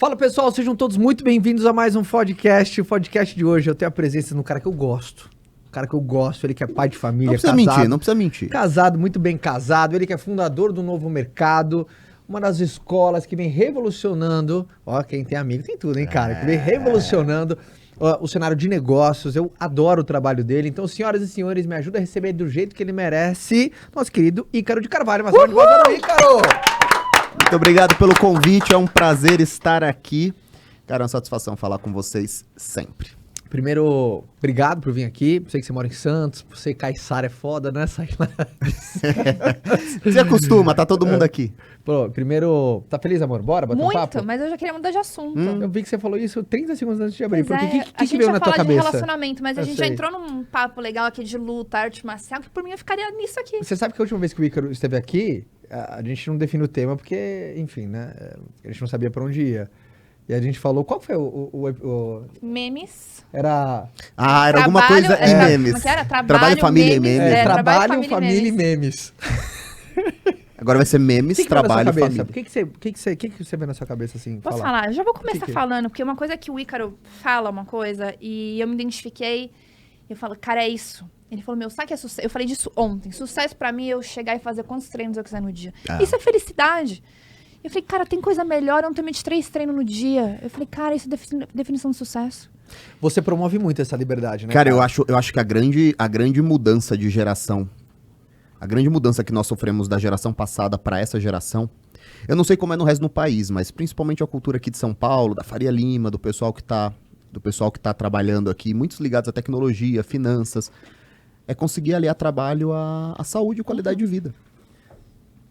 Fala pessoal, sejam todos muito bem-vindos a mais um podcast. O podcast de hoje eu tenho a presença de um cara que eu gosto. Um cara que eu gosto, ele que é pai de família, não precisa casado. Mentir, não precisa mentir. Casado, muito bem casado, ele que é fundador do Novo Mercado, uma das escolas que vem revolucionando, ó, quem tem amigo tem tudo, hein, cara? Que vem revolucionando o cenário de negócios. Eu adoro o trabalho dele. Então, senhoras e senhores, me ajuda a receber do jeito que ele merece nosso querido Ícaro de Carvalho. Mas de volta no Ícaro! Muito obrigado pelo convite, é um prazer estar aqui. Cara, é uma satisfação falar com vocês sempre. Primeiro, obrigado por vir aqui. Sei que você mora em Santos, você e Caiçara é foda, né? Você acostuma, tá todo mundo aqui. Pô, primeiro, tá feliz, amor? Bora bater um papo? Muito, mas eu já queria mudar de assunto. Eu vi que você falou isso 30 segundos antes de abrir. Pois Porque é, que veio na tua de cabeça? relacionamento, mas a Eu gente sei. já entrou num papo legal aqui de luta, arte marcial, que por mim eu ficaria nisso aqui. Você sabe que a última vez que o Ícaro esteve aqui, a gente não definiu o tema porque, enfim, né? A gente não sabia pra onde ia. E a gente falou, qual foi o Memes. era... Ah, era alguma Trabalho, coisa em memes. como que era? Trabalho, família e memes. trabalho, família e memes. Agora vai ser O memes, que que veio na sua trabalho, cabeça? família. O que você vê na sua cabeça, assim? Posso falar? falar? Eu já vou começar Que? falando, porque uma coisa que o Ícaro fala uma coisa e eu me identifiquei, eu falo, cara, é isso. Ele falou, meu, sabe que é sucesso? Eu falei disso ontem. Sucesso pra mim é eu chegar e fazer quantos treinos eu quiser no dia. Ah. Isso é felicidade. Eu falei, cara, tem coisa melhor, eu não tenho de 3 treinos no dia. Eu falei, cara, isso é definição de sucesso. Você promove muito essa liberdade, né? Cara, eu acho que a grande mudança de geração, a grande mudança que nós sofremos da geração passada para essa geração, eu não sei como é no resto do país, mas principalmente a cultura aqui de São Paulo, da Faria Lima, do pessoal que tá trabalhando aqui, muitos ligados à tecnologia, finanças, é conseguir aliar trabalho à saúde e qualidade de vida.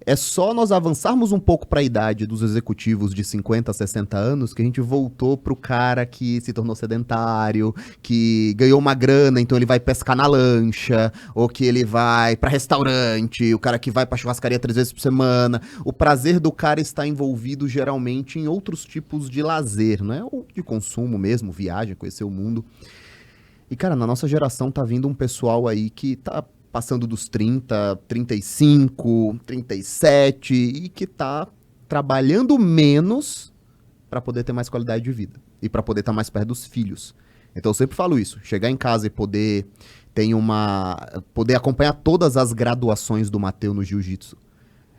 É só nós avançarmos um pouco para a idade dos executivos de 50, 60 anos que a gente voltou pro cara que se tornou sedentário, que ganhou uma grana, então ele vai pescar na lancha, ou que ele vai para restaurante, o cara que vai para churrascaria 3 vezes por semana. O prazer do cara está envolvido geralmente em outros tipos de lazer, não é? Ou de consumo mesmo, viagem, conhecer o mundo. E, cara, na nossa geração tá vindo um pessoal aí que tá passando dos 30, 35, 37 e que tá trabalhando menos para poder ter mais qualidade de vida e para poder estar mais perto dos filhos. Então eu sempre falo isso, chegar em casa e poder acompanhar todas as graduações do Matheus no jiu-jitsu.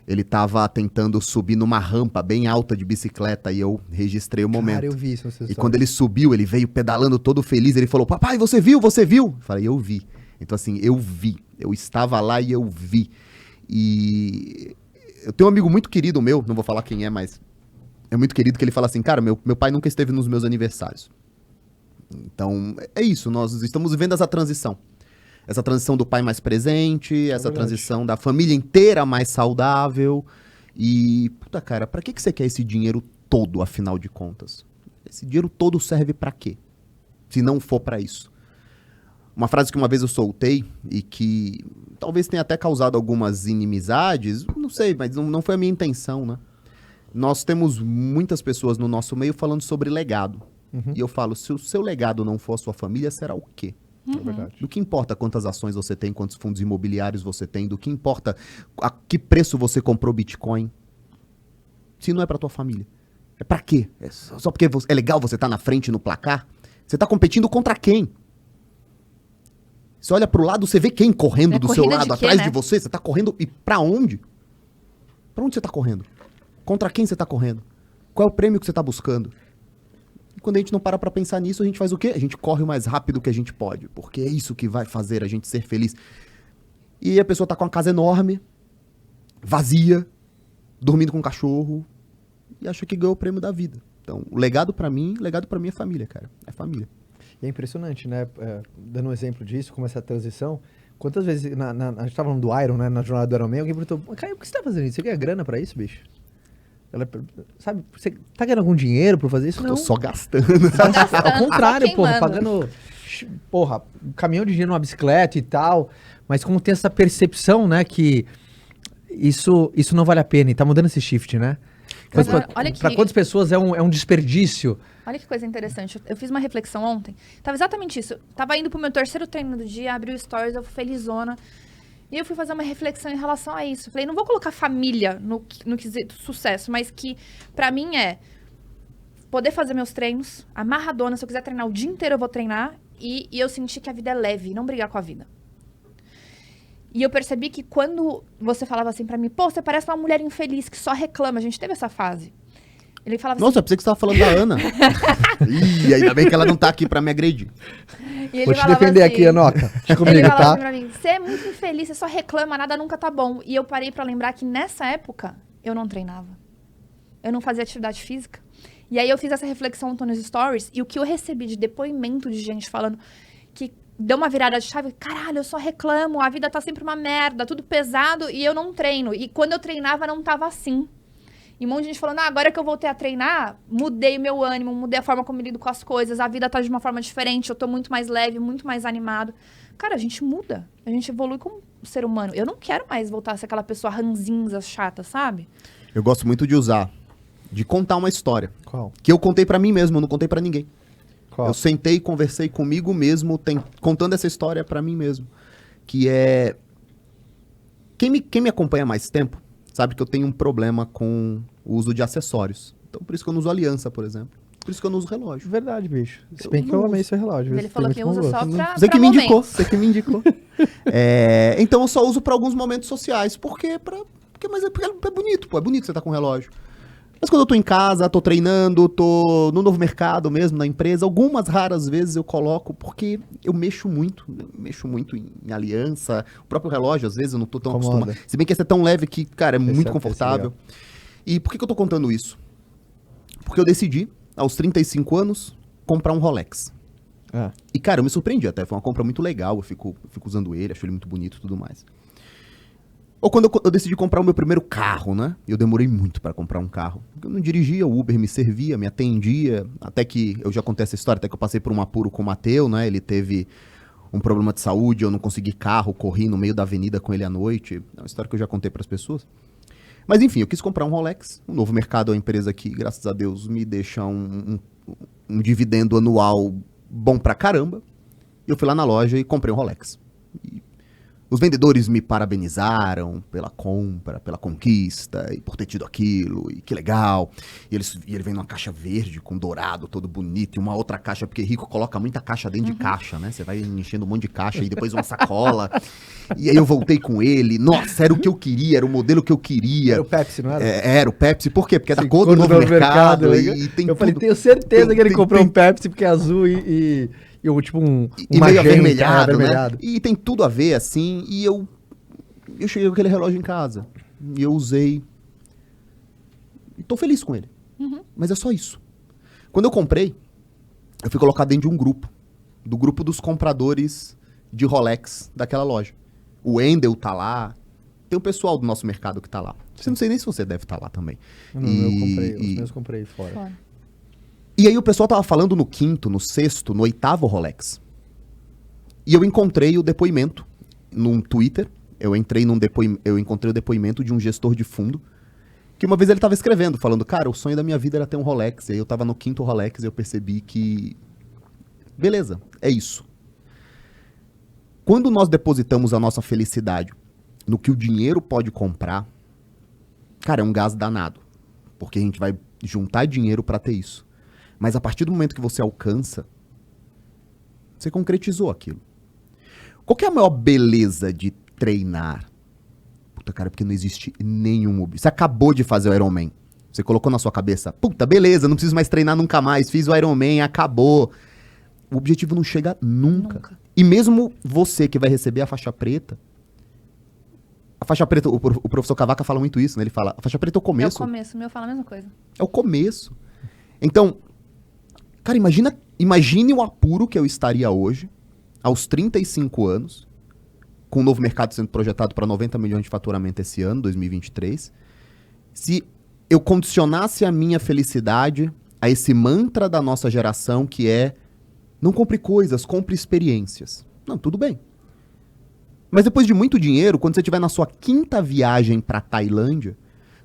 Ele tava tentando subir numa rampa bem alta de bicicleta e eu registrei o momento. Cara, eu vi isso. E quando ele subiu, ele veio pedalando todo feliz, ele falou, papai, você viu? Você viu? Eu falei, eu vi. Então assim, eu vi. Eu estava lá e eu vi. E eu tenho um amigo muito querido meu, não vou falar quem é, mas é muito querido, que ele fala assim, cara, meu pai nunca esteve nos meus aniversários. Então, é isso, nós estamos vivendo essa transição. Essa transição do pai mais presente, essa transição da família inteira mais saudável. E, puta cara, pra que você quer esse dinheiro todo, afinal de contas? Esse dinheiro todo serve pra quê? Se não for pra isso. Uma frase que uma vez eu soltei e que talvez tenha até causado algumas inimizades, não sei, mas não foi a minha intenção, né? Nós temos muitas pessoas no nosso meio falando sobre legado. E eu falo, se o seu legado não for a sua família, será o quê? É verdade. Do que importa quantas ações você tem, quantos fundos imobiliários você tem, do que importa a que preço você comprou Bitcoin, se não é pra tua família. É pra quê? É só porque é legal você estar na frente no placar? Você tá competindo contra quem? Você olha pro lado, você vê quem correndo do seu lado, atrás de você. Você tá correndo e pra onde? Pra onde você tá correndo? Contra quem você tá correndo? Qual é o prêmio que você tá buscando? E quando a gente não para pra pensar nisso, a gente faz o quê? A gente corre o mais rápido que a gente pode. Porque é isso que vai fazer a gente ser feliz. E a pessoa tá com uma casa enorme, vazia, dormindo com um cachorro, e acha que ganhou o prêmio da vida. Então, o legado pra mim é família, cara. É família. E é impressionante, né? Dando um exemplo disso, como essa transição. Quantas vezes, a gente tava falando do Iron, né? Na jornada do Iron Man, alguém perguntou, Caio, por que você tá fazendo isso? Você ganha grana pra isso, bicho? Sabe, você tá ganhando algum dinheiro pra fazer isso? Eu Não. tô só gastando. Ao contrário, só porra, queimando. pagando, um caminhão de dinheiro numa bicicleta e tal. Mas como tem essa percepção, né, que isso não vale a pena. E tá mudando esse shift, né? Agora, olha que- Pra quantas pessoas é um desperdício? Olha que coisa interessante. Eu fiz uma reflexão ontem. Tava exatamente isso. Tava indo pro meu 3º treino do dia, abri o stories, eu fui felizona. E eu fui fazer uma reflexão em relação a isso. Falei, não vou colocar família no quesito sucesso, mas que pra mim é poder fazer meus treinos, amarradona, se eu quiser treinar o dia inteiro eu vou treinar, e eu senti que a vida é leve, não brigar com a vida. E eu percebi que quando você falava assim pra mim, pô, você parece uma mulher infeliz que só reclama, a gente teve essa fase. Ele falava Nossa, assim, eu pensei que você tava falando da Ana. Ih, ainda bem que ela não tá aqui pra me agredir. e ele Vou te falava defender assim, aqui, Anoka. Deixa Ele comigo, falava assim tá? pra mim, você é muito infeliz, você só reclama, nada nunca tá bom. E eu parei pra lembrar que nessa época, eu não treinava. Eu não fazia atividade física. E aí eu fiz essa reflexão ontem nos stories, e o que eu recebi de depoimento de gente falando que deu uma virada de chave, caralho, eu só reclamo, a vida tá sempre uma merda, tudo pesado, e eu não treino. E quando eu treinava, não tava assim. E um monte de gente falando, agora que eu voltei a treinar, mudei o meu ânimo, mudei a forma como eu lido com as coisas, a vida tá de uma forma diferente, eu tô muito mais leve, muito mais animado. Cara, a gente muda, a gente evolui como ser humano. Eu não quero mais voltar a ser aquela pessoa ranzinza, chata, sabe? Eu gosto muito de contar uma história. Qual? Que eu contei pra mim mesmo, eu não contei pra ninguém. Qual? Eu sentei e conversei comigo mesmo, contando essa história pra mim mesmo. Que é... Quem me acompanha há mais tempo, sabe que eu tenho um problema com o uso de acessórios. Então, por isso que eu não uso aliança, por exemplo. Por isso que eu não uso relógio. Verdade, bicho. Se Eu bem que não eu amei uso. seu relógio. Ele falou que usa só pra Você que me indicou, momentos. você que me indicou. Então eu só uso pra alguns momentos sociais, porque é bonito, pô, é bonito você tá com relógio. Mas quando eu tô em casa, tô treinando, tô no novo mercado mesmo, na empresa, algumas raras vezes eu coloco, porque eu mexo muito em aliança, o próprio relógio, às vezes eu não tô tão Incomoda. acostumado. Se bem que esse é tão leve que, cara, é muito é confortável. E por que eu tô contando isso? Porque eu decidi, aos 35 anos, comprar um Rolex. Ah, E, cara, eu me surpreendi até. Foi uma compra muito legal. Eu fico usando ele, acho ele muito bonito e tudo mais. Ou quando eu decidi comprar o meu primeiro carro, né? Eu demorei muito para comprar um carro. Eu não dirigia, o Uber me servia, me atendia. Até que, eu já contei essa história, até que eu passei por um apuro com o Mateu, né? Ele teve um problema de saúde, eu não consegui carro, corri no meio da avenida com ele à noite. É uma história que eu já contei pras pessoas. Mas enfim, eu quis comprar um Rolex. O Novo Mercado é uma empresa que, graças a Deus, me deixa um dividendo anual bom pra caramba. Eu fui lá na loja e comprei um Rolex. E os vendedores me parabenizaram pela compra, pela conquista, e por ter tido aquilo, e que legal. E ele vem numa caixa verde, com dourado, todo bonito, e uma outra caixa, porque rico coloca muita caixa dentro de caixa, né? Você vai enchendo um monte de caixa, e depois uma sacola. E aí eu voltei com ele, nossa, era o que eu queria, era o modelo que eu queria. era o Pepsi, não era? Era o Pepsi, por quê? Porque é da Sim, cor do Novo Mercado, legal. e tem eu falei, tudo. tenho certeza que ele Tem- comprou tem- um Pepsi porque é azul e tipo um E meio magenta, avermelhado, avermelhado. né? E tem tudo a ver, assim, e eu cheguei com aquele relógio em casa, e eu usei, e tô feliz com ele. Mas é só isso. Quando eu comprei, eu fui colocado dentro de um grupo, do grupo dos compradores de Rolex daquela loja. O Wendel tá lá, tem o pessoal do nosso mercado que tá lá. Eu não sei nem se você deve estar lá também. Não, eu comprei, os meus comprei fora. Fora. E aí o pessoal tava falando no quinto, no sexto, no oitavo Rolex. E eu encontrei o depoimento num Twitter. Eu encontrei o depoimento de um gestor de fundo. Que uma vez ele tava escrevendo, falando, cara, o sonho da minha vida era ter um Rolex. E aí eu tava no quinto Rolex e eu percebi que... Beleza, é isso. Quando nós depositamos a nossa felicidade no que o dinheiro pode comprar, cara, é um gás danado. Porque a gente vai juntar dinheiro pra ter isso. Mas a partir do momento que você alcança, você concretizou aquilo. Qual que é a maior beleza de treinar? Puta, cara, porque não existe nenhum objetivo. Você acabou de fazer o Iron Man. Você colocou na sua cabeça, puta, beleza, não preciso mais treinar nunca mais. Fiz o Iron Man, acabou. O objetivo não chega nunca. E mesmo você que vai receber a faixa preta, o professor Cavaca fala muito isso, né? Ele fala, a faixa preta é o É o começo. começo, o meu fala a mesma coisa. É o começo. Então, cara, imagine o apuro que eu estaria hoje, aos 35 anos, com o novo mercado sendo projetado para 90 milhões de faturamento esse ano, 2023, se eu condicionasse a minha felicidade a esse mantra da nossa geração que é não compre coisas, compre experiências. Não, tudo bem. Mas depois de muito dinheiro, quando você estiver na sua quinta viagem para Tailândia,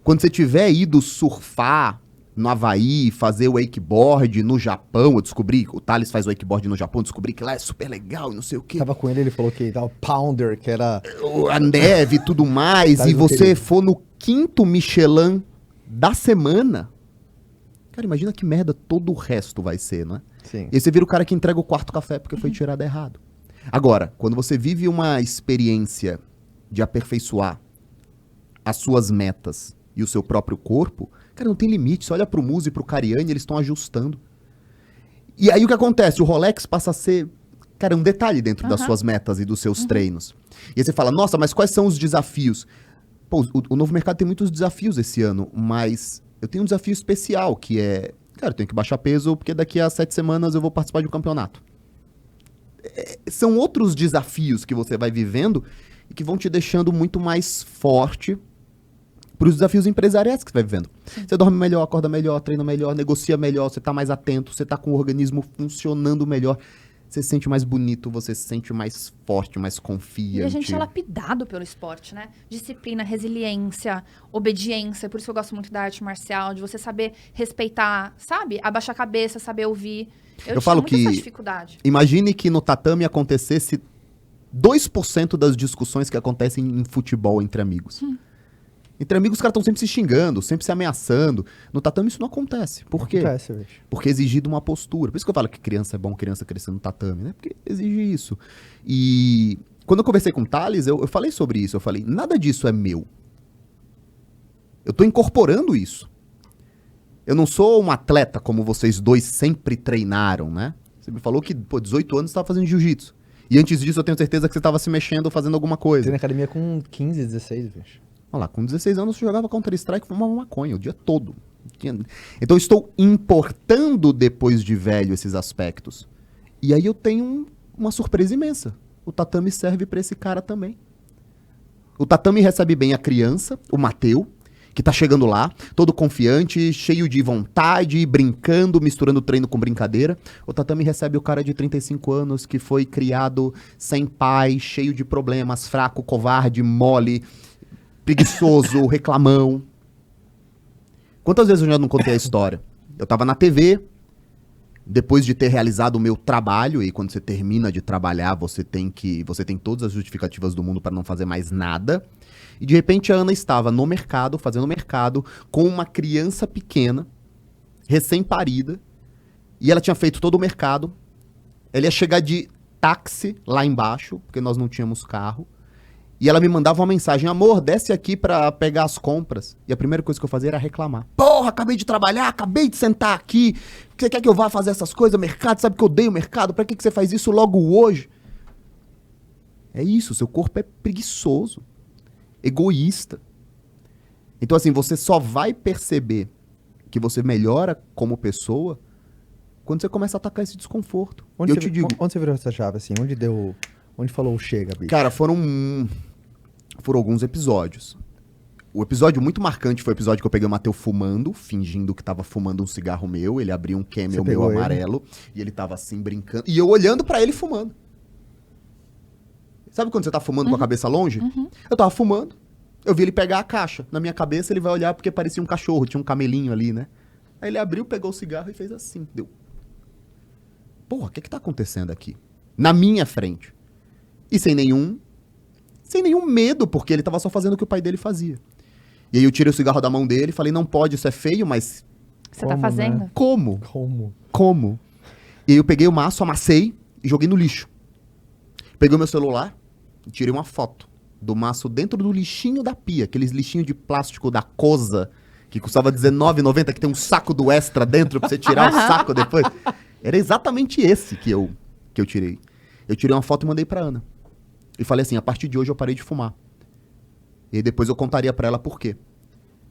quando você tiver ido surfar no Havaí, fazer wakeboard no Japão, eu descobri, o Thales faz wakeboard no Japão, descobri que lá é super legal e não sei o quê. Tava com ele falou que tava Pounder, que era... A neve e tudo mais, Thales e não você queria. for no quinto Michelin da semana, Cara, imagina que merda todo o resto vai ser, não é? Sim. E aí você vira o cara que entrega o quarto café porque foi tirado errado. Agora, quando você vive uma experiência de aperfeiçoar as suas metas e o seu próprio corpo, cara, não tem limite. Você olha pro Muzi e pro Cariani, eles estão ajustando. E aí o que acontece? O Rolex passa a ser, cara, um detalhe dentro das suas metas e dos seus treinos. E aí você fala, nossa, mas quais são os desafios? Pô, o novo mercado tem muitos desafios esse ano, mas eu tenho um desafio especial, que é, cara, eu tenho que baixar peso porque daqui a 7 semanas eu vou participar de um campeonato. São outros desafios que você vai vivendo e que vão te deixando muito mais forte para os desafios empresariais que você vai vivendo. Você dorme melhor, acorda melhor, treina melhor, negocia melhor, você tá mais atento, você tá com o organismo funcionando melhor, você se sente mais bonito, você se sente mais forte, mais confiante. E a gente é lapidado pelo esporte, né? Disciplina, resiliência, obediência. Por isso que eu gosto muito da arte marcial, de você saber respeitar, sabe? Abaixar a cabeça, saber ouvir. Eu falo tinha muita que essa dificuldade. Imagine que no tatame acontecesse 2% das discussões que acontecem em futebol entre amigos. Entre amigos, os caras estão sempre se xingando, sempre se ameaçando. No tatame isso não acontece. Por quê? Acontece, bicho. Porque é exigido uma postura. Por isso que eu falo que criança é bom, criança crescer no tatame, né? Porque exige isso. E quando eu conversei com o Thales, eu falei sobre isso. Eu falei, nada disso é meu. Eu tô incorporando isso. Eu não sou um atleta como vocês dois sempre treinaram, né? Você me falou que, pô, 18 anos você tava fazendo jiu-jitsu. E antes disso eu tenho certeza que você tava se mexendo, fazendo alguma coisa. Entrei na academia com 15, 16, bicho. Olha lá, com 16 anos eu jogava Counter-Strike e fumava maconha o dia todo. Então eu estou importando depois de velho esses aspectos. E aí eu tenho uma surpresa imensa. O tatame serve para esse cara também. O tatame recebe bem a criança, o Mateu, que tá chegando lá, todo confiante, cheio de vontade, brincando, misturando treino com brincadeira. O tatame recebe o cara de 35 anos que foi criado sem pai, cheio de problemas, fraco, covarde, mole, preguiçoso, reclamão. Quantas vezes eu já não contei a história? Eu tava na TV, depois de ter realizado o meu trabalho, e quando você termina de trabalhar, você tem todas as justificativas do mundo para não fazer mais nada. E de repente a Ana estava no mercado, fazendo mercado, com uma criança pequena, recém-parida, e ela tinha feito todo o mercado. Ela ia chegar de táxi lá embaixo, porque nós não tínhamos carro. E ela me mandava uma mensagem, amor, desce aqui pra pegar as compras. E a primeira coisa que eu fazia era reclamar. Porra, acabei de trabalhar, acabei de sentar aqui. Você quer que eu vá fazer essas coisas? Mercado, sabe que eu odeio mercado? Pra que você faz isso logo hoje? É isso, seu corpo é preguiçoso, egoísta. Então assim, você só vai perceber que você melhora como pessoa quando você começa a atacar esse desconforto. Onde, E você, onde você virou essa chave, assim? Onde falou chega, bicho? Cara, foram alguns episódios. O episódio muito marcante foi o episódio que eu peguei o Mateu fumando, fingindo que tava fumando um cigarro meu. Ele abriu um Camel meu amarelo e ele tava assim brincando. E eu olhando pra ele fumando. Sabe quando você tá fumando com a cabeça longe? Eu tava fumando. Eu vi ele pegar a caixa. Na minha cabeça ele vai olhar porque parecia um cachorro, tinha um camelinho ali, né? Aí ele abriu, pegou o cigarro e fez assim. Deu. Porra, o que tá acontecendo aqui? Na minha frente. E sem nenhum medo, porque ele tava só fazendo o que o pai dele fazia. E aí eu tirei o cigarro da mão dele e falei, não pode, isso é feio, mas... Você tá fazendo? Né? Como? Como? E aí eu peguei o maço, amassei e joguei no lixo. Peguei o meu celular e tirei uma foto do maço dentro do lixinho da pia, aqueles lixinhos de plástico da Cosa, que custava R$19,90, que tem um saco do Extra dentro pra você tirar o saco depois. Era exatamente esse que eu tirei. Eu tirei uma foto e mandei pra Ana. E falei assim, a partir de hoje eu parei de fumar. E aí depois eu contaria pra ela por quê.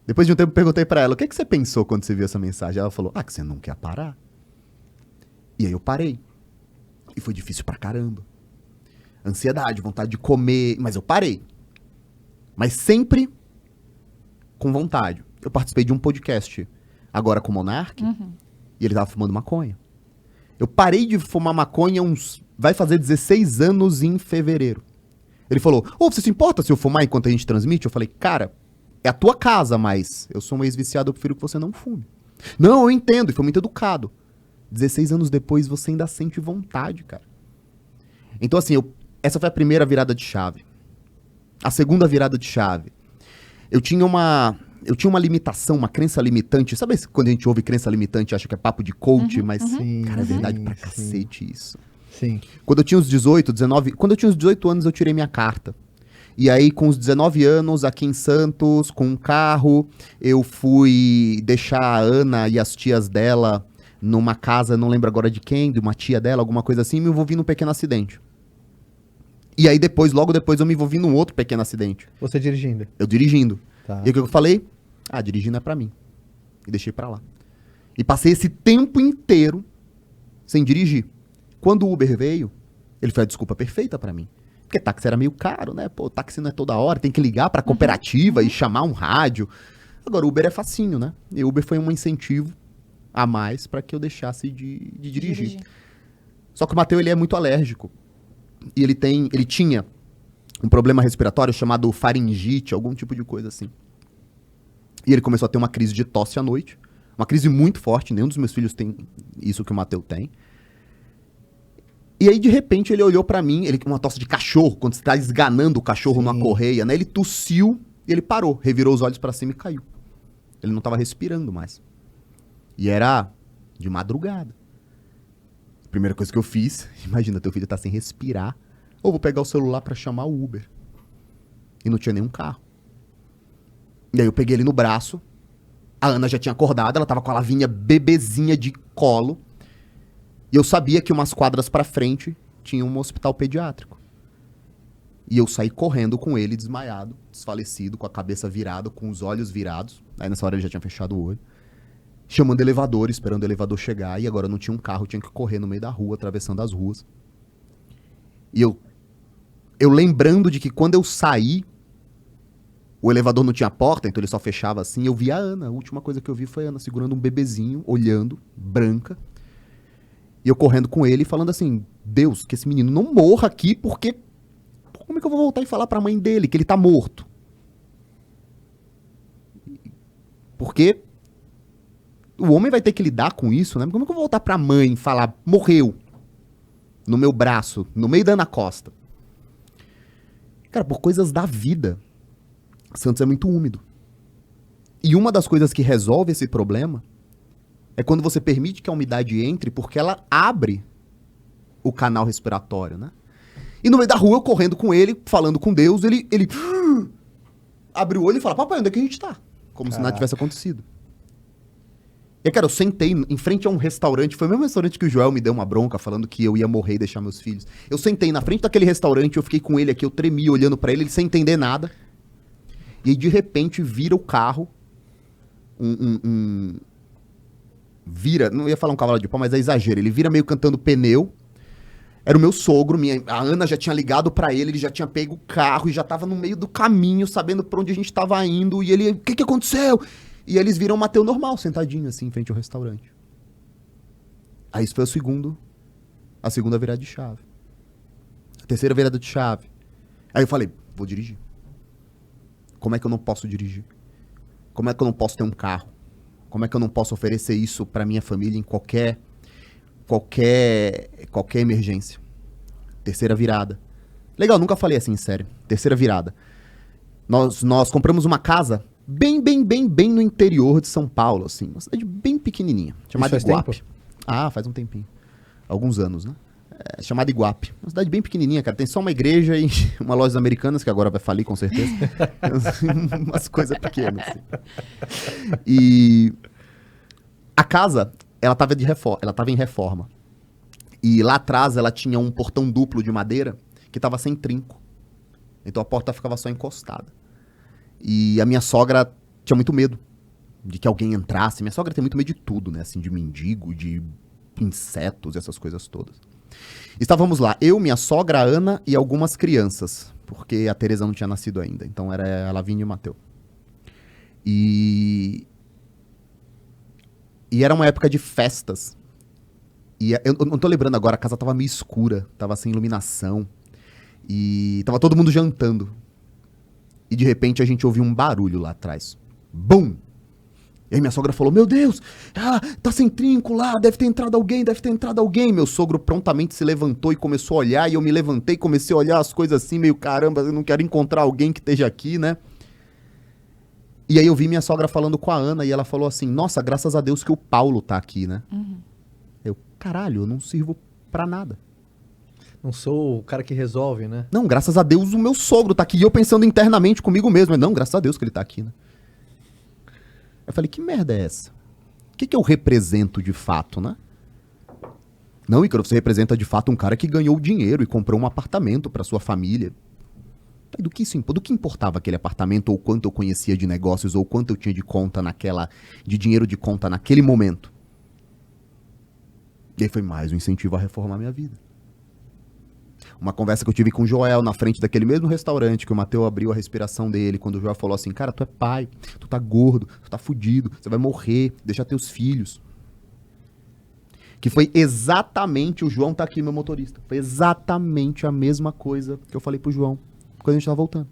Depois de um tempo eu perguntei pra ela, o que você pensou quando você viu essa mensagem? Ela falou, que você não quer parar. E aí eu parei. E foi difícil pra caramba. Ansiedade, vontade de comer, mas eu parei. Mas sempre com vontade. Eu participei de um podcast, agora com o Monark, e ele tava fumando maconha. Eu parei de fumar maconha vai fazer 16 anos em fevereiro. Ele falou, você se importa se eu fumar enquanto a gente transmite? Eu falei, cara, é a tua casa, mas eu sou um ex-viciado, eu prefiro que você não fume. Não, eu entendo, e foi muito educado. 16 anos depois, você ainda sente vontade, cara. Então assim, essa foi a primeira virada de chave. A segunda virada de chave. Eu tinha eu tinha uma limitação, uma crença limitante. Sabe quando a gente ouve crença limitante e acha que é papo de coach? Mas, Sim, cara, é verdade sim, pra sim. cacete isso. Sim. Quando eu tinha uns 18, 19... Quando eu tinha uns 18 anos, eu tirei minha carta. E aí, com os 19 anos, aqui em Santos, com um carro, eu fui deixar a Ana e as tias dela numa casa, não lembro agora de quem, de uma tia dela, alguma coisa assim, me envolvi num pequeno acidente. E aí, logo depois, eu me envolvi num outro pequeno acidente. Você dirigindo. Eu dirigindo. Tá. E o que eu falei? Dirigindo é pra mim. E deixei pra lá. E passei esse tempo inteiro sem dirigir. Quando o Uber veio, ele foi a desculpa perfeita pra mim. Porque táxi era meio caro, né? Pô, táxi não é toda hora, tem que ligar pra cooperativa e chamar um rádio. Agora, o Uber é facinho, né? E o Uber foi um incentivo a mais pra que eu deixasse de dirigir. Só que o Matheus, ele é muito alérgico. E ele tinha um problema respiratório chamado faringite, algum tipo de coisa assim. E ele começou a ter uma crise de tosse à noite. Uma crise muito forte, nenhum dos meus filhos tem isso que o Matheus tem. E aí, de repente, ele olhou pra mim, uma tosse de cachorro, quando você tá esganando o cachorro numa correia, né? Ele tossiu e ele parou, revirou os olhos pra cima e caiu. Ele não tava respirando mais. E era de madrugada. Primeira coisa que eu fiz, imagina, teu filho tá sem respirar, ou vou pegar o celular pra chamar o Uber. E não tinha nenhum carro. E aí eu peguei ele no braço, a Ana já tinha acordado, ela tava com a Lavinha bebezinha de colo, e eu sabia que umas quadras pra frente tinha um hospital pediátrico. E eu saí correndo com ele desmaiado, desfalecido, com a cabeça virada, com os olhos virados. Aí nessa hora ele já tinha fechado o olho. Chamando elevador, esperando o elevador chegar. E agora não tinha um carro, tinha que correr no meio da rua, atravessando as ruas. E eu lembrando de que quando eu saí, o elevador não tinha porta, então ele só fechava assim. Eu vi a Ana. A última coisa que eu vi foi a Ana segurando um bebezinho, olhando, branca. E eu correndo com ele, falando assim, Deus, que esse menino não morra aqui, porque... Como é que eu vou voltar e falar pra mãe dele que ele tá morto? Porque o homem vai ter que lidar com isso, né? Como é que eu vou voltar pra mãe e falar, morreu, no meu braço, no meio da Ana Costa? Cara, por coisas da vida, Santos é muito úmido. E uma das coisas que resolve esse problema é quando você permite que a umidade entre, porque ela abre o canal respiratório, né? E no meio da rua, eu correndo com ele, falando com Deus, ele abre o olho e fala, papai, onde é que a gente tá? Como se nada tivesse acontecido. E, cara, eu sentei em frente a um restaurante, foi o mesmo restaurante que o Joel me deu uma bronca, falando que eu ia morrer e deixar meus filhos. Eu sentei na frente daquele restaurante, eu fiquei com ele aqui, eu tremi olhando pra ele sem entender nada. E aí, de repente, vira o carro, vira, não ia falar um cavalo de pau, mas é exagero, ele vira meio cantando pneu. Era o meu sogro, a Ana já tinha ligado pra ele já tinha pego o carro e já tava no meio do caminho, sabendo pra onde a gente tava indo, e ele, o que aconteceu? E eles viram o Matheus normal, sentadinho assim, em frente ao restaurante. Aí isso foi a segunda virada de chave. A terceira virada de chave. Aí eu falei, vou dirigir. Como é que eu não posso dirigir? Como é que eu não posso ter um carro? Como é que eu não posso oferecer isso pra minha família em qualquer emergência? Terceira virada. Legal, nunca falei assim, sério. Terceira virada. Nós compramos uma casa bem no interior de São Paulo, assim. Uma cidade bem pequenininha, chamada Iguape. Faz um tempinho. Alguns anos, né? Chamada Iguape. Uma cidade bem pequenininha, cara. Tem só uma igreja e uma loja americanas, que agora vai falir, com certeza. Umas coisas pequenas, assim. E a casa, ela tava em reforma. E lá atrás ela tinha um portão duplo de madeira que tava sem trinco. Então a porta ficava só encostada. E a minha sogra tinha muito medo de que alguém entrasse. Minha sogra tem muito medo de tudo, né? Assim, de mendigo, de insetos, essas coisas todas. Estávamos lá, eu, minha sogra, a Ana e algumas crianças. Porque a Tereza não tinha nascido ainda. Então era a Lavínia e o Matheus. E era uma época de festas. E eu não tô lembrando agora, a casa tava meio escura, tava sem iluminação. E tava todo mundo jantando. E de repente a gente ouviu um barulho lá atrás. Bum! E aí minha sogra falou, meu Deus, tá sem trinco lá, deve ter entrado alguém. Meu sogro prontamente se levantou e começou a olhar, e eu me levantei e comecei a olhar as coisas assim, meio caramba, eu não quero encontrar alguém que esteja aqui, né? E aí eu vi minha sogra falando com a Ana e ela falou assim, nossa, graças a Deus que o Paulo tá aqui, né? Eu, caralho, eu não sirvo pra nada. Não sou o cara que resolve, né? Não, graças a Deus o meu sogro tá aqui. E eu pensando internamente comigo mesmo. Não, graças a Deus que ele tá aqui, né? Eu falei, que merda é essa? O que eu represento de fato, né? Não, Ícaro, você representa de fato um cara que ganhou dinheiro e comprou um apartamento pra sua família. Do que isso, do que importava aquele apartamento, ou quanto eu conhecia de negócios, ou quanto eu tinha de conta de dinheiro de conta naquele momento? E aí foi mais um incentivo a reformar minha vida. Uma conversa que eu tive com o Joel na frente daquele mesmo restaurante, que o Matheus abriu a respiração dele, quando o Joel falou assim, cara, tu é pai, tu tá gordo, tu tá fudido, você vai morrer, deixa teus filhos. Que foi exatamente, o João tá aqui, meu motorista, foi exatamente a mesma coisa que eu falei pro João, quando a gente tava voltando.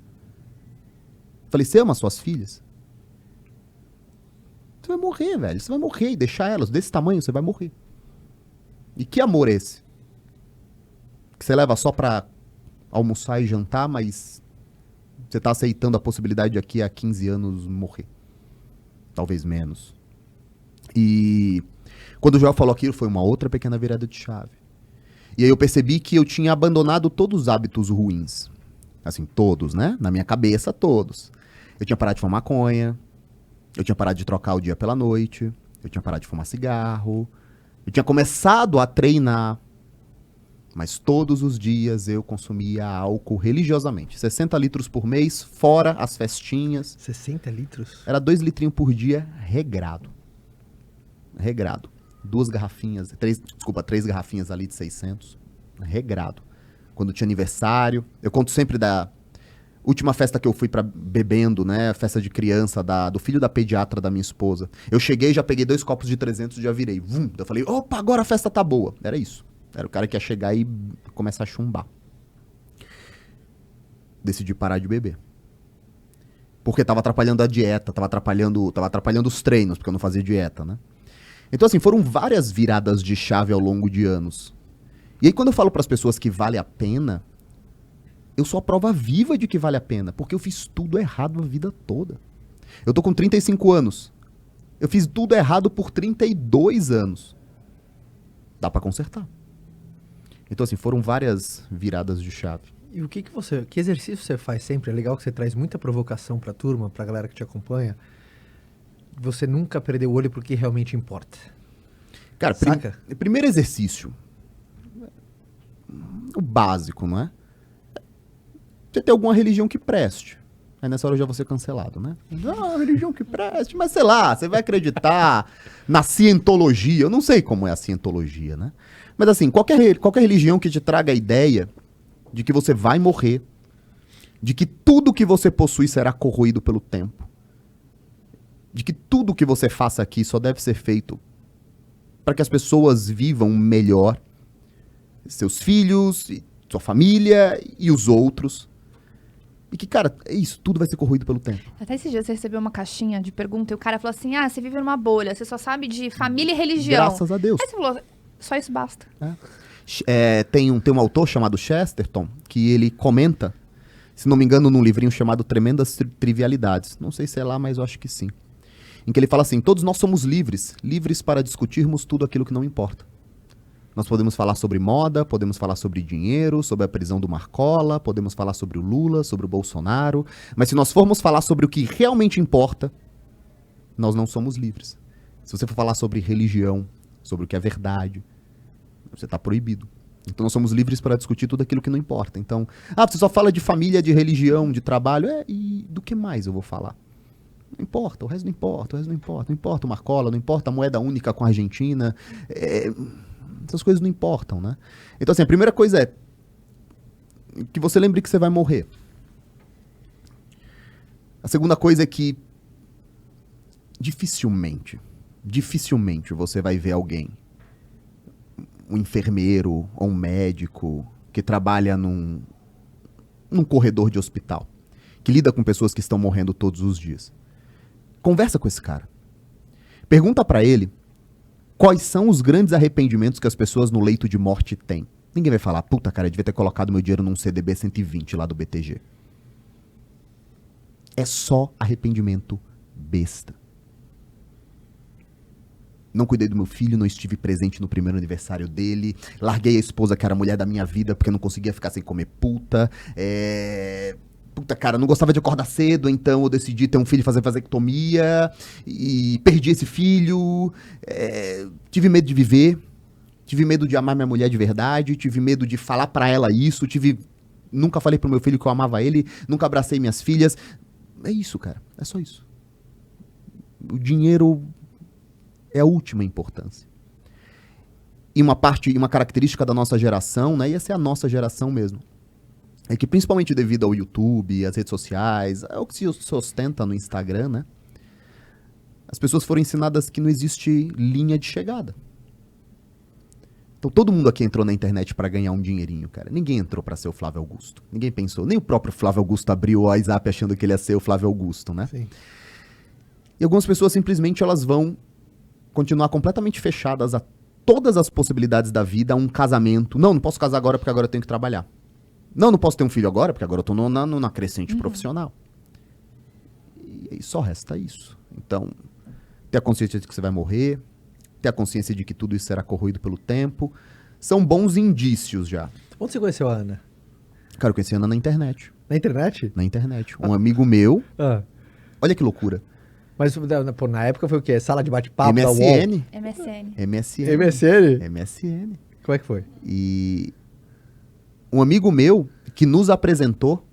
Falei, você ama suas filhas? Você vai morrer, velho, você vai morrer, e deixar elas desse tamanho, você vai morrer. E que amor é esse? Que você leva só pra almoçar e jantar, mas você tá aceitando a possibilidade de daqui a 15 anos morrer. Talvez menos. E quando o Joel falou aquilo, foi uma outra pequena virada de chave. E aí eu percebi que eu tinha abandonado todos os hábitos ruins. Assim, todos, né? Na minha cabeça, todos. Eu tinha parado de fumar maconha, eu tinha parado de trocar o dia pela noite, eu tinha parado de fumar cigarro, eu tinha começado a treinar. Mas todos os dias eu consumia álcool religiosamente. 60 litros por mês, fora as festinhas. 60 litros? Era 2 litrinhos por dia, regrado. Regrado. 3 garrafinhas ali de 600. Regrado. Quando tinha aniversário. Eu conto sempre da última festa que eu fui bebendo, né? Festa de criança do filho da pediatra da minha esposa. Eu cheguei, já peguei 2 copos de 300 e já virei. Vum! Eu falei, opa, agora a festa tá boa. Era isso. Era o cara que ia chegar e começar a chumbar. Decidi parar de beber. Porque tava atrapalhando a dieta, tava atrapalhando os treinos, porque eu não fazia dieta, né? Então, assim, foram várias viradas de chave ao longo de anos. E aí, quando eu falo pras pessoas que vale a pena, eu sou a prova viva de que vale a pena, porque eu fiz tudo errado a vida toda. Eu tô com 35 anos. Eu fiz tudo errado por 32 anos. Dá pra consertar. Então, assim, foram várias viradas de chave. E o que exercício você faz sempre? É legal que você traz muita provocação pra turma, pra galera que te acompanha. Você nunca perdeu o olho porque realmente importa. Cara, primeiro exercício. O básico, não é? Você tem alguma religião que preste. Aí nessa hora eu já vou ser cancelado, né? Ah, religião que preste, mas sei lá, você vai acreditar na cientologia. Eu não sei como é a cientologia, né? Mas assim, qualquer religião que te traga a ideia de que você vai morrer, de que tudo que você possui será corroído pelo tempo, de que tudo que você faça aqui só deve ser feito para que as pessoas vivam melhor, seus filhos, sua família e os outros. E que, cara, é isso, tudo vai ser corroído pelo tempo. Até esses dias você recebeu uma caixinha de pergunta e o cara falou assim, você vive numa bolha, você só sabe de família e religião. Graças a Deus. Aí você falou, só isso basta. Tem um autor chamado Chesterton, que ele comenta, se não me engano, num livrinho chamado Tremendas Trivialidades. Não sei se é lá, mas eu acho que sim. Em que ele fala assim, todos nós somos livres para discutirmos tudo aquilo que não importa. Nós podemos falar sobre moda, podemos falar sobre dinheiro, sobre a prisão do Marcola, podemos falar sobre o Lula, sobre o Bolsonaro, mas se nós formos falar sobre o que realmente importa, nós não somos livres. Se você for falar sobre religião, sobre o que é verdade, você está proibido. Então nós somos livres para discutir tudo aquilo que não importa. Então, você só fala de família, de religião, de trabalho, e do que mais eu vou falar? Não importa, o resto não importa, não importa o Marcola, não importa a moeda única com a Argentina, essas coisas não importam, né? Então, assim, a primeira coisa é que você lembre que você vai morrer. A segunda coisa é que dificilmente você vai ver alguém, um enfermeiro ou um médico que trabalha num corredor de hospital, que lida com pessoas que estão morrendo todos os dias. Conversa com esse cara. Pergunta pra ele quais são os grandes arrependimentos que as pessoas no leito de morte têm. Ninguém vai falar, puta, cara, eu devia ter colocado meu dinheiro num CDB 120 lá do BTG. É só arrependimento besta. Não cuidei do meu filho, não estive presente no primeiro aniversário dele. Larguei a esposa que era a mulher da minha vida porque eu não conseguia ficar sem comer puta. Puta, cara, não gostava de acordar cedo, então eu decidi ter um filho e fazer vasectomia. E perdi esse filho. Tive medo de viver. Tive medo de amar minha mulher de verdade. Tive medo de falar pra ela isso. Nunca falei pro meu filho que eu amava ele. Nunca abracei minhas filhas. É isso, cara. É só isso. O dinheiro é a última importância. E uma característica da nossa geração, né? E essa é a nossa geração mesmo. É que principalmente devido ao YouTube, às redes sociais, ao que se sustenta no Instagram, né? As pessoas foram ensinadas que não existe linha de chegada. Então todo mundo aqui entrou na internet para ganhar um dinheirinho, cara. Ninguém entrou para ser o Flávio Augusto. Ninguém pensou. Nem o próprio Flávio Augusto abriu o WhatsApp achando que ele ia ser o Flávio Augusto, né? Sim. E algumas pessoas simplesmente elas vão continuar completamente fechadas a todas as possibilidades da vida, a um casamento. Não posso casar agora porque agora eu tenho que trabalhar. Não posso ter um filho agora porque agora eu tô na crescente profissional. E aí só resta isso. Então, ter a consciência de que você vai morrer, ter a consciência de que tudo isso será corroído pelo tempo, são bons indícios já. Onde você conheceu a Ana? Cara, eu conheci a Ana na internet. Na internet? Na internet. Um amigo meu, Ah. olha que loucura. Mas, pô, na época foi o quê? Sala de bate-papo da UOL? MSN. MSN. MSN. Como é que foi? E um amigo meu que nos apresentou,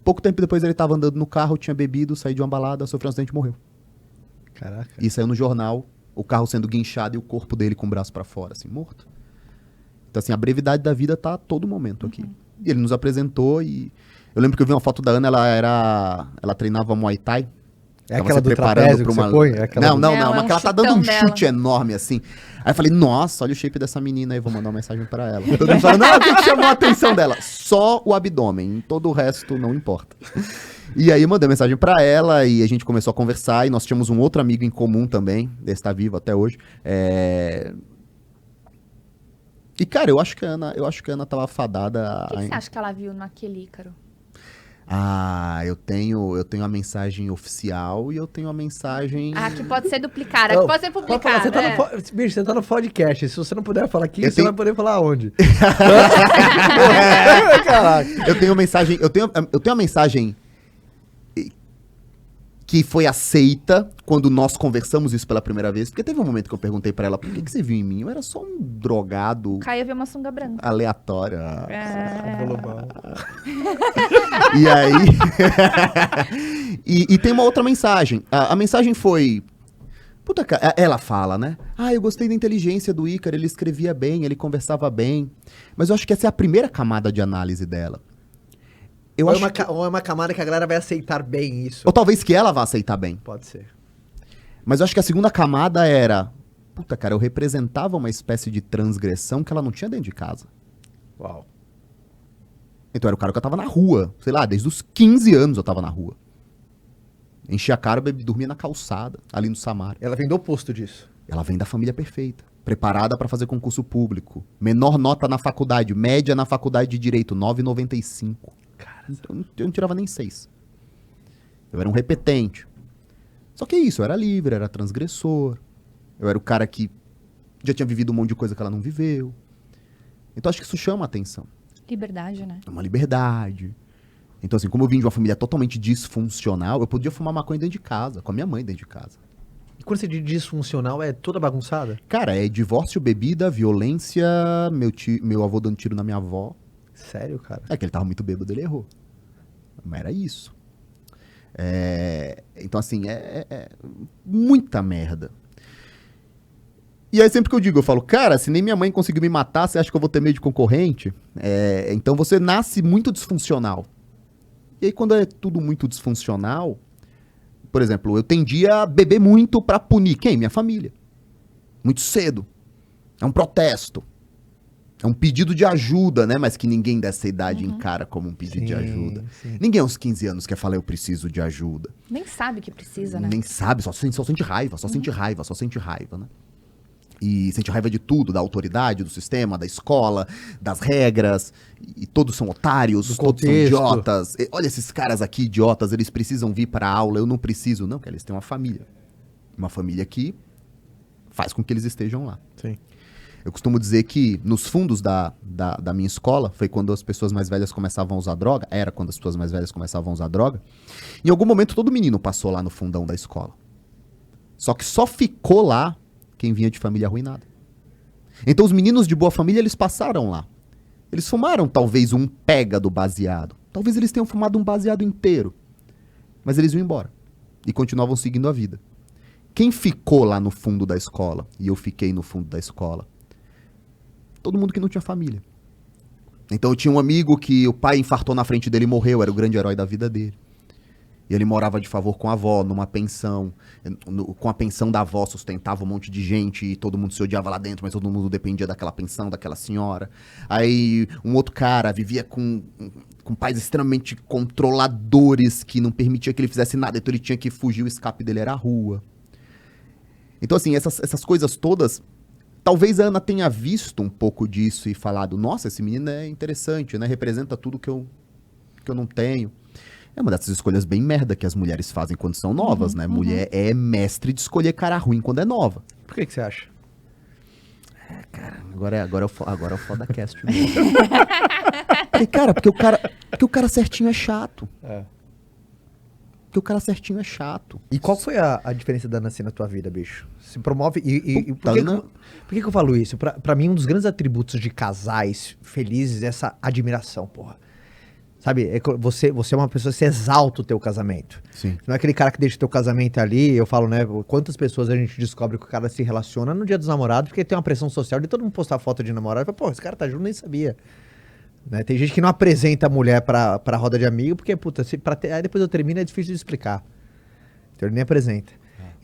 pouco tempo depois ele estava andando no carro, tinha bebido, saiu de uma balada, sofreu um acidente e morreu. Caraca. E saiu no jornal, o carro sendo guinchado e o corpo dele com o braço pra fora, assim, morto. Então, assim, a brevidade da vida tá a todo momento aqui. E ele nos apresentou e eu lembro que eu vi uma foto da Ana, ela treinava Muay Thai. É Tava aquela se do preparando trapézio pra que uma... você põe? É aquela Não, do- Não, mas é que um ela tá dando um chutão chute dela. enorme, assim. Aí eu falei, nossa, olha o shape dessa menina aí, vou mandar uma mensagem pra ela. Todo mundo falando, não, o que chamou a atenção dela? Só o abdômen, todo o resto não importa. E aí eu mandei mensagem pra ela e a gente começou a conversar e nós tínhamos um outro amigo em comum também, esse tá vivo até hoje. E, cara, eu acho que a Ana tava fadada O que você acha que ela viu naquele Ícaro? eu tenho a mensagem oficial e eu tenho a mensagem... Ah, que pode ser duplicada, Não, que pode ser pode falar, publicada. você tá é. bicho, você tá no podcast. Se você não puder falar aqui, Eu você tenho- vai poder falar onde? Caraca. Eu tenho a mensagem que foi aceita quando nós conversamos isso pela primeira vez, porque teve um momento que eu perguntei pra ela, por que você viu em mim? Eu era só um drogado Caio viu uma sunga branca. aleatório. É. E aí... e tem uma outra mensagem. A mensagem foi... Puta, cara, ela fala, né? Eu gostei da inteligência do Ícaro, ele escrevia bem, ele conversava bem. Mas eu acho que essa é a primeira camada de análise dela. Eu Ou é acho uma, que... ou é uma camada que a galera vai aceitar bem isso? Ou talvez que ela vá aceitar bem. Pode ser. Mas eu acho que a segunda camada era... Puta, cara, eu representava uma espécie de transgressão que ela não tinha dentro de casa. Uau. Então era o cara que eu tava na rua. Sei lá, desde os 15 anos eu tava na rua. Enchia a cara, dormia na calçada, ali no Samara. Ela vem do oposto disso. Ela vem da família perfeita. Preparada pra fazer concurso público. Menor nota na faculdade. Média na faculdade de Direito, 9,95. Cara, eu não tirava nem 6. Eu era um repetente. Só que é isso, eu era livre, eu era transgressor. Eu era o cara que já tinha vivido um monte de coisa que ela não viveu. Então acho que isso chama a atenção. Liberdade, né? É uma liberdade. Então assim, como eu vim de uma família totalmente disfuncional, eu podia fumar maconha dentro de casa, com a minha mãe dentro de casa. E quando você diz disfuncional, é toda bagunçada? Cara, é divórcio, bebida, violência, meu avô dando tiro na minha avó. Sério, cara? É que ele tava muito bêbado, ele errou. Mas era isso. Então, assim, é muita merda. E aí, sempre que eu digo, eu falo, cara, se nem minha mãe conseguiu me matar, você acha que eu vou ter medo de concorrente? Então, você nasce muito disfuncional. E aí, quando é tudo muito disfuncional, por exemplo, eu tendia a beber muito pra punir. Quem? Minha família. Muito cedo. É um protesto. É um pedido de ajuda, né? Mas que ninguém dessa idade encara como um pedido de ajuda. Sim. Ninguém aos 15 anos quer falar, eu preciso de ajuda. Nem sabe que precisa, né? Nem sabe, só sente raiva, só sente raiva, né? E sente raiva de tudo, da autoridade, do sistema, da escola, das regras. E todos são otários, Do todos são contexto. idiotas. Olha esses caras aqui, idiotas, eles precisam vir para a aula, eu não preciso. Não, que eles têm uma família. Uma família que faz com que eles estejam lá. Sim. Eu costumo dizer que nos fundos da minha escola, foi quando as pessoas mais velhas começavam a usar droga, era quando as pessoas mais velhas começavam a usar droga, em algum momento todo menino passou lá no fundão da escola. Só que só ficou lá quem vinha de família arruinada. Então os meninos de boa família, eles passaram lá. Eles fumaram talvez um pega do baseado. Talvez eles tenham fumado um baseado inteiro. Mas eles iam embora. E continuavam seguindo a vida. Quem ficou lá no fundo da escola, e eu fiquei no fundo da escola, todo mundo que não tinha família. Então eu tinha um amigo que o pai infartou na frente dele e morreu, era o grande herói da vida dele. E ele morava de favor com a avó, numa pensão. Com a pensão da avó sustentava um monte de gente e todo mundo se odiava lá dentro, mas todo mundo dependia daquela pensão, daquela senhora. Aí um outro cara vivia com pais extremamente controladores que não permitia que ele fizesse nada, então ele tinha que fugir, o escape dele era a rua. Então assim, essas coisas todas, talvez a Ana tenha visto um pouco disso e falado, nossa, esse menino é interessante, né? Representa tudo que eu não tenho. É uma dessas escolhas bem merda que as mulheres fazem quando são novas, né? Mulher é mestre de escolher cara ruim quando é nova. Por que você acha? Agora é o FodaCast. Porque o cara certinho é chato. É. Porque o cara certinho é chato. E qual foi a diferença da Ana assim na tua vida, bicho? Se promove. E Puta, por que eu falo isso? Pra mim, um dos grandes atributos de casais felizes é essa admiração, porra. Sabe, você é uma pessoa que se exalta o teu casamento. Sim. Não é aquele cara que deixa o teu casamento ali, eu falo, né? Quantas pessoas a gente descobre que o cara se relaciona no dia dos namorados, porque tem uma pressão social de todo mundo postar foto de namorado e fala, pô, esse cara tá junto, nem sabia. Né? Tem gente que não apresenta a mulher pra roda de amigo, porque, puta, aí depois eu termino, é difícil de explicar. Então ele nem apresenta.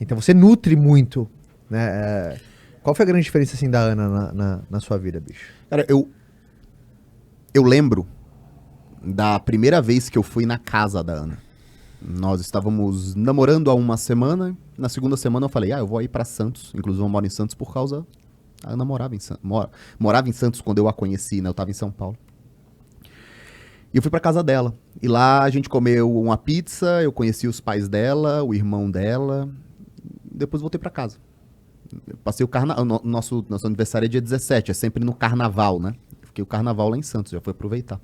Então você nutre muito, né? Qual foi a grande diferença, assim, da Ana na sua vida, bicho? Cara, eu lembro da primeira vez que eu fui na casa da Ana. Nós estávamos namorando há uma semana. Na segunda semana eu falei, eu vou ir pra Santos. Inclusive eu moro em Santos por causa... A Ana morava em Santos quando eu a conheci, né? Eu tava em São Paulo. E eu fui pra casa dela. E lá a gente comeu uma pizza, eu conheci os pais dela, o irmão dela. Depois voltei pra casa. Eu passei o carnaval. Nosso aniversário é dia 17, é sempre no carnaval, né? Eu fiquei o carnaval lá em Santos, já fui aproveitar.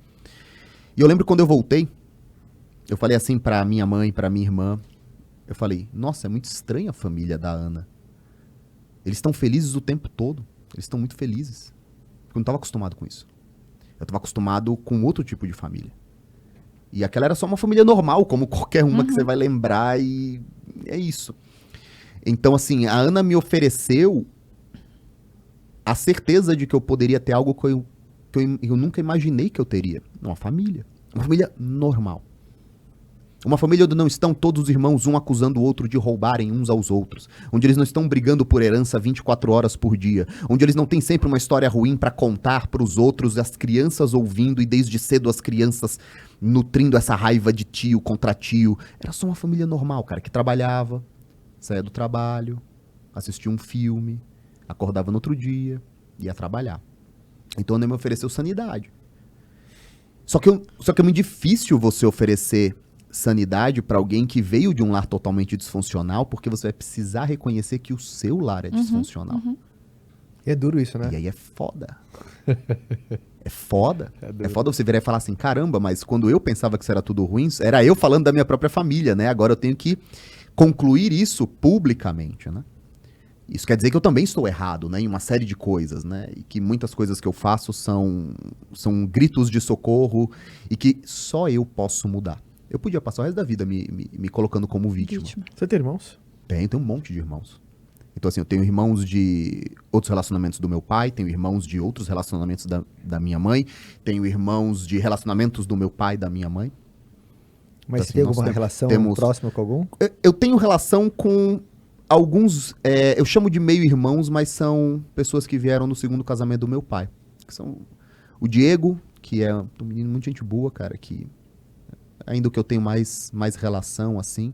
E eu lembro quando eu voltei, eu falei assim pra minha mãe, pra minha irmã, eu falei, nossa, é muito estranha a família da Ana. Eles estão felizes o tempo todo, eles estão muito felizes. Eu não estava acostumado com isso. Eu estava acostumado com outro tipo de família. E aquela era só uma família normal, como qualquer uma que você vai lembrar, e é isso. Então, assim, a Ana me ofereceu a certeza de que eu poderia ter algo que eu nunca imaginei que eu teria. Uma família. Uma família normal. Uma família onde não estão todos os irmãos um acusando o outro de roubarem uns aos outros. Onde eles não estão brigando por herança 24 horas por dia. Onde eles não têm sempre uma história ruim pra contar pros outros, as crianças ouvindo e desde cedo as crianças nutrindo essa raiva de tio contra tio. Era só uma família normal, cara, que trabalhava, saía do trabalho, assistia um filme, acordava no outro dia, ia trabalhar. Então ele me ofereceu sanidade. Só que é muito difícil você oferecer sanidade pra alguém que veio de um lar totalmente disfuncional, porque você vai precisar reconhecer que o seu lar é disfuncional. E é duro isso, né? E aí é foda. É foda. É foda você virar e falar assim, caramba, mas quando eu pensava que isso era tudo ruim, era eu falando da minha própria família, né? Agora eu tenho que concluir isso publicamente, né? Isso quer dizer que eu também estou errado, né, em uma série de coisas, né, e que muitas coisas que eu faço são gritos de socorro e que só eu posso mudar. Eu podia passar o resto da vida me colocando como vítima. Você tem irmãos? Tenho um monte de irmãos. Então, assim, eu tenho irmãos de outros relacionamentos do meu pai, tenho irmãos de outros relacionamentos da minha mãe, tenho irmãos de relacionamentos do meu pai e da minha mãe. Mas Então, você tem assim, alguma relação próxima com algum? Eu tenho relação com alguns, eu chamo de meio-irmãos, mas são pessoas que vieram no segundo casamento do meu pai. Que são o Diego, que é um menino muito gente boa, cara, que ainda que eu tenho mais relação, assim.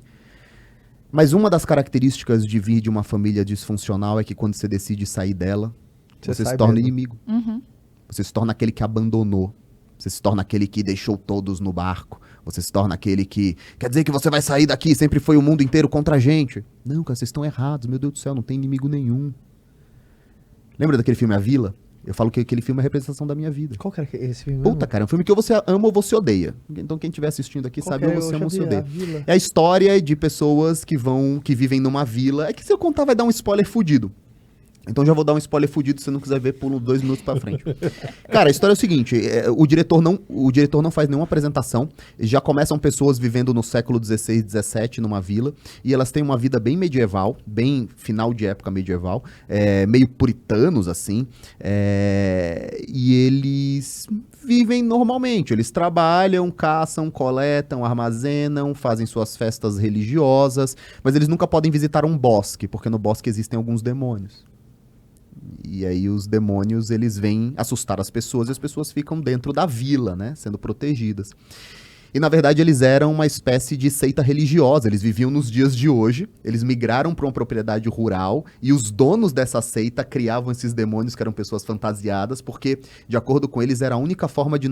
Mas uma das características de vir de uma família disfuncional é que quando você decide sair dela, você se sai torna mesmo. inimigo. Uhum. Você se torna aquele que abandonou. Você se torna aquele que deixou todos no barco. Você se torna aquele que... Quer dizer que você vai sair daqui, sempre foi o mundo inteiro contra a gente. Não, cara, vocês estão errados. Meu Deus do céu, não tem inimigo nenhum. Lembra daquele filme A Vila? Eu falo que aquele filme é a representação da minha vida. Qual que era esse filme? Puta, cara, é um filme que ou você ama ou você odeia. Então quem estiver assistindo aqui Qual sabe que ou é? você Eu ama ou já você vi, odeia. A Vila. É a história de pessoas que vivem numa vila. É que se eu contar vai dar um spoiler fudido. Então já vou dar um spoiler fudido, se você não quiser ver, pulo 2 minutos pra frente. Cara, a história é o seguinte, o diretor não faz nenhuma apresentação, já começam pessoas vivendo no século XVI, XVII, numa vila, e elas têm uma vida bem medieval, bem final de época medieval, meio puritanos, assim, e eles vivem normalmente, eles trabalham, caçam, coletam, armazenam, fazem suas festas religiosas, mas eles nunca podem visitar um bosque, porque no bosque existem alguns demônios. E aí os demônios, eles vêm assustar as pessoas e as pessoas ficam dentro da vila, né, sendo protegidas. E na verdade eles eram uma espécie de seita religiosa, eles viviam nos dias de hoje, eles migraram para uma propriedade rural e os donos dessa seita criavam esses demônios que eram pessoas fantasiadas, porque de acordo com eles era a única forma de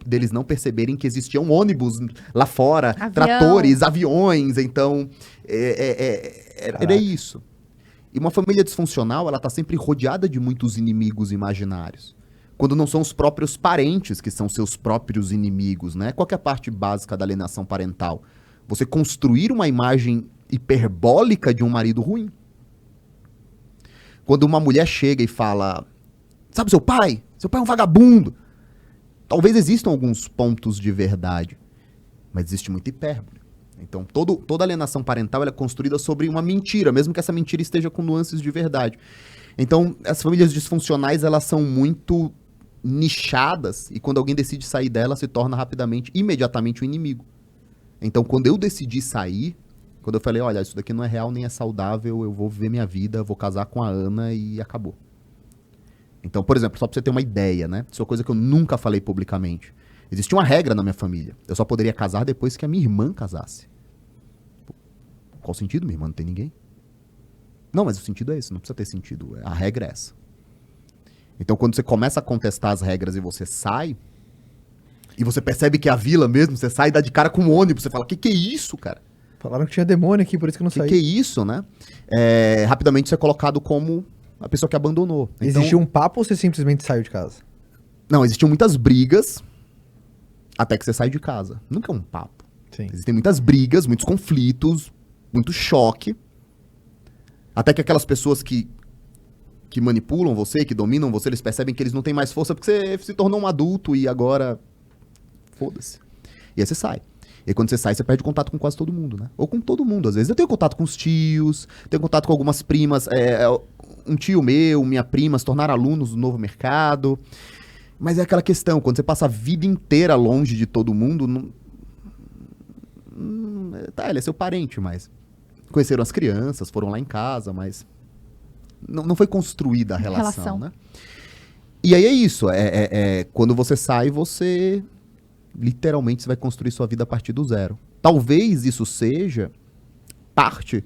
deles não perceberem que existiam ônibus lá fora, Avião. tratores, aviões, então era isso. E uma família disfuncional, ela tá sempre rodeada de muitos inimigos imaginários. Quando não são os próprios parentes que são seus próprios inimigos, né? Qual que é a parte básica da alienação parental? Você construir uma imagem hiperbólica de um marido ruim. Quando uma mulher chega e fala, sabe seu pai? Seu pai é um vagabundo. Talvez existam alguns pontos de verdade, mas existe muita hipérbole. Então, toda alienação parental ela é construída sobre uma mentira, mesmo que essa mentira esteja com nuances de verdade. Então, as famílias disfuncionais, elas são muito nichadas, e quando alguém decide sair dela, se torna rapidamente, imediatamente, um inimigo. Então, quando eu decidi sair, quando eu falei, olha, isso daqui não é real, nem é saudável, eu vou viver minha vida, vou casar com a Ana e acabou. Então, por exemplo, só pra você ter uma ideia, né? Isso é uma coisa que eu nunca falei publicamente. Existia uma regra na minha família. Eu só poderia casar depois que a minha irmã casasse. Qual sentido? Minha irmã não tem ninguém. Não, mas o sentido é esse, não precisa ter sentido. A regra é essa. Então, quando você começa a contestar as regras e você sai, e você percebe que é a vila mesmo, você sai e dá de cara com um ônibus, você fala, que é isso, cara? Falaram que tinha demônio aqui, por isso que eu não saí. Que é isso, né? Rapidamente você é colocado como a pessoa que abandonou. Então, Existiu um papo ou você simplesmente saiu de casa? Não, existiam muitas brigas até que você sai de casa. Nunca é um papo. Sim. Existem muitas brigas, muitos conflitos, muito choque. Até que aquelas pessoas que manipulam você, que dominam você, eles percebem que eles não têm mais força porque você se tornou um adulto e agora... Foda-se. E aí você sai. E aí quando você sai, você perde contato com quase todo mundo, né? Ou com todo mundo. Às vezes eu tenho contato com os tios, tenho contato com algumas primas. Um tio meu, minha prima, se tornaram alunos do Novo Mercado. Mas é aquela questão, quando você passa a vida inteira longe de todo mundo, ele é seu parente, mas conheceram as crianças, foram lá em casa, mas não foi construída a relação, né? E aí é isso, quando você sai, você literalmente você vai construir sua vida a partir do zero. Talvez isso seja parte...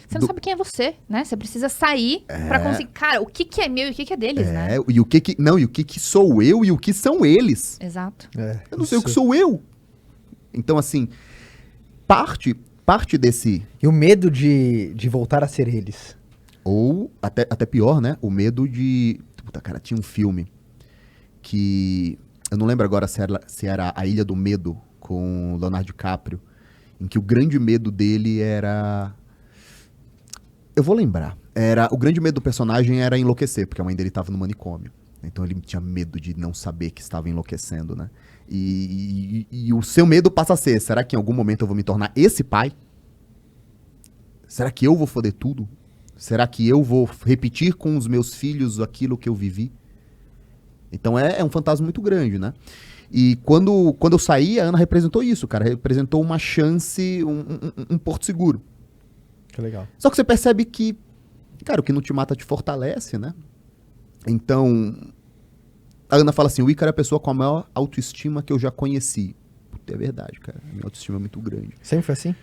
Você não sabe quem é você, né? Você precisa sair pra conseguir... Cara, o que é meu e o que é deles, né? E o que sou eu e o que são eles. Exato. Eu não sei o que sou eu. Então, assim, parte desse... E o medo de voltar a ser eles. Ou, até pior, né? O medo de... Puta, cara, tinha um filme que... Eu não lembro agora se era A Ilha do Medo, com Leonardo DiCaprio, em que o grande medo dele era... Eu vou lembrar. O grande medo do personagem era enlouquecer, porque a mãe dele estava no manicômio. Então ele tinha medo de não saber que estava enlouquecendo, né? E o seu medo passa a ser, será que em algum momento eu vou me tornar esse pai? Será que eu vou foder tudo? Será que eu vou repetir com os meus filhos aquilo que eu vivi? Então é um fantasma muito grande, né? E quando eu saí, a Ana representou isso, cara. Representou uma chance, um porto seguro. Que legal. Só que você percebe que, cara, o que não te mata te fortalece, né? Então, a Ana fala assim, o Ícaro é a pessoa com a maior autoestima que eu já conheci. Puta, é verdade, cara. A minha autoestima é muito grande. Sempre foi assim?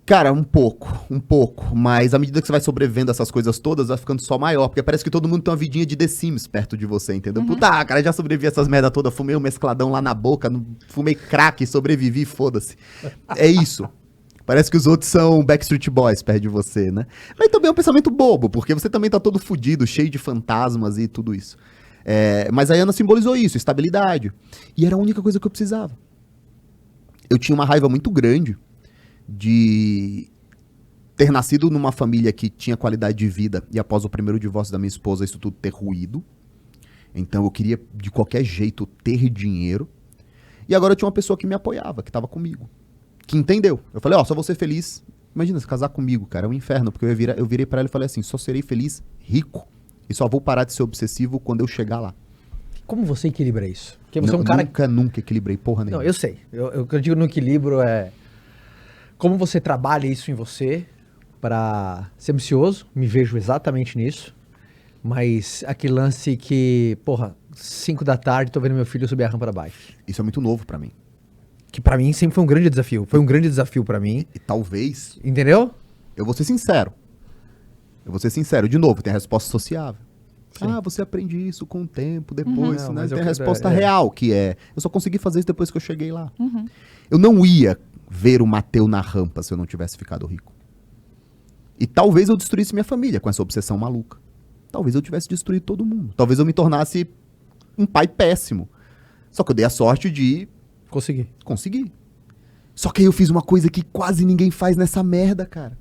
Cara, um pouco. Mas à medida que você vai sobrevivendo essas coisas todas, vai ficando só maior. Porque parece que todo mundo tem uma vidinha de The Sims perto de você, entendeu? Puta, cara, já sobrevivi a essas merda todas. Fumei um mescladão lá na boca, fumei crack, sobrevivi, foda-se. É isso. Parece que os outros são Backstreet Boys perto de você, né? Mas também é um pensamento bobo, porque você também tá todo fudido, cheio de fantasmas e tudo isso. Mas a Ana simbolizou isso, estabilidade. E era a única coisa que eu precisava. Eu tinha uma raiva muito grande de ter nascido numa família que tinha qualidade de vida e após o primeiro divórcio da minha esposa isso tudo ter ruído. Então eu queria de qualquer jeito ter dinheiro. E agora eu tinha uma pessoa que me apoiava, que estava comigo, que entendeu. Eu falei, só vou ser feliz. Imagina se casar comigo, cara, é um inferno, porque eu virei pra ela e falei assim, só serei feliz rico e só vou parar de ser obsessivo quando eu chegar lá. Como você equilibra isso? Porque você é um cara... Nunca equilibrei porra nenhuma. Não, eu sei. O que eu digo no equilíbrio é como você trabalha isso em você pra ser ambicioso, me vejo exatamente nisso, mas aquele lance que, 5 da tarde, tô vendo meu filho subir a rampa da bike. Isso é muito novo pra mim. Que pra mim sempre foi um grande desafio. Foi um grande desafio pra mim. E talvez... Entendeu? Eu vou ser sincero. De novo, tem a resposta sociável. Sim. Você aprende isso com o tempo, depois, Não, né? mas Tem a eu- resposta é. real, que é... Eu só consegui fazer isso depois que eu cheguei lá. Eu não ia ver o Mateu na rampa se eu não tivesse ficado rico. E talvez eu destruísse minha família com essa obsessão maluca. Talvez eu tivesse destruído todo mundo. Talvez eu me tornasse um pai péssimo. Só que eu dei a sorte de Consegui. conseguir. Só que aí eu fiz uma coisa que quase ninguém faz nessa merda, cara.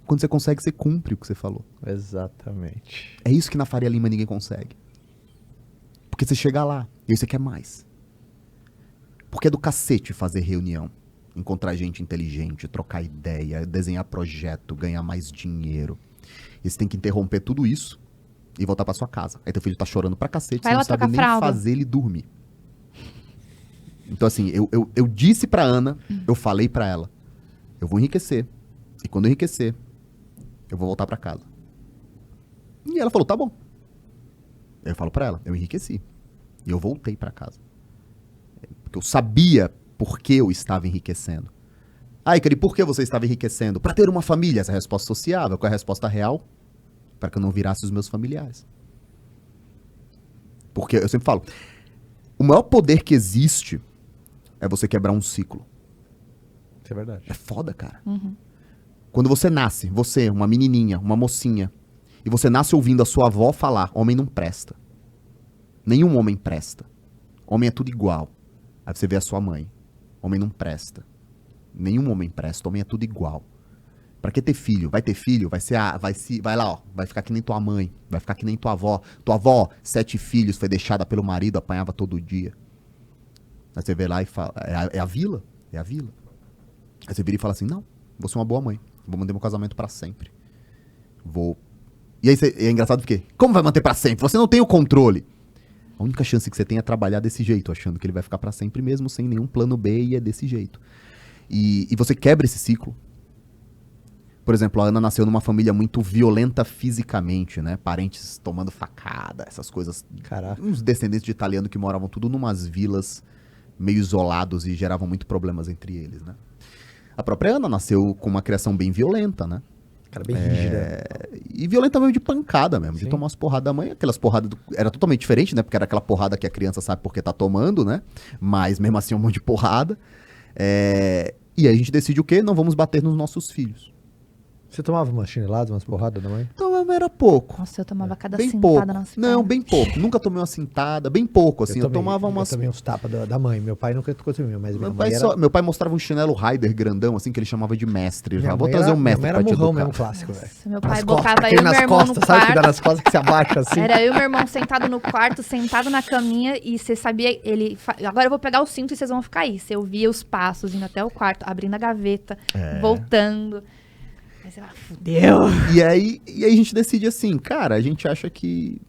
Quando você consegue, você cumpre o que você falou. Exatamente. É isso que na Faria Lima ninguém consegue. Porque você chega lá e aí você quer mais. Porque é do cacete fazer reunião. Encontrar gente inteligente, trocar ideia, desenhar projeto, ganhar mais dinheiro. E você tem que interromper tudo isso e voltar pra sua casa. Aí teu filho tá chorando pra cacete, Vai você lá não sabe trocar nem fralda. fazer ele dormir. Então assim, eu disse pra Ana, eu falei pra ela, eu vou enriquecer. E quando eu enriquecer, eu vou voltar pra casa. E ela falou, tá bom. Eu falo pra ela, eu enriqueci. E eu voltei pra casa. Porque eu sabia por que eu estava enriquecendo. Ícaro, por que você estava enriquecendo? Pra ter uma família. Essa é a resposta sociável. Qual é a resposta real? Para que eu não virasse os meus familiares. Porque eu sempre falo, o maior poder que existe é você quebrar um ciclo. Isso é verdade. É foda, cara. Quando você nasce, você, uma menininha, uma mocinha, e você nasce ouvindo a sua avó falar, homem não presta. Nenhum homem presta. Homem é tudo igual. Aí você vê a sua mãe. Homem não presta. Nenhum homem presta. Homem é tudo igual. Pra que ter filho? Vai ter filho? Vai lá, ó. Vai ficar que nem tua mãe. Vai ficar que nem tua avó. Tua avó, 7 filhos, foi deixada pelo marido, apanhava todo dia. Aí você vê lá e fala, é a vila? É a vila. Aí você vira e fala assim, não, vou ser uma boa mãe. Vou manter meu casamento pra sempre. Vou... E aí é engraçado porque, como vai manter pra sempre? Você não tem o controle. A única chance que você tem é trabalhar desse jeito, achando que ele vai ficar pra sempre mesmo, sem nenhum plano B, e é desse jeito. E você quebra esse ciclo. Por exemplo, a Ana nasceu numa família muito violenta fisicamente, né? Parentes tomando facada, essas coisas. Caraca. Uns descendentes de italiano que moravam tudo numas vilas meio isolados e geravam muito problemas entre eles, né? A própria Ana nasceu com uma criação bem violenta, né? Cara, bem rígida. E violenta mesmo de pancada mesmo, de Sim. tomar umas porradas da mãe. Aquelas porradas era totalmente diferente, né? Porque era aquela porrada que a criança sabe porque tá tomando, né? Mas mesmo assim um monte de porrada. E aí a gente decide o quê? Não vamos bater nos nossos filhos. Você tomava umas chineladas, umas porradas da mãe? Então era pouco. Nossa, eu tomava cada Bem sentada pouco. nas Não, pernas. bem pouco. Nunca tomei uma cintada, bem pouco, assim. Eu tomava umas. Eu também uns tapas da mãe. Meu pai nunca tocou em mim, mas minha Meu mãe pai, era... meu pai mostrava um chinelo Rider grandão, assim, que ele chamava de mestre. Minha Já vou mãe trazer era- um mestre minha pra mãe te era murrão educar. mesmo, clássico, velho. Nossa, meu Nas pai costas, botava eu aquele e meu nas irmão costas, no sabe que dá quarto. nas costas que se abaixa assim? Era eu e meu irmão sentado no quarto, sentado na caminha, e você sabia, agora eu vou pegar o cinto e vocês vão ficar aí. Você ouvia os passos indo até o quarto, abrindo a gaveta, voltando. Aí você fala, fudeu. E aí a gente decide assim, cara, a gente acha que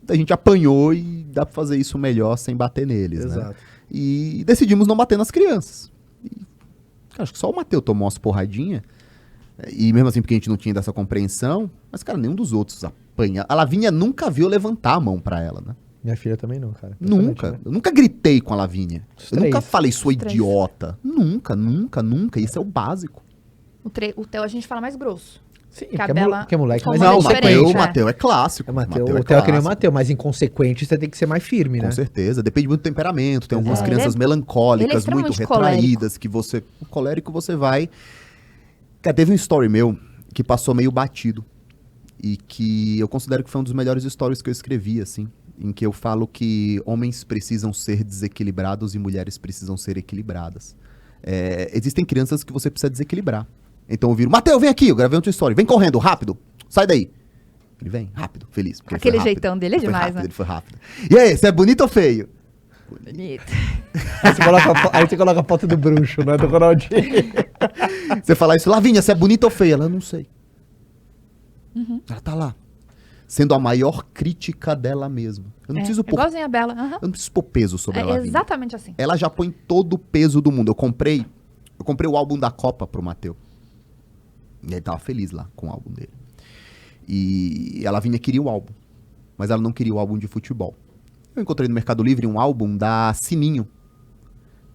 a gente apanhou e dá pra fazer isso melhor sem bater neles, né? Exato. E decidimos não bater nas crianças. E, cara, acho que só o Mateu tomou umas porradinhas. E mesmo assim, porque a gente não tinha dessa compreensão. Mas, cara, nenhum dos outros apanha. A Lavínia nunca viu eu levantar a mão pra ela, né? Minha filha também não, cara. Nunca. Impressionante, né? Eu nunca gritei com a Lavínia. Os Eu nunca três. falei, sua Os três. idiota. Nunca. Isso é o básico. O Theo a gente fala mais grosso. Sim, Que a que Bela- que é moleque, Como mas é Não, o diferente, Mateu, é. o Mateu é clássico. O Mateu, Mateu o Theo é que nem o clássico. Mateu, mas inconsequente você tem que ser mais firme, Com né? certeza, depende muito do temperamento. Tem algumas É, crianças ele é melancólicas, muito extremamente retraídas, que você. O colérico você vai. Cara, teve um story meu que passou meio batido. E que eu considero que foi um dos melhores stories que eu escrevi, assim. Em que eu falo que homens precisam ser desequilibrados e mulheres precisam ser equilibradas. Existem crianças que você precisa desequilibrar. Então eu viro, Mateu, vem aqui, eu gravei outra story. Vem correndo, rápido, sai daí. Ele vem, rápido, feliz. porque ele Aquele foi rápido. jeitão dele é Ele foi demais, rápido, né? Ele foi rápido. E aí, você é bonito ou feio? Bonito. Aí você coloca a foto do bruxo, né? Do Ronaldinho. Você fala isso, Lavínia, você é bonita ou feia? Ela, não sei. Uhum. Ela tá lá. Sendo a maior crítica dela mesma. Eu não preciso pôr, igualzinho a Bela. aham. eu não preciso pôr peso sobre a É Lavínia. exatamente assim. Ela já põe todo o peso do mundo. Eu comprei o álbum da Copa pro Mateu. E ele tava feliz lá com o álbum dele. E a Lavínia queria o álbum. Mas ela não queria o álbum de futebol. Eu encontrei no Mercado Livre um álbum da Sininho.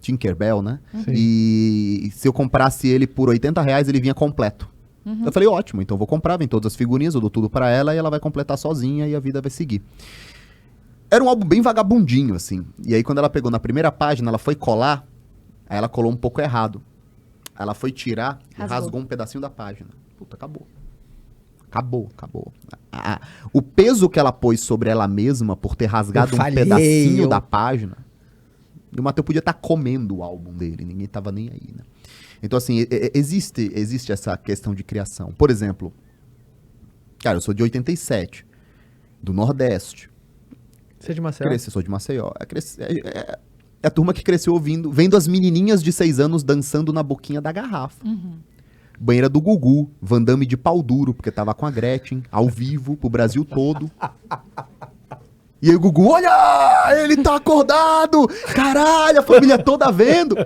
Tinkerbell, né? Sim. E se eu comprasse ele por R$80, ele vinha completo. Uhum. Eu falei, ótimo, então eu vou comprar, vem todas as figurinhas, eu dou tudo pra ela e ela vai completar sozinha e a vida vai seguir. Era um álbum bem vagabundinho, assim. E aí quando ela pegou na primeira página, ela foi colar, aí ela colou um pouco errado. Ela foi tirar e rasgou um pedacinho da página. Puta, acabou. Acabou. O peso que ela pôs sobre ela mesma por ter rasgado Eu um falhei, pedacinho eu- da página. E o Mateu podia estar comendo o álbum dele, ninguém tava nem aí, né? Então, assim, existe essa questão de criação. Por exemplo, cara, eu sou de 87, do Nordeste. Você é de Marcelo? Sou de Maceió. É a turma que cresceu vendo as menininhas de 6 anos dançando na boquinha da garrafa. Uhum. Banheira do Gugu, Van Damme de pau duro, porque tava com a Gretchen, ao vivo, pro Brasil todo. E aí o Gugu, olha, ele tá acordado! Caralho, a família toda vendo!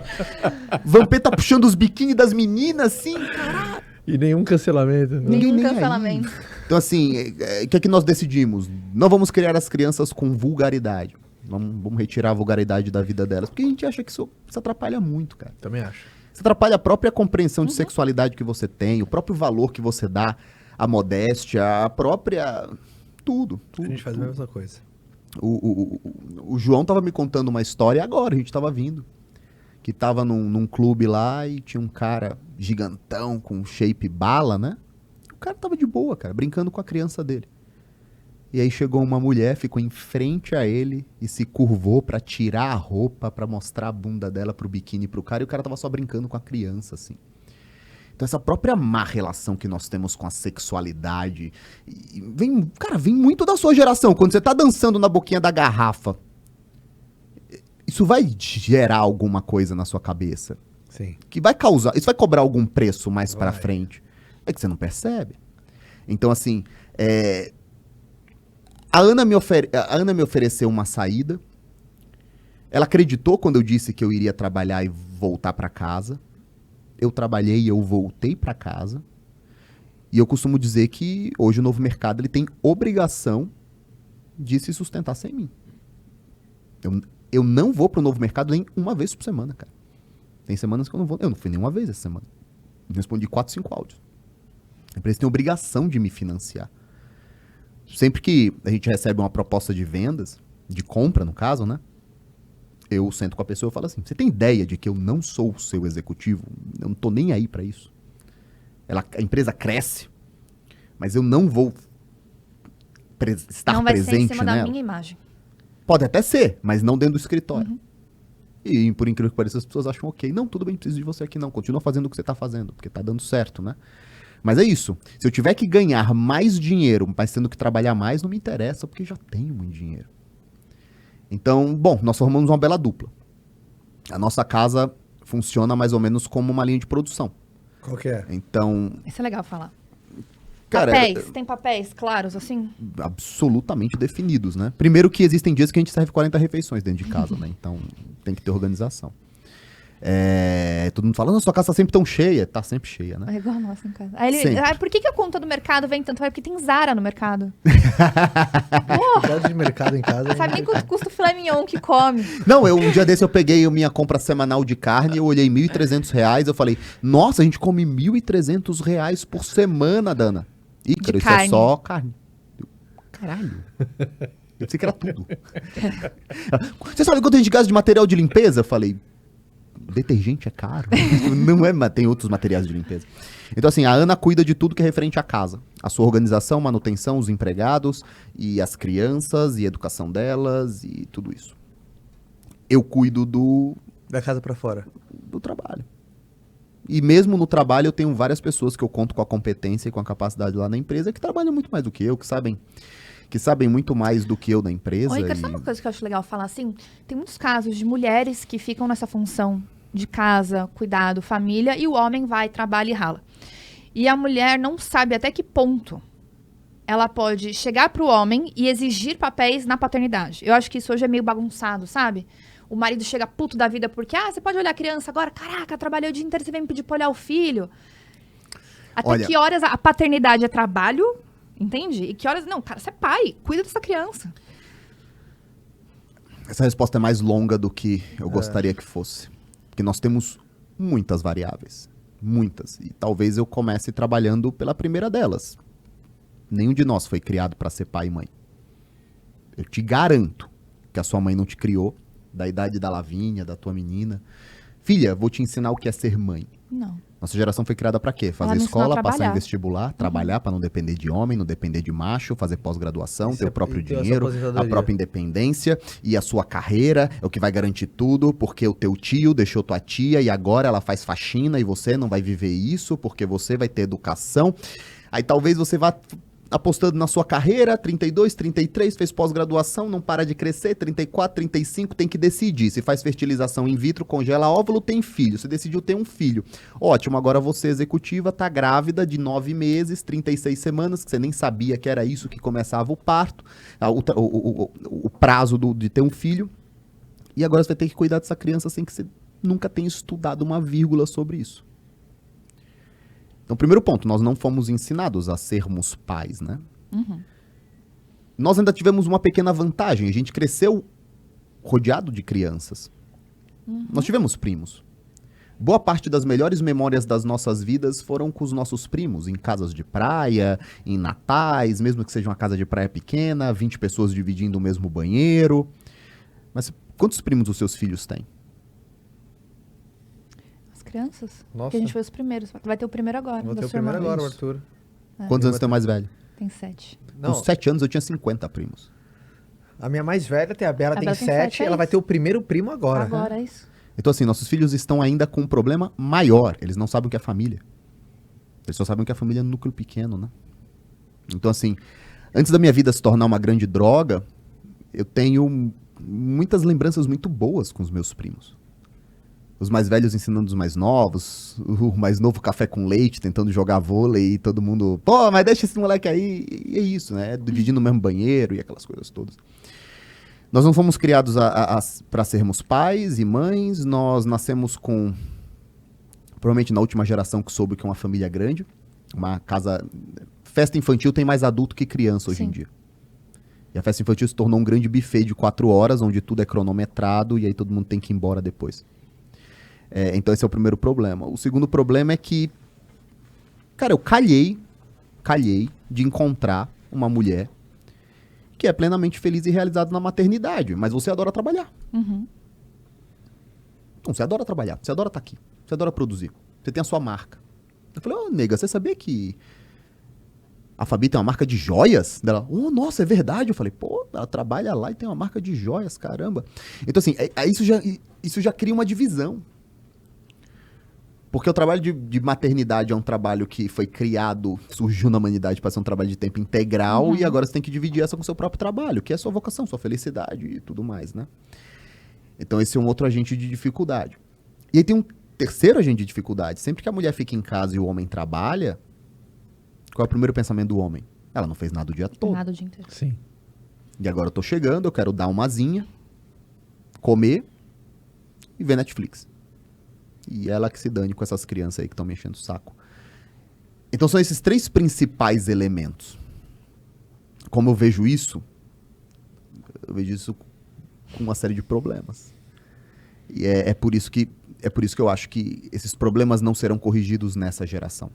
Vampeta puxando os biquíni das meninas, assim, caralho! E nenhum cancelamento. Né? Ninguém Nenhum nem aí. cancelamento. Então, assim, o que é que nós decidimos? Não vamos criar as crianças com vulgaridade. Vamos retirar a vulgaridade da vida delas, porque a gente acha que isso atrapalha muito, cara. Também acho. Isso atrapalha a própria compreensão de sexualidade que você tem, o próprio valor que você dá à modéstia, a própria... Tudo. A gente faz a mesma coisa. O João tava me contando uma história agora, a gente tava vindo. Que tava num clube lá e tinha um cara gigantão com shape bala, né? O cara tava de boa, cara, brincando com a criança dele. E aí chegou uma mulher, ficou em frente a ele e se curvou pra tirar a roupa, pra mostrar a bunda dela pro biquíni pro cara, e o cara tava só brincando com a criança, assim. Então essa própria má relação que nós temos com a sexualidade, vem muito da sua geração. Quando você tá dançando na boquinha da garrafa, isso vai gerar alguma coisa na sua cabeça. Sim. Que vai causar, isso vai cobrar algum preço mais pra Vai. frente. É que você não percebe. Então, assim, a Ana me ofereceu uma saída. Ela acreditou quando eu disse que eu iria trabalhar e voltar pra casa. Eu trabalhei e eu voltei pra casa. E eu costumo dizer que hoje o Novo Mercado ele tem obrigação de se sustentar sem mim. Eu não vou pro Novo Mercado nem uma vez por semana, cara. Tem semanas que eu não vou. Eu não fui nenhuma vez essa semana. Eu respondi 4, 5 áudios. A empresa tem obrigação de me financiar. Sempre que a gente recebe uma proposta de vendas, de compra no caso, né? Eu sento com a pessoa e falo assim, você tem ideia de que eu não sou o seu executivo? Eu não tô nem aí pra isso. A empresa cresce, mas eu não vou estar Não vai ser em presente cima da nela. minha imagem. Pode até ser, mas não dentro do escritório. E por incrível que pareça, as pessoas acham ok. Não, tudo bem, não preciso de você aqui não. Continua fazendo o que você tá fazendo, porque tá dando certo, né? Mas é isso. Se eu tiver que ganhar mais dinheiro, mas tendo que trabalhar mais, não me interessa, porque já tenho muito dinheiro. Então, bom, nós formamos uma bela dupla. A nossa casa funciona mais ou menos como uma linha de produção. Qual que é? Então, Isso é legal falar. cara, Papéis, tem papéis claros, assim? absolutamente definidos, né? Primeiro que existem dias que a gente serve 40 refeições dentro de casa, né? Então, tem que ter organização. Todo mundo fala, não, sua casa tá sempre tão cheia. Tá sempre cheia, né? É igual a nossa em casa. Aí ele, Sempre. por que a conta do mercado vem tanto? Vai porque tem Zara no mercado. Gosto de mercado em casa. Sabe nem quanto custa o filé mignon que come. Não, um dia desse eu peguei a minha compra semanal de carne, eu olhei R$1.300, eu falei, nossa, a gente come R$1.300 por semana, Dana. Ícaro, isso é carne. só carne. Caralho. Eu pensei que era tudo. Você sabe quanto a gente gasta de material de limpeza? Eu falei, detergente é caro. Não é, mas tem outros materiais de limpeza. Então, assim, a Ana cuida de tudo que é referente à casa. A sua organização, manutenção, os empregados e as crianças e a educação delas e tudo isso. Eu cuido Da casa pra fora. do trabalho. E mesmo no trabalho eu tenho várias pessoas que eu conto com a competência e com a capacidade lá na empresa que trabalham muito mais do que eu, que sabem muito mais do que eu da empresa. Oi, sabe uma coisa que eu acho legal falar assim? Tem muitos casos de mulheres que ficam nessa função de casa, cuidado, família, e o homem vai, trabalha e rala. E a mulher não sabe até que ponto ela pode chegar pro homem e exigir papéis na paternidade. Eu acho que isso hoje é meio bagunçado, sabe? O marido chega puto da vida porque, você pode olhar a criança agora? Caraca, trabalhei o dia inteiro, você vem me pedir pra olhar o filho. Até Olha, que horas a paternidade é trabalho, entende? E que horas... Não, cara, você é pai, cuida dessa criança. Essa resposta é mais longa do que eu gostaria que fosse. Porque nós temos muitas variáveis. Muitas. E talvez eu comece trabalhando pela primeira delas. Nenhum de nós foi criado para ser pai e mãe. Eu te garanto que a sua mãe não te criou, da idade da Lavínia, da tua menina. Filha, vou te ensinar o que é ser mãe. Não. Nossa geração foi criada para quê? Fazer Ela me ensinou a escola, passar em trabalhar. vestibular, trabalhar para não depender de homem, não depender de macho, fazer pós-graduação, ter o próprio e ter a sua dinheiro, a aposentadoria. própria independência e a sua carreira é o que vai garantir tudo, porque o teu tio deixou tua tia e agora ela faz faxina e você não vai viver isso, porque você vai ter educação. Aí talvez você vá apostando na sua carreira, 32, 33, fez pós-graduação, não para de crescer, 34, 35, tem que decidir. Se faz fertilização in vitro, congela óvulo, tem filho. Você decidiu ter um filho. Ótimo, agora você, executiva, tá grávida de 9 meses, 36 semanas, que você nem sabia que era isso que começava o parto, o prazo de ter um filho. E agora você vai ter que cuidar dessa criança sem que você nunca tenha estudado uma vírgula sobre isso. Então, primeiro ponto, nós não fomos ensinados a sermos pais, né? Uhum. Nós ainda tivemos uma pequena vantagem. A gente cresceu rodeado de crianças. Nós tivemos primos. Boa parte das melhores memórias das nossas vidas foram com os nossos primos, em casas de praia, em natais, mesmo que seja uma casa de praia pequena, 20 pessoas dividindo o mesmo banheiro. Mas quantos primos os seus filhos têm? As crianças? Nossa. Porque a gente foi os primeiros. Vai ter o primeiro agora. Vou da ter o sua irmã. primeiro agora, o Isso. Arthur. Quantos anos tem o mais velho? Tem 7. Não, Com 7 anos eu tinha 50 primos. a minha mais velha tem a Bela, A tem Bela tem 7, sete, é ela vai isso. ter o primeiro primo agora. Agora é isso. Então, assim, nossos filhos estão ainda com um problema maior. Eles não sabem o que é família. Eles só sabem o que é família no núcleo pequeno, né? Então, assim, antes da minha vida se tornar uma grande droga, eu tenho muitas lembranças muito boas com os meus primos. Os mais velhos ensinando os mais novos, o mais novo café com leite, tentando jogar vôlei e todo mundo, pô, mas deixa esse moleque aí. E é isso, né? Dividindo o mesmo banheiro e aquelas coisas todas. Nós não fomos criados para sermos pais e mães, nós nascemos com, provavelmente na última geração que soube que é uma família grande, uma casa, festa infantil tem mais adulto que criança hoje em Sim. dia. E a festa infantil se tornou um grande buffet de 4 horas, onde tudo é cronometrado e aí todo mundo tem que ir embora depois. Então esse é o primeiro problema. O segundo problema é que, cara, eu calhei de encontrar uma mulher que é plenamente feliz e realizada na maternidade, mas você adora trabalhar. Uhum. Então, você adora trabalhar, você adora estar aqui, você adora produzir, você tem a sua marca. Eu falei, nega, você sabia que a Fabi tem uma marca de joias? Ela, nossa, é verdade. Eu falei, pô, ela trabalha lá e tem uma marca de joias, caramba. Então, assim, isso já cria uma divisão. Porque o trabalho de maternidade é um trabalho que foi criado, surgiu na humanidade para ser um trabalho de tempo integral, e agora você tem que dividir essa com o seu próprio trabalho, que é a sua vocação, sua felicidade e tudo mais, né? Então esse é um outro agente de dificuldade. E aí tem um terceiro agente de dificuldade. Sempre que a mulher fica em casa e o homem trabalha, qual é o primeiro pensamento do homem? Ela não fez nada o dia todo. Nada o dia inteiro. Sim. E agora eu tô chegando, eu quero dar uma asinha, comer e ver Netflix. E ela que se dane com essas crianças aí que estão me enchendo o saco. Então são esses 3 principais elementos. Como eu vejo isso com uma série de problemas. E é por isso que eu acho que esses problemas não serão corrigidos nessa geração.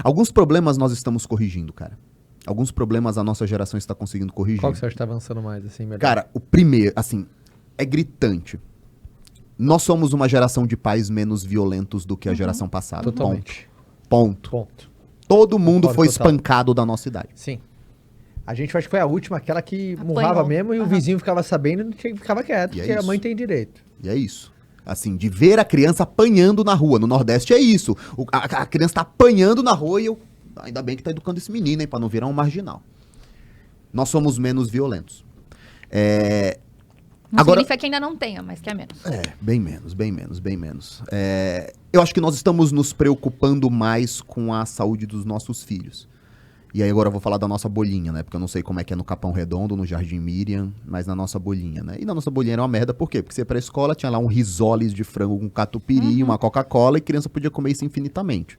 Alguns problemas nós estamos corrigindo, cara. Alguns problemas a nossa geração está conseguindo corrigir. Qual que você acha que tá avançando mais, assim, melhor? Cara, o primeiro, assim, é gritante. Nós somos uma geração de pais menos violentos do que a geração passada. Totalmente. Ponto. Todo mundo Concordo foi total. espancado da nossa idade. Sim. A gente acho que foi a última, aquela que Apanhou. murrava mesmo e o Aham. vizinho ficava sabendo e não tinha, ficava quieto, E é porque a isso. mãe tem direito. E é isso. Assim, de ver a criança apanhando na rua. No Nordeste é isso. A criança tá apanhando na rua e eu... Ainda bem que tá educando esse menino, hein? Pra não virar um marginal. Nós somos menos violentos. Não Agora- significa que ainda não tenha, mas que é menos. Bem menos. Eu acho que nós estamos nos preocupando mais com a saúde dos nossos filhos. E aí agora eu vou falar da nossa bolinha, né? Porque eu não sei como é que é no Capão Redondo, no Jardim Miriam, mas na nossa bolinha, né? E na nossa bolinha era uma merda, por quê? Porque você ia pra escola, tinha lá um risoles de frango com catupiry, uma Coca-Cola, e criança podia comer isso infinitamente.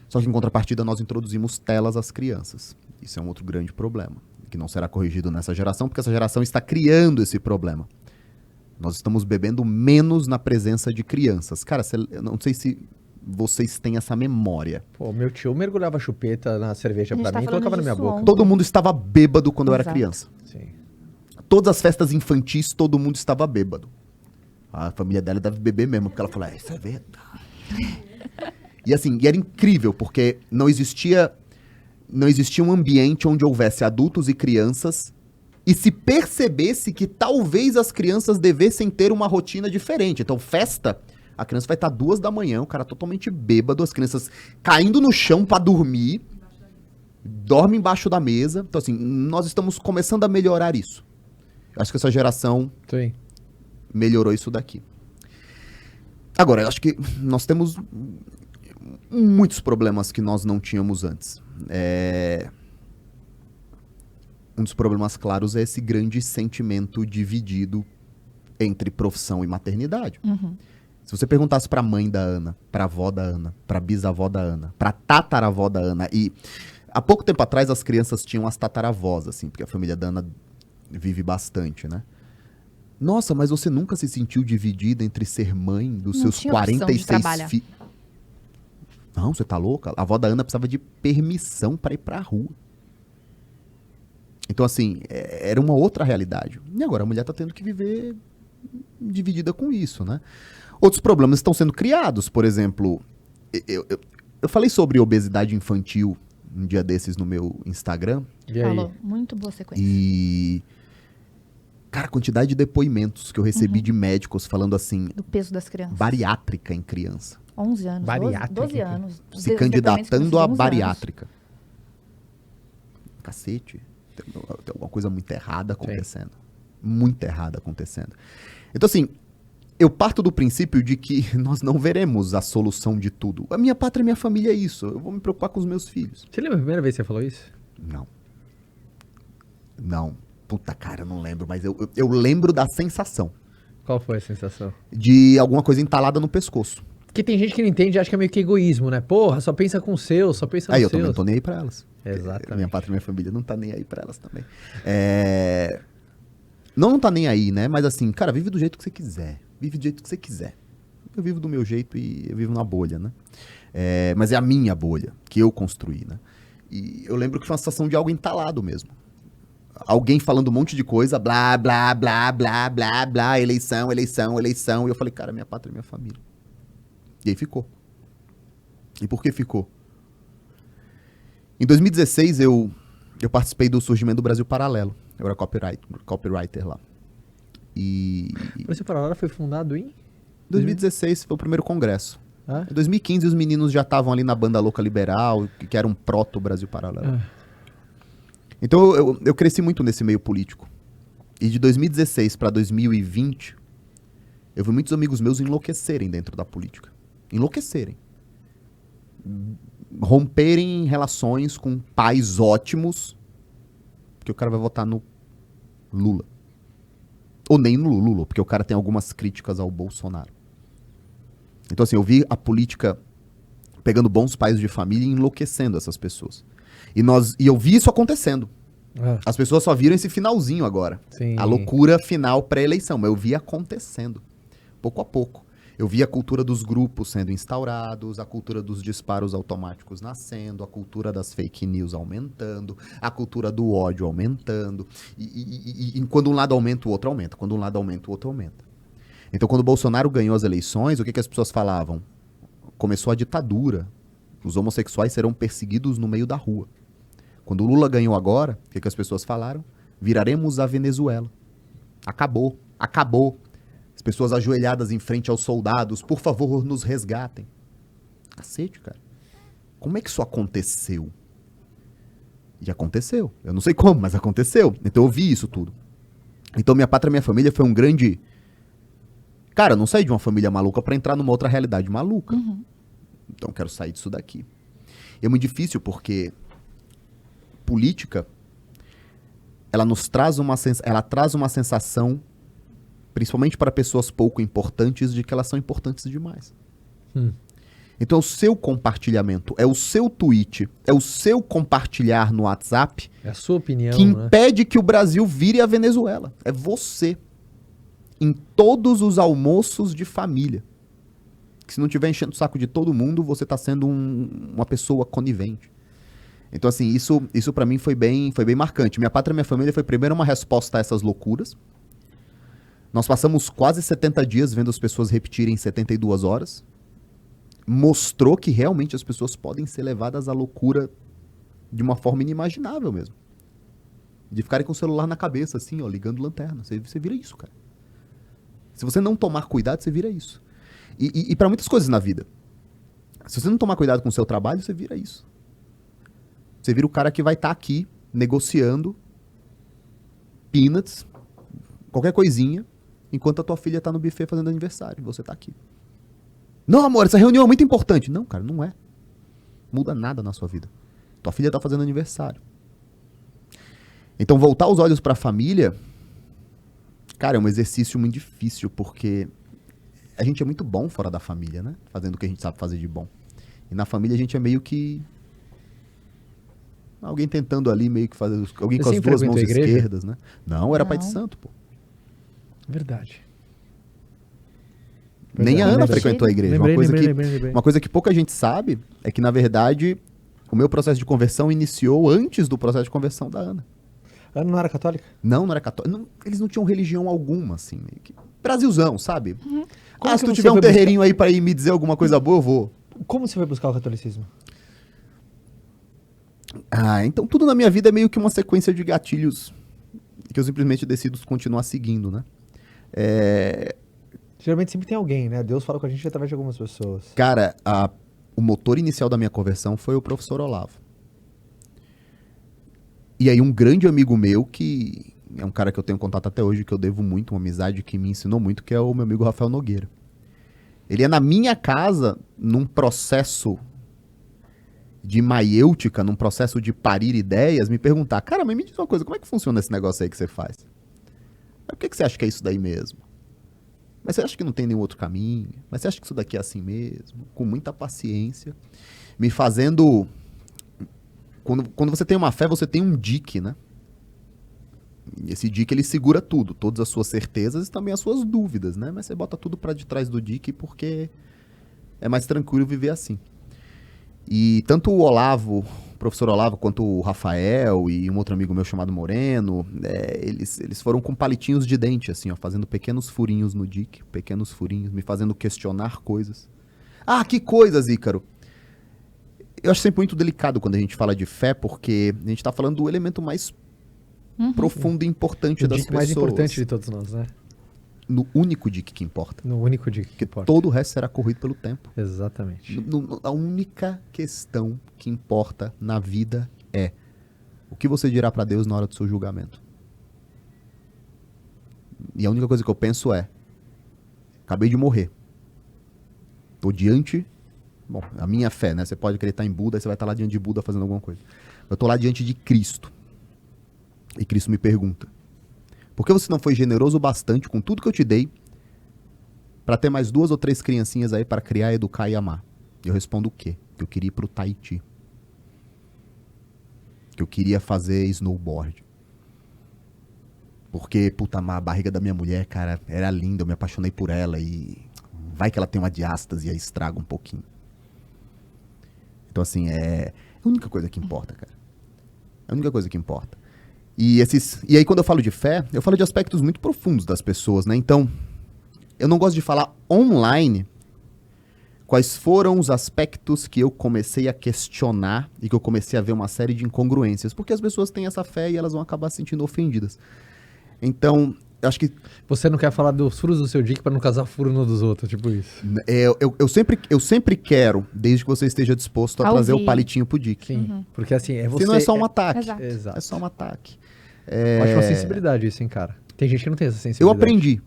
Só que em contrapartida nós introduzimos telas às crianças. Isso é um outro grande problema, que não será corrigido nessa geração, porque essa geração está criando esse problema. Nós estamos bebendo menos na presença de crianças. Cara, eu não sei se vocês têm essa memória. Pô, meu tio mergulhava chupeta na cerveja A gente pra tá mim e falando colocava na minha disso boca. ontem. Todo mundo estava bêbado quando eu era Exato. criança. Sim. Todas as festas infantis, todo mundo estava bêbado. A família dela deve beber mesmo, porque ela falou, isso é verdade. E assim, e era incrível, porque não existia um ambiente onde houvesse adultos e crianças e se percebesse que talvez as crianças devessem ter uma rotina diferente. Então, festa, a criança vai estar 2 da manhã, o cara totalmente bêbado, as crianças caindo no chão pra dormir, dorme embaixo da mesa. Então, assim, nós estamos começando a melhorar isso. Eu acho que essa geração Sim. melhorou isso daqui. Agora, eu acho que nós temos muitos problemas que nós não tínhamos antes. Um dos problemas claros é esse grande sentimento dividido entre profissão e maternidade. Se você perguntasse pra mãe da Ana, pra avó da Ana, pra bisavó da Ana, pra tataravó da Ana, e há pouco tempo atrás as crianças tinham as tataravós, assim, porque a família da Ana vive bastante, né? Nossa, mas você nunca se sentiu dividida entre ser mãe dos Não seus tinha opção de 46 trabalhar. filhos? Não, você tá louca? A avó da Ana precisava de permissão pra ir pra rua. Então, assim, era uma outra realidade. E agora a mulher tá tendo que viver dividida com isso, né? Outros problemas estão sendo criados. Por exemplo, eu falei sobre obesidade infantil um dia desses no meu Instagram. E aí? Falou. Muito boa sequência. E... Cara, a quantidade de depoimentos que eu recebi de médicos falando assim, Do peso das crianças. bariátrica em criança. 11 anos. Bariátrica. 12 anos. Os Se depoimentos candidatando começam a de 11 anos. bariátrica. Cacete. Tem alguma coisa muito errada acontecendo. Muito errada acontecendo. Então, assim, eu parto do princípio de que nós não veremos a solução de tudo. A minha pátria e minha família é isso. Eu vou me preocupar com os meus filhos. Você lembra a primeira vez que você falou isso? Não. Puta, cara, eu não lembro. Mas eu lembro da sensação Qual foi a sensação? de alguma coisa entalada no pescoço. Porque tem gente que não entende e acha que é meio que egoísmo, né? Porra, só pensa com o seu, só pensa no Aí eu seu. também não tô nem aí pra elas. Exatamente. Minha pátria e minha família não tá nem aí pra elas também. Não tá nem aí, né? Mas assim, cara, vive do jeito que você quiser. Vive do jeito que você quiser. Eu vivo do meu jeito e eu vivo na bolha, né? Mas é a minha bolha, que eu construí, né? E eu lembro que foi uma sensação de algo entalado mesmo. Alguém falando um monte de coisa, blá, blá, blá, blá, blá, blá, eleição, eleição, eleição. E eu falei, cara, minha pátria e minha família. E aí ficou. E por que ficou? Em 2016, eu participei do surgimento do Brasil Paralelo. Eu era copywriter lá. E O Brasil Paralelo foi fundado em... 2016 foi o primeiro congresso. Ah? Em 2015, os meninos já estavam ali na banda Louca Liberal, que era um proto-Brasil Paralelo. Então, eu cresci muito nesse meio político. E de 2016 para 2020, eu vi muitos amigos meus enlouquecerem dentro da política. Enlouquecerem. Romperem relações com pais ótimos, porque o cara vai votar no Lula. Ou nem no Lula, porque o cara tem algumas críticas ao Bolsonaro. Então, assim, eu vi a política pegando bons pais de família e enlouquecendo essas pessoas. E eu vi isso acontecendo. As pessoas só viram esse finalzinho agora. Sim. A loucura final pré-eleição. Mas eu vi acontecendo, pouco a pouco. Eu vi a cultura dos grupos sendo instaurados, a cultura dos disparos automáticos nascendo, a cultura das fake news aumentando, a cultura do ódio aumentando. E quando um lado aumenta, o outro aumenta. Quando um lado aumenta, o outro aumenta. Então, quando o Bolsonaro ganhou as eleições, o que as pessoas falavam? Começou a ditadura. Os homossexuais serão perseguidos no meio da rua. Quando o Lula ganhou agora, o que as pessoas falaram? Viraremos a Venezuela. Acabou, acabou. As pessoas ajoelhadas em frente aos soldados, por favor, nos resgatem. Cacete, cara. Como é que isso aconteceu? E aconteceu. Eu não sei como, mas aconteceu. Então eu vi isso tudo. Então Minha Pátria, Minha Família foi um grande... Cara, eu não saí de uma família maluca pra entrar numa outra realidade maluca. Uhum. Então eu quero sair disso daqui. E é muito difícil porque política, ela traz uma sensação, principalmente para pessoas pouco importantes, de que elas são importantes demais. Então, o seu compartilhamento, é o seu tweet, é o seu compartilhar no WhatsApp É a sua opinião, que né? impede que o Brasil vire a Venezuela. É você. Em todos os almoços de família. Que se não estiver enchendo o saco de todo mundo, você está sendo uma pessoa conivente. Então, assim, isso para mim foi bem marcante. Minha Pátria, Minha Família foi primeiro uma resposta a essas loucuras. Nós passamos quase 70 dias vendo as pessoas repetirem 72 horas. Mostrou que realmente as pessoas podem ser levadas à loucura de uma forma inimaginável mesmo. De ficarem com o celular na cabeça, assim, ó, ligando lanterna. Você vira isso, cara. Se você não tomar cuidado, você vira isso. E para muitas coisas na vida. Se você não tomar cuidado com o seu trabalho, você vira isso. Você vira o cara que vai estar aqui negociando peanuts, qualquer coisinha, enquanto a tua filha tá no buffet fazendo aniversário. Você tá aqui. Não, amor, essa reunião é muito importante. Não, cara, não é. Muda nada na sua vida. Tua filha tá fazendo aniversário. Então, voltar os olhos pra família, cara, é um exercício muito difícil, porque a gente é muito bom fora da família, né? Fazendo o que a gente sabe fazer de bom. E na família a gente é meio que... alguém tentando ali meio que fazer... alguém Você com as sempre duas mãos frequentou a igreja? esquerdas, né? Não, era pai de Não. santo, pô. Verdade. Nem a Verdade. Ana Lembrei. frequentou a igreja. Lembrei. Uma coisa que pouca gente sabe é que, na verdade, o meu processo de conversão iniciou antes do processo de conversão da Ana. A Ana não era católica? Não era católico. Eles não tinham religião alguma, assim. Meio que... Brasilzão, sabe? Como Se que tu você tiver um foi terreirinho aí pra ir me dizer alguma coisa boa, eu vou. Como você foi buscar o catolicismo? Então tudo na minha vida é meio que uma sequência de gatilhos que eu simplesmente decido continuar seguindo, né? Geralmente sempre tem alguém, né? Deus fala com a gente através de algumas pessoas. Cara, o motor inicial da minha conversão foi o professor Olavo. E aí um grande amigo meu, que é um cara que eu tenho contato até hoje, que eu devo muito, uma amizade que me ensinou muito, que é o meu amigo Rafael Nogueira. Ele é na minha casa, num processo de maiêutica, num processo de parir ideias, me perguntar, cara, mas me diz uma coisa, como é que funciona esse negócio aí que você faz? Mas por que você acha que é isso daí mesmo? Mas você acha que não tem nenhum outro caminho? Mas você acha que isso daqui é assim mesmo? Com muita paciência, me fazendo... Quando você tem uma fé, você tem um dique, né? E esse dique, ele segura tudo, todas as suas certezas e também as suas dúvidas, né? Mas você bota tudo pra de trás do dique porque é mais tranquilo viver assim. E tanto o Olavo, o professor Olavo, quanto o Rafael e um outro amigo meu chamado Moreno, eles foram com palitinhos de dente, assim, ó, fazendo pequenos furinhos no dique, pequenos furinhos, me fazendo questionar coisas. Ah, que coisas, Ícaro! Eu acho sempre muito delicado quando a gente fala de fé, porque a gente tá falando do elemento mais profundo e importante O das dique pessoas. mais importante de todos nós, né? No único dique que importa. No único dique que Porque importa. todo o resto será corrido pelo tempo. Exatamente. A única questão que importa na vida é o que você dirá pra Deus na hora do seu julgamento. E a única coisa que eu penso é: acabei de morrer. Tô diante... Bom, a minha fé, né? Você pode acreditar em Buda, aí você vai estar lá diante de Buda fazendo alguma coisa. Eu tô lá diante de Cristo. E Cristo me pergunta: por que você não foi generoso bastante com tudo que eu te dei Pra ter mais 2 ou 3 criancinhas aí para criar, educar e amar. Eu respondo o quê? Que eu queria ir pro Tahiti. Que eu queria fazer snowboard. Porque, puta, a barriga da minha mulher, cara, era linda, eu me apaixonei por ela e vai que ela tem uma diástase e aí estraga um pouquinho. Então, assim, é a única coisa que importa, cara. É a única coisa que importa. E aí, quando eu falo de fé, eu falo de aspectos muito profundos das pessoas, né? Então, eu não gosto de falar online quais foram os aspectos que eu comecei a questionar e que eu comecei a ver uma série de incongruências. Porque as pessoas têm essa fé e elas vão acabar se sentindo ofendidas. Então, eu acho que... Você não quer falar dos furos do seu dick pra não casar furo no dos outros, tipo isso. Eu sempre quero, desde que você esteja disposto a A trazer ouvir. o palitinho pro dick. Sim, porque assim, é você... Se não é só um ataque. Exato. Exato. É só um ataque. Ótima sensibilidade isso, hein, cara. Tem gente que não tem essa Eu sensibilidade.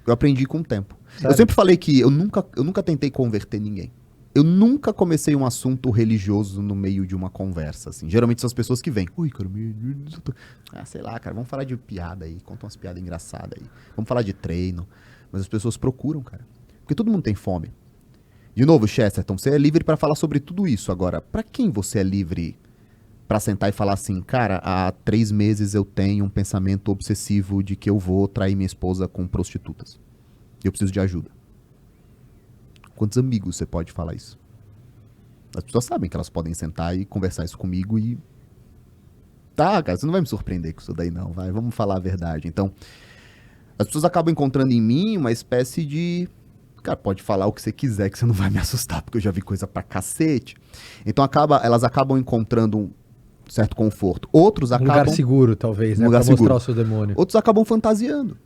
aprendi com o tempo. Sério? Eu sempre falei que eu nunca tentei converter ninguém. Eu nunca comecei um assunto religioso no meio de uma conversa, assim. Geralmente são as pessoas que vêm. Ui, cara, sei lá, cara, vamos falar de piada aí, conta umas piadas engraçadas aí. Vamos falar de treino. Mas as pessoas procuram, cara. Porque todo mundo tem fome. De novo, Chesterton, você é livre pra falar sobre tudo isso. Agora, pra quem você é livre pra sentar e falar assim, cara, há 3 meses eu tenho um pensamento obsessivo de que eu vou trair minha esposa com prostitutas. Eu preciso de ajuda. Quantos amigos você pode falar isso? As pessoas sabem que elas podem sentar e conversar isso comigo e... Tá, cara, você não vai me surpreender com isso daí não, vai, vamos falar a verdade. Então, as pessoas acabam encontrando em mim uma espécie de... Cara, pode falar o que você quiser que você não vai me assustar, porque eu já vi coisa pra cacete. Então, elas acabam encontrando um certo conforto. Outros Um acabam... lugar seguro, talvez, Um né? lugar Pra mostrar seguro. o seu demônio. Outros acabam fantasiando.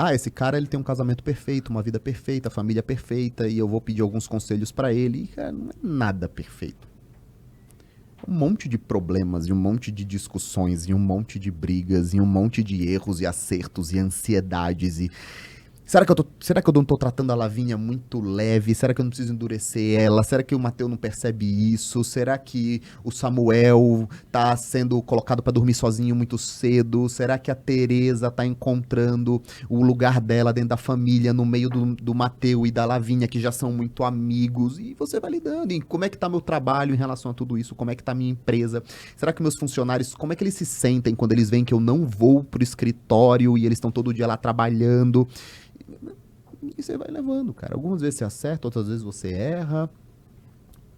Ah, esse cara ele tem um casamento perfeito, uma vida perfeita, família perfeita, e eu vou pedir alguns conselhos pra ele. E, cara, não é nada perfeito. Um monte de problemas, e um monte de discussões, e um monte de brigas, e um monte de erros e acertos e ansiedades e... Será que eu não tô tratando a Lavínia muito leve? Será que eu não preciso endurecer ela? Será que o Mateus não percebe isso? Será que o Samuel tá sendo colocado pra dormir sozinho muito cedo? Será que a Tereza tá encontrando o lugar dela dentro da família, no meio do Mateus e da Lavínia, que já são muito amigos? E você vai lidando. E como é que tá meu trabalho em relação a tudo isso? Como é que tá minha empresa? Será que meus funcionários, como é que eles se sentem quando eles veem que eu não vou pro escritório e eles estão todo dia lá trabalhando? E você vai levando, cara. Algumas vezes você acerta, outras vezes você erra.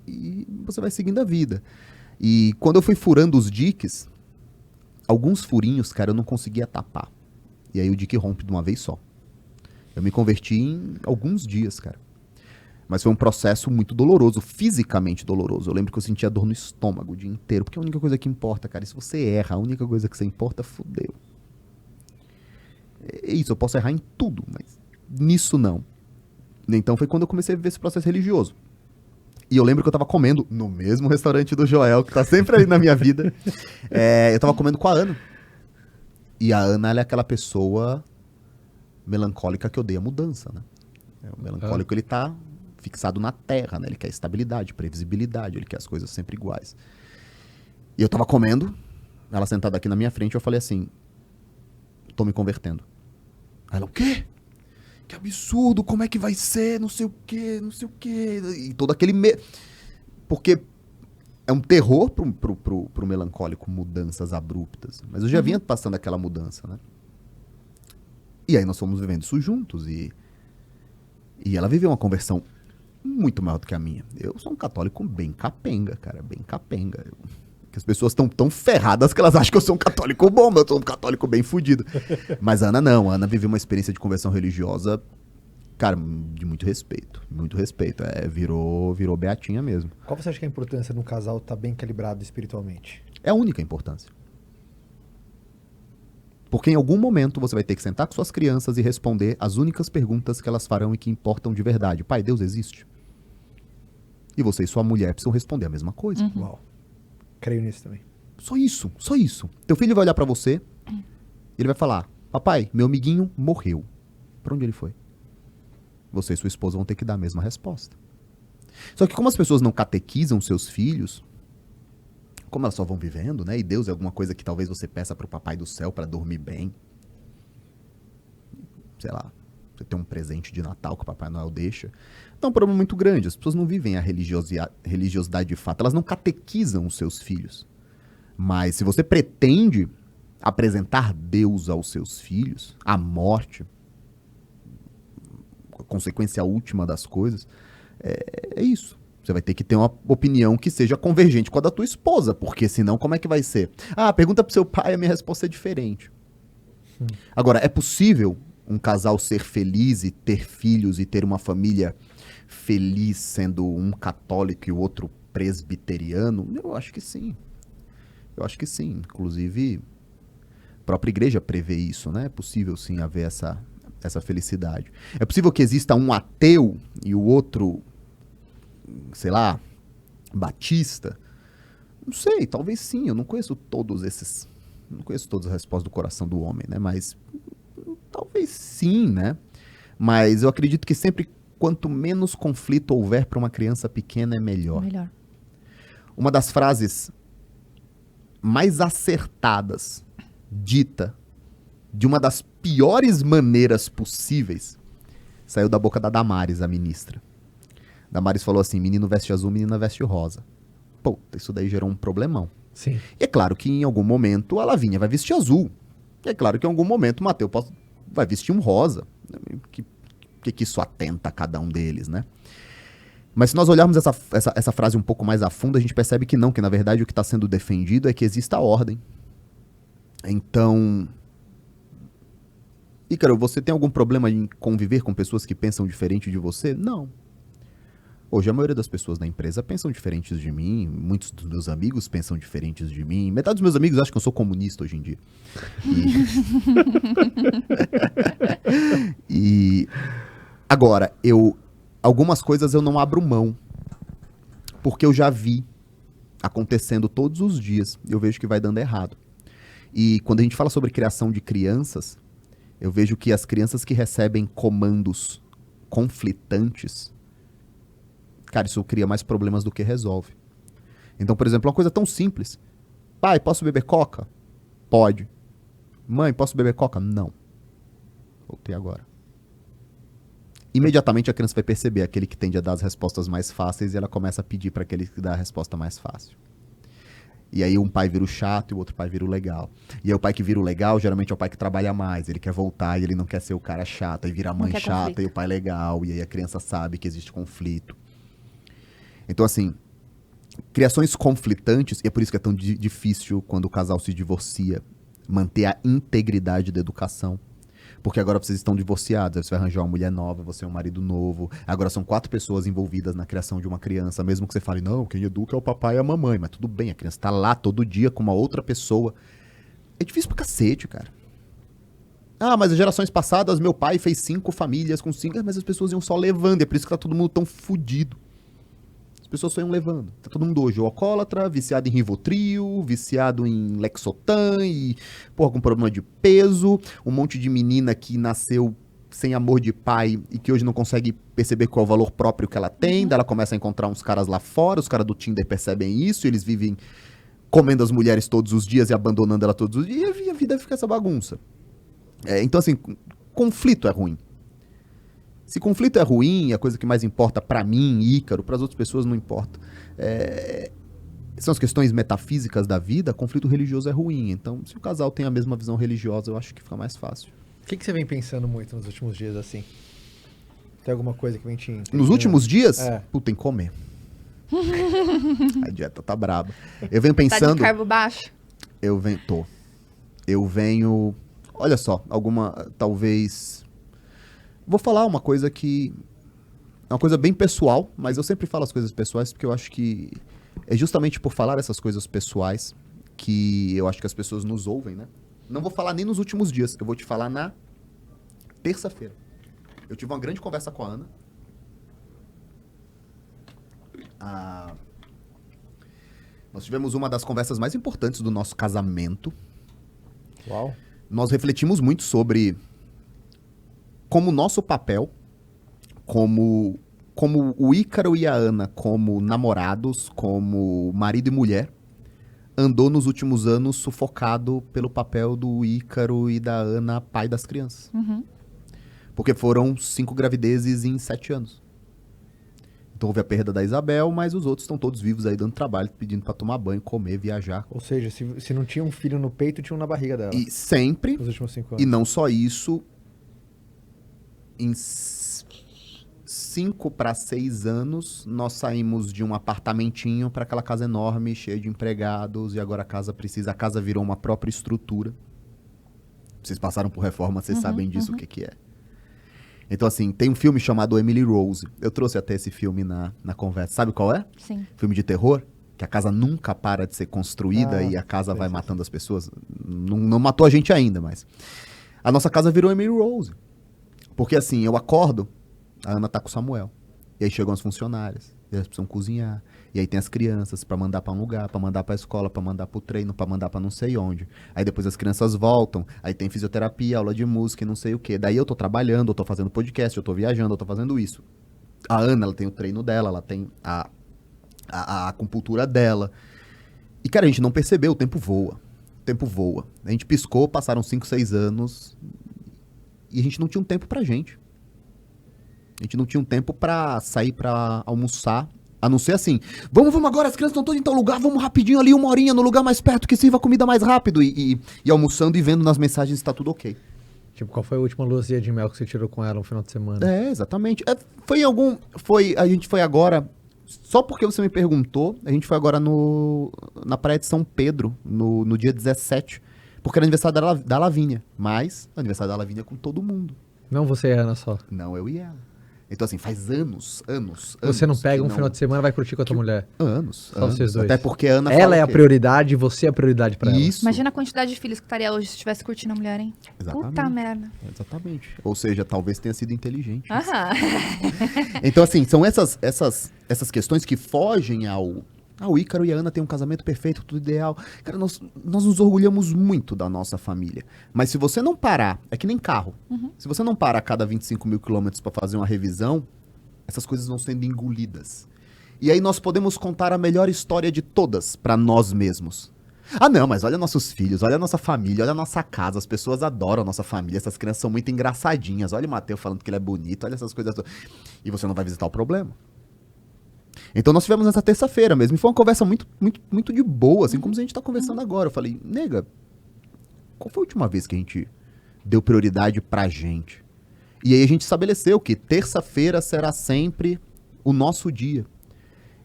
E você vai seguindo a vida. E quando eu fui furando os diques, alguns furinhos, cara, eu não conseguia tapar. E aí o dique rompe de uma vez só. Eu me converti em alguns dias, cara. Mas foi um processo muito doloroso, fisicamente doloroso. Eu lembro que eu sentia dor no estômago o dia inteiro. Porque a única coisa que importa, cara, se você erra, a única coisa que você importa, fudeu. É isso, eu posso errar em tudo, mas nisso não. Então foi quando eu comecei a viver esse processo religioso. E eu lembro que eu tava comendo no mesmo restaurante do Joel, que tá sempre ali na minha vida. Eu tava comendo com a Ana. E a Ana, ela é aquela pessoa melancólica que odeia mudança, né? O melancólico, ele tá fixado na terra, né? Ele quer estabilidade, previsibilidade, ele quer as coisas sempre iguais. E eu tava comendo, ela sentada aqui na minha frente, eu falei assim, tô me convertendo. Ela, o quê? Que absurdo, como é que vai ser, não sei o quê, não sei o quê. E todo aquele... Porque é um terror pro melancólico, mudanças abruptas. Mas eu já vinha passando aquela mudança, né? E aí nós fomos vivendo isso juntos. E ela viveu uma conversão muito maior do que a minha. Eu sou um católico bem capenga, cara, bem capenga. Que as pessoas estão tão ferradas que elas acham que eu sou um católico bom, mas eu sou um católico bem fudido. Mas a Ana não, a Ana viveu uma experiência de conversão religiosa, cara, de muito respeito, muito respeito. Virou beatinha mesmo. Qual você acha que é a importância de um casal estar bem calibrado espiritualmente? É a única importância. Porque em algum momento você vai ter que sentar com suas crianças e responder as únicas perguntas que elas farão e que importam de verdade. Pai, Deus existe? E você e sua mulher precisam responder a mesma coisa. Uau. Creio nisso também. Só isso, só isso. Teu filho vai olhar pra você, ele vai falar, papai, meu amiguinho morreu. Pra onde ele foi? Você e sua esposa vão ter que dar a mesma resposta. Só que como as pessoas não catequizam seus filhos, como elas só vão vivendo, né? E Deus é alguma coisa que talvez você peça pro papai do céu pra dormir bem. Sei lá. Você tem um presente de Natal que o Papai Noel deixa. Então é um problema muito grande. As pessoas não vivem a religiosidade de fato. Elas não catequizam os seus filhos. Mas se você pretende apresentar Deus aos seus filhos, a morte, a consequência última das coisas, é isso. Você vai ter que ter uma opinião que seja convergente com a da tua esposa, porque senão como é que vai ser? Ah, pergunta pro seu pai, a minha resposta é diferente. Agora, é possível um casal ser feliz e ter filhos e ter uma família feliz sendo um católico e o outro presbiteriano? Eu acho que sim. Eu acho que sim. Inclusive, a própria igreja prevê isso, né? É possível sim haver essa felicidade. É possível que exista um ateu e o outro, sei lá, batista? Não sei, talvez sim. Eu não conheço todas as respostas do coração do homem, né? Mas talvez sim, né? Mas eu acredito que sempre, quanto menos conflito houver para uma criança pequena, é melhor. Uma das frases mais acertadas, dita de uma das piores maneiras possíveis, saiu da boca da Damares, a ministra. Damares falou assim: menino veste azul, menina veste rosa. Pô, isso daí gerou um problemão. Sim. E é claro que em algum momento a Lavínia vai vestir azul. E é claro que em algum momento o Mateus vai vestir um rosa. Que isso atenta a cada um deles, né? Mas se nós olharmos essa frase um pouco mais a fundo, a gente percebe que não, que na verdade o que está sendo defendido é que exista ordem. Então, Ícaro, você tem algum problema em conviver com pessoas que pensam diferente de você? Não. Hoje a maioria das pessoas da empresa pensam diferentes de mim, muitos dos meus amigos pensam diferentes de mim, metade dos meus amigos acham que eu sou comunista hoje em dia. E agora, algumas coisas eu não abro mão, porque eu já vi acontecendo todos os dias, e eu vejo que vai dando errado. E quando a gente fala sobre criação de crianças, eu vejo que as crianças que recebem comandos conflitantes, cara, isso cria mais problemas do que resolve. Então, por exemplo, uma coisa tão simples. Pai, posso beber coca? Pode. Mãe, posso beber coca? Não. Voltei agora. Imediatamente a criança vai perceber aquele que tende a dar as respostas mais fáceis e ela começa a pedir para aquele que dá a resposta mais fácil. E aí um pai vira o chato e o outro pai vira o legal. E aí o pai que vira o legal, geralmente é o pai que trabalha mais. Ele quer voltar e ele não quer ser o cara chato. Aí vira a mãe chata conflito. E o pai legal. E aí a criança sabe que existe conflito. Então, assim, criações conflitantes, e é por isso que é tão difícil quando o casal se divorcia, manter a integridade da educação. Porque agora vocês estão divorciados, aí você vai arranjar uma mulher nova, você é um marido novo. Agora são 4 pessoas envolvidas na criação de uma criança, mesmo que você fale, não, quem educa é o papai e a mamãe. Mas tudo bem, a criança tá lá todo dia com uma outra pessoa. É difícil pra cacete, cara. Ah, mas as gerações passadas, meu pai fez 5 famílias com 5, mas as pessoas iam só levando, é por isso que tá todo mundo tão fudido. Pessoas só iam levando. Tá todo mundo hoje alcoólatra, viciado em Rivotril, viciado em Lexotan e, porra, com problema de peso. Um monte de menina que nasceu sem amor de pai e que hoje não consegue perceber qual é o valor próprio que ela tem. Daí ela começa a encontrar uns caras lá fora, os caras do Tinder percebem isso, e eles vivem comendo as mulheres todos os dias e abandonando ela todos os dias, e a vida fica essa bagunça. Então, assim, conflito é ruim. Se conflito é ruim, a coisa que mais importa pra mim, Ícaro, pras outras pessoas não importa. São as questões metafísicas da vida, conflito religioso é ruim. Então, se o casal tem a mesma visão religiosa, eu acho que fica mais fácil. O que você vem pensando muito nos últimos dias, assim? Tem alguma coisa que vem te... Nos últimos dias? Puta, em comer. A dieta tá braba. Eu venho pensando... Tá de carbo baixo? Eu venho... Olha só, talvez... Vou falar uma coisa que... É uma coisa bem pessoal, mas eu sempre falo as coisas pessoais porque eu acho que é justamente por falar essas coisas pessoais que eu acho que as pessoas nos ouvem, né? Não vou falar nem nos últimos dias, eu vou te falar na terça-feira. Eu tive uma grande conversa com a Ana. Nós tivemos uma das conversas mais importantes do nosso casamento. Uau. Nós refletimos muito sobre como o nosso papel, como o Ícaro e a Ana, como namorados, como marido e mulher, andou nos últimos anos sufocado pelo papel do Ícaro e da Ana, pai das crianças. Uhum. Porque foram 5 gravidezes em 7 anos. Então houve a perda da Isabel, mas os outros estão todos vivos aí dando trabalho, pedindo pra tomar banho, comer, viajar. Ou seja, se não tinha um filho no peito, tinha um na barriga dela. E sempre, Nos últimos 5 anos. e não só isso, em 5 para 6 anos, nós saímos de um apartamentinho para aquela casa enorme, cheia de empregados, e agora a casa virou uma própria estrutura. Vocês passaram por reforma, vocês sabem disso, o que que é. Então, assim, tem um filme chamado Emily Rose. Eu trouxe até esse filme na conversa. Sabe qual é? Sim. Filme de terror, que a casa nunca para de ser construída Ah, e a casa vai sei. matando as pessoas. Não matou a gente ainda, mas... A nossa casa virou Emily Rose. Porque, assim, eu acordo, a Ana tá com o Samuel. E aí chegam as funcionárias, e elas precisam cozinhar. E aí tem as crianças pra mandar pra um lugar, pra mandar pra escola, pra mandar pro treino, pra mandar pra não sei onde. Aí depois as crianças voltam, aí tem fisioterapia, aula de música e não sei o quê. Daí eu tô trabalhando, eu tô fazendo podcast, eu tô viajando, eu tô fazendo isso. A Ana, ela tem o treino dela, ela tem a acupuntura dela. E, cara, a gente não percebeu, o tempo voa. O tempo voa. A gente piscou, passaram 5, 6 anos e a gente não tinha um tempo pra gente. A gente não tinha um tempo pra sair pra almoçar. A não ser assim, vamos agora, as crianças estão todas em tal lugar, vamos rapidinho ali, 1 horinha no lugar mais perto que sirva a comida mais rápido. E almoçando e vendo nas mensagens se tá tudo ok. Tipo, qual foi a última luzinha de mel que você tirou com ela no final de semana? É, exatamente. A gente foi agora, só porque você me perguntou, a gente foi agora na praia de São Pedro, no dia 17, porque era aniversário da Lavínia. Mas, aniversário da Lavínia com todo mundo. Não você e a Ana só. Não, eu e ela. Então, assim, faz anos. Você não pega que um final de semana e vai curtir com a tua mulher. Anos. Só vocês dois. Até porque a Ana Ela fala é a que- prioridade e você é a prioridade pra ela. Isso. Imagina a quantidade de filhos que estaria hoje se estivesse curtindo a mulher, hein? Exatamente. Puta merda. Exatamente. Ou seja, talvez tenha sido inteligente. Aham. Então, assim, são essas questões que fogem ao Ícaro e a Ana têm um casamento perfeito, tudo ideal. Cara, nós nos orgulhamos muito da nossa família. Mas se você não parar, é que nem carro. Se você não parar a cada 25 mil quilômetros para fazer uma revisão, essas coisas vão sendo engolidas. E aí nós podemos contar a melhor história de todas para nós mesmos. Ah, não, mas olha nossos filhos, olha a nossa família, olha a nossa casa, as pessoas adoram a nossa família, essas crianças são muito engraçadinhas. Olha o Mateus falando que ele é bonito, olha essas coisas. E você não vai visitar o problema. Então nós tivemos essa terça-feira mesmo, e foi uma conversa muito, muito, muito de boa, assim como a gente tá conversando agora. Eu falei, nega, qual foi a última vez que a gente deu prioridade pra gente? E aí a gente estabeleceu que terça-feira será sempre o nosso dia.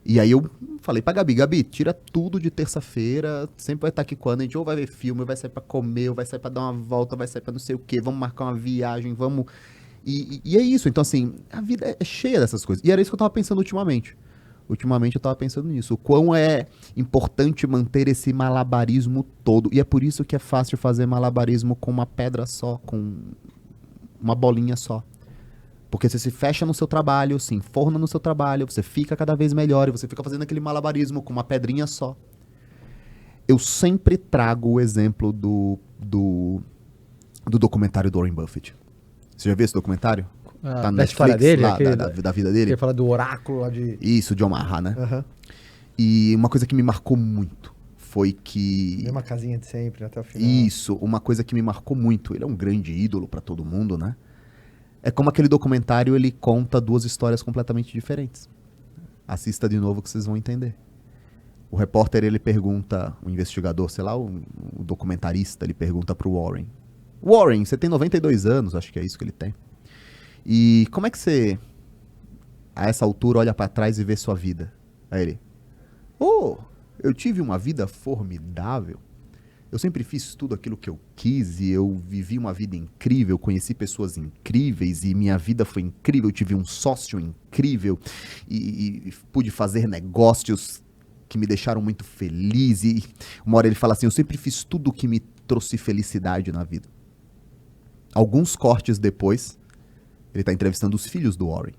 E aí eu falei pra Gabi, tira tudo de terça-feira, sempre vai estar aqui quando a gente ou vai ver filme, ou vai sair pra comer, ou vai sair pra dar uma volta, vai sair pra não sei o quê, vamos marcar uma viagem, vamos... E é isso, então assim, a vida é cheia dessas coisas. E era isso que eu tava pensando ultimamente. Ultimamente eu tava pensando nisso, o quão é importante manter esse malabarismo todo. E é por isso que é fácil fazer malabarismo com uma pedra só, com uma bolinha só. Porque você se fecha no seu trabalho, se enforna no seu trabalho, você fica cada vez melhor e você fica fazendo aquele malabarismo com uma pedrinha só. Eu sempre trago o exemplo do documentário do Warren Buffett. Você já viu esse documentário? Ah, Tá no da história dele? lá, Aquele da vida dele? Você fala do oráculo lá de... Isso, de Omaha, né? Aham. E uma coisa que me marcou muito foi que... Mesma casinha de sempre, até o final. Isso, uma coisa que me marcou muito. Ele é um grande ídolo pra todo mundo, né? É como aquele documentário, ele conta 2 histórias completamente diferentes. Assista de novo que vocês vão entender. O repórter, ele pergunta, o investigador, sei lá, o documentarista, ele pergunta pro Warren. Warren, você tem 92 anos, acho que é isso que ele tem. E como é que você, a essa altura, olha pra trás e vê sua vida? Aí ele, eu tive uma vida formidável. Eu sempre fiz tudo aquilo que eu quis e eu vivi uma vida incrível, conheci pessoas incríveis e minha vida foi incrível. Eu tive um sócio incrível e pude fazer negócios que me deixaram muito feliz. E uma hora ele fala assim, eu sempre fiz tudo que me trouxe felicidade na vida. Alguns cortes depois, ele está entrevistando os filhos do Warren.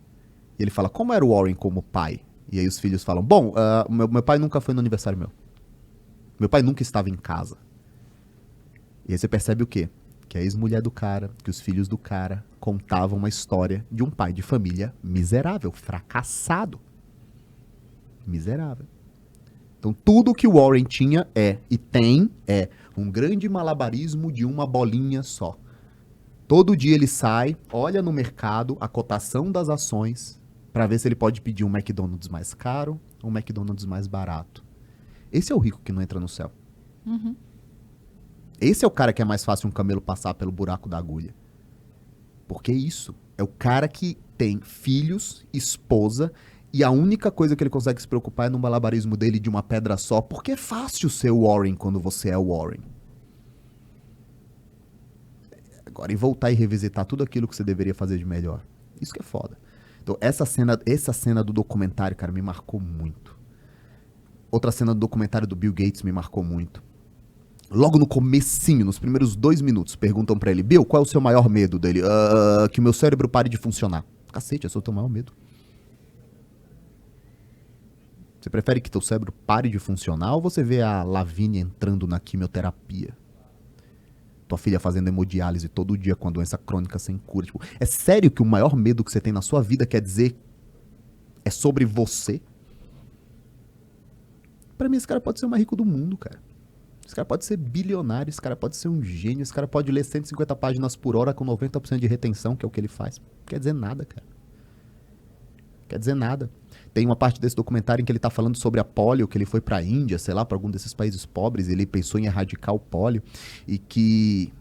E ele fala, como era o Warren como pai? E aí os filhos falam, bom, meu pai nunca foi no aniversário meu. Meu pai nunca estava em casa. E aí você percebe o quê? Que a ex-mulher do cara, que os filhos do cara contavam uma história de um pai de família miserável, fracassado. Miserável. Então tudo que o Warren tinha e tem um grande malabarismo de uma bolinha só. Todo dia ele sai, olha no mercado a cotação das ações para ver se ele pode pedir um McDonald's mais caro ou um McDonald's mais barato. Esse é o rico que não entra no céu. Uhum. Esse é o cara que é mais fácil um camelo passar pelo buraco da agulha. Porque isso é o cara que tem filhos, esposa, e a única coisa que ele consegue se preocupar é no malabarismo dele de uma pedra só, porque é fácil ser o Warren quando você é o Warren. Agora, e voltar e revisitar tudo aquilo que você deveria fazer de melhor. Isso que é foda. Então, essa cena do documentário, cara, me marcou muito. Outra cena do documentário do Bill Gates me marcou muito. Logo no comecinho, nos primeiros 2 minutos, perguntam pra ele, Bill, qual é o seu maior medo dele? Que o meu cérebro pare de funcionar. Cacete, esse é o teu maior medo. Você prefere que teu cérebro pare de funcionar ou você vê a Lavínia entrando na quimioterapia? Tua filha fazendo hemodiálise todo dia com a doença crônica sem cura. Tipo, é sério que o maior medo que você tem na sua vida quer dizer é sobre você? Pra mim, esse cara pode ser o mais rico do mundo, cara. Esse cara pode ser bilionário, esse cara pode ser um gênio, esse cara pode ler 150 páginas por hora com 90% de retenção, que é o que ele faz. Não quer dizer nada, cara. Quer dizer nada. Tem uma parte desse documentário em que ele tá falando sobre a polio, que ele foi pra Índia, sei lá, pra algum desses países pobres, e ele pensou em erradicar o polio, e que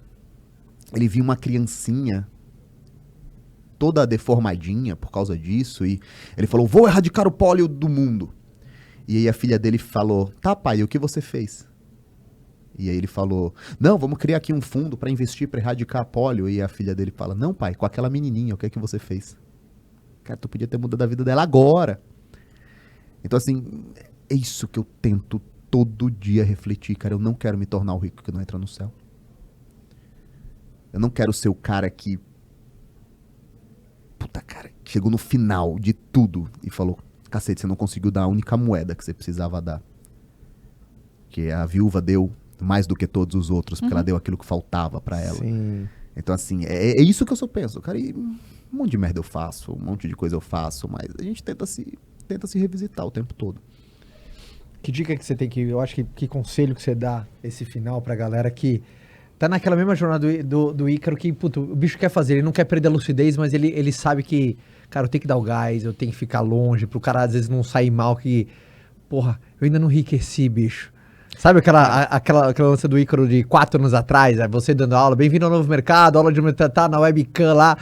ele viu uma criancinha toda deformadinha por causa disso, e ele falou, vou erradicar o polio do mundo. E aí a filha dele falou, tá pai, o que você fez? E aí ele falou, não, vamos criar aqui um fundo pra investir, pra erradicar a polio. E a filha dele fala, não pai, com aquela menininha, o que é que você fez? Cara, tu podia ter mudado a vida dela agora. Então assim, é isso que eu tento todo dia refletir, cara. Eu não quero me tornar o rico que não entra no céu. Eu não quero ser o cara que... Puta, cara, chegou no final de tudo e falou, cacete, você não conseguiu dar a única moeda que você precisava dar. Que a viúva deu mais do que todos os outros, porque ela deu aquilo que faltava pra ela. Sim. Então, assim, é isso que eu só penso. Cara, e um monte de merda eu faço, um monte de coisa eu faço, mas a gente tenta se revisitar o tempo todo. Que dica que você tem eu acho que conselho que você dá esse final pra galera que tá naquela mesma jornada do Ícaro que, puto, o bicho quer fazer, ele não quer perder a lucidez, mas ele sabe que, cara, eu tenho que dar o gás, eu tenho que ficar longe, pro cara às vezes não sair mal, que, porra, eu ainda não enriqueci, bicho. Sabe aquela lança do Ícaro de 4 anos atrás, você dando aula, bem-vindo ao novo mercado, aula de tá na webcam lá,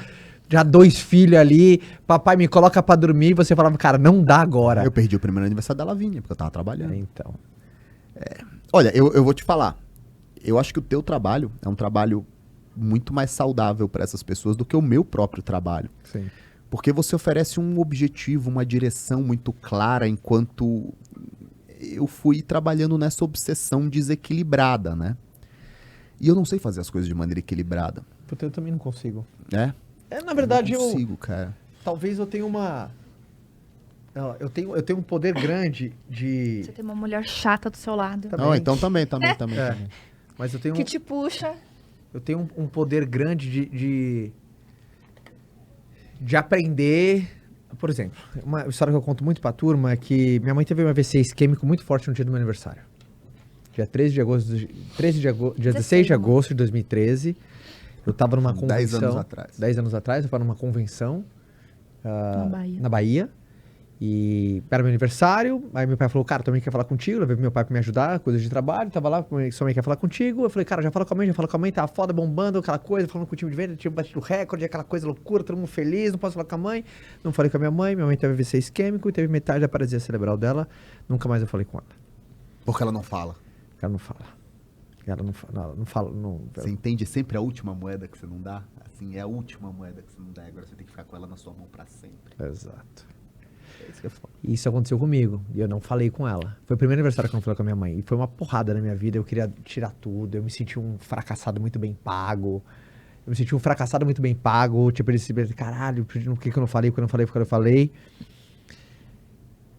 já 2 filhos ali, papai me coloca pra dormir, e você falava, cara, não dá agora. Eu perdi o primeiro aniversário da Lavínia, porque eu tava trabalhando. Então. Olha, eu vou te falar, eu acho que o teu trabalho é um trabalho muito mais saudável para essas pessoas do que o meu próprio trabalho. Sim. Porque você oferece um objetivo, uma direção muito clara, enquanto eu fui trabalhando nessa obsessão desequilibrada, né? E eu não sei fazer as coisas de maneira equilibrada. Puta, eu também não consigo. É? Na verdade, eu não consigo, cara. Talvez eu tenha uma... Eu tenho um poder grande de... Você tem uma mulher chata do seu lado. Também. Não, então também. Mas eu tenho Que te puxa. Eu tenho um poder grande de aprender. Por exemplo, uma história que eu conto muito pra turma é que minha mãe teve um AVC isquêmico muito forte no dia do meu aniversário. Dia 16 de agosto de 2013. Eu tava numa convenção. 10 anos atrás. 10 anos atrás, eu tava numa convenção na Bahia. E era meu aniversário, aí meu pai falou, cara, tua mãe quer falar contigo, eu levei meu pai pra me ajudar, coisas de trabalho, tava lá, sua mãe quer falar contigo, eu falei, cara, já fala com a mãe, tava foda, bombando, aquela coisa, falando com o time de venda, tinha batido recorde, aquela coisa loucura, todo mundo feliz, não posso falar com a mãe, não falei com a minha mãe teve AVC isquêmico e teve metade da paralisia cerebral dela, nunca mais eu falei com ela. Porque ela não fala. Ela não fala. Ela não fala. Você entende sempre a última moeda que você não dá? Assim, é a última moeda que você não dá, agora você tem que ficar com ela na sua mão pra sempre. Exato. Isso que é foda. E isso aconteceu comigo, e eu não falei com ela. Foi o primeiro aniversário que eu não falei com a minha mãe. E foi uma porrada na minha vida, eu queria tirar tudo. Eu me senti um fracassado muito bem pago. Tipo, ele se caralho, por que eu não falei, porque eu não falei.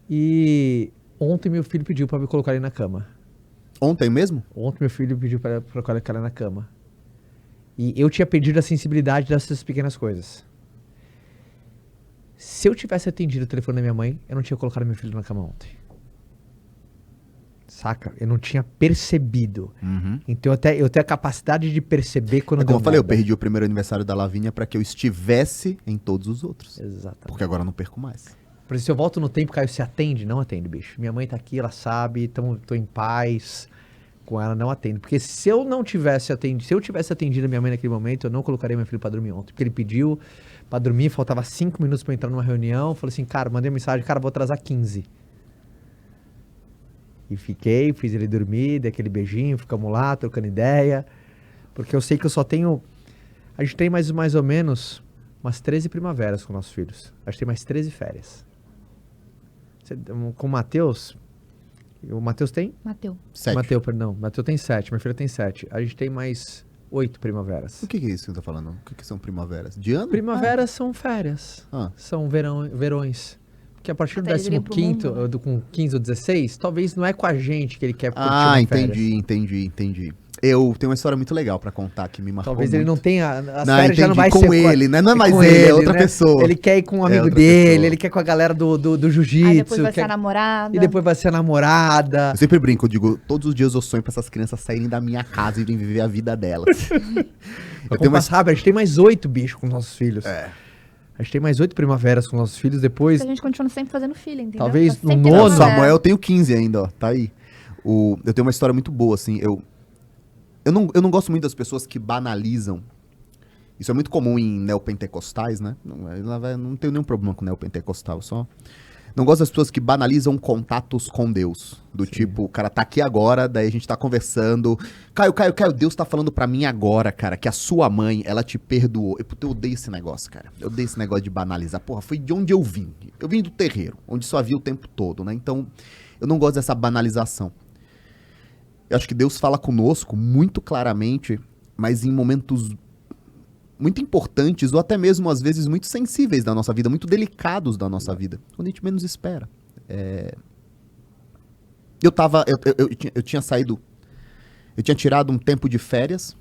E ontem meu filho pediu pra me colocar ele na cama. Ontem mesmo? Ontem meu filho pediu pra colocar ele na cama. E eu tinha perdido a sensibilidade dessas pequenas coisas. Se eu tivesse atendido o telefone da minha mãe, eu não tinha colocado meu filho na cama ontem. Saca? Eu não tinha percebido. Uhum. Então eu tenho a capacidade de perceber quando É como deu eu falei, eu merda. perdi o primeiro aniversário da Lavínia pra que eu estivesse em todos os outros. Exatamente. Porque agora eu não perco mais. Por isso, se eu volto no tempo, Caio, você atende? Não atende, bicho. Minha mãe tá aqui, ela sabe, tô em paz com ela, não atendo. Porque se eu não tivesse atendido, se eu tivesse atendido a minha mãe naquele momento, eu não colocaria meu filho pra dormir ontem. Porque ele pediu pra dormir, faltava 5 minutos pra eu entrar numa reunião. Falei assim, cara, mandei uma mensagem, cara, vou atrasar 15. E fiquei, fiz ele dormir, dei aquele beijinho, ficamos lá, trocando ideia. Porque eu sei que eu só tenho... A gente tem mais ou menos umas 13 primaveras com nossos filhos. A gente tem mais 13 férias. Com o Matheus... O Matheus tem? Mateu. 7. Matheus, perdão. Matheus tem 7, minha filha tem 7. A gente tem mais 8 primaveras. O que é isso que você tá falando? O que são primaveras? De ano? Primaveras são férias. Ah. São verões. Porque a partir do Até eles irem pro 15º, mundo, né? com 15 ou 16, talvez não é com a gente que ele quer curtir Ah, uma férias. entendi. Eu tenho uma história muito legal pra contar que me marcou Talvez ele muito. não tenha... As Não, férias já não entendi. vai Com ser ele, né? Não é mais com ele, é outra pessoa. Ele quer ir com um amigo outra dele, pessoa. ele quer com a galera do Aí jiu-jitsu. depois vai ser a quer- namorada. E depois vai ser a namorada. Eu sempre brinco, eu digo, todos os dias eu sonho pra essas crianças saírem da minha casa e irem viver a vida delas. Eu tenho Mais rápido, a gente tem mais 8 bichos com nossos filhos. É. A gente tem mais 8 primaveras com nossos filhos. Depois, A gente continua sempre fazendo filho, entendeu? Talvez Tá sempre no tendo nono- O primavera. Samuel eu tenho 15 ainda, ó, tá aí. Eu tenho uma história muito boa, assim, eu não gosto muito das pessoas que banalizam. Isso é muito comum em neopentecostais, né? Não tenho nenhum problema com neopentecostal, só... Não gosto das pessoas que banalizam contatos com Deus. Do tipo, o cara tá aqui agora, daí a gente tá conversando. Caio, Deus tá falando pra mim agora, cara, que a sua mãe, ela te perdoou. Eu odeio esse negócio, cara. Eu odeio esse negócio de banalizar. Porra, foi de onde eu vim. Eu vim do terreiro, onde só havia o tempo todo, né? Então, eu não gosto dessa banalização. Eu acho que Deus fala conosco muito claramente, mas em momentos muito importantes, ou até mesmo, às vezes, muito sensíveis da nossa vida, muito delicados da nossa vida, quando a gente menos espera. Eu tinha saído, eu tinha tirado um tempo de férias,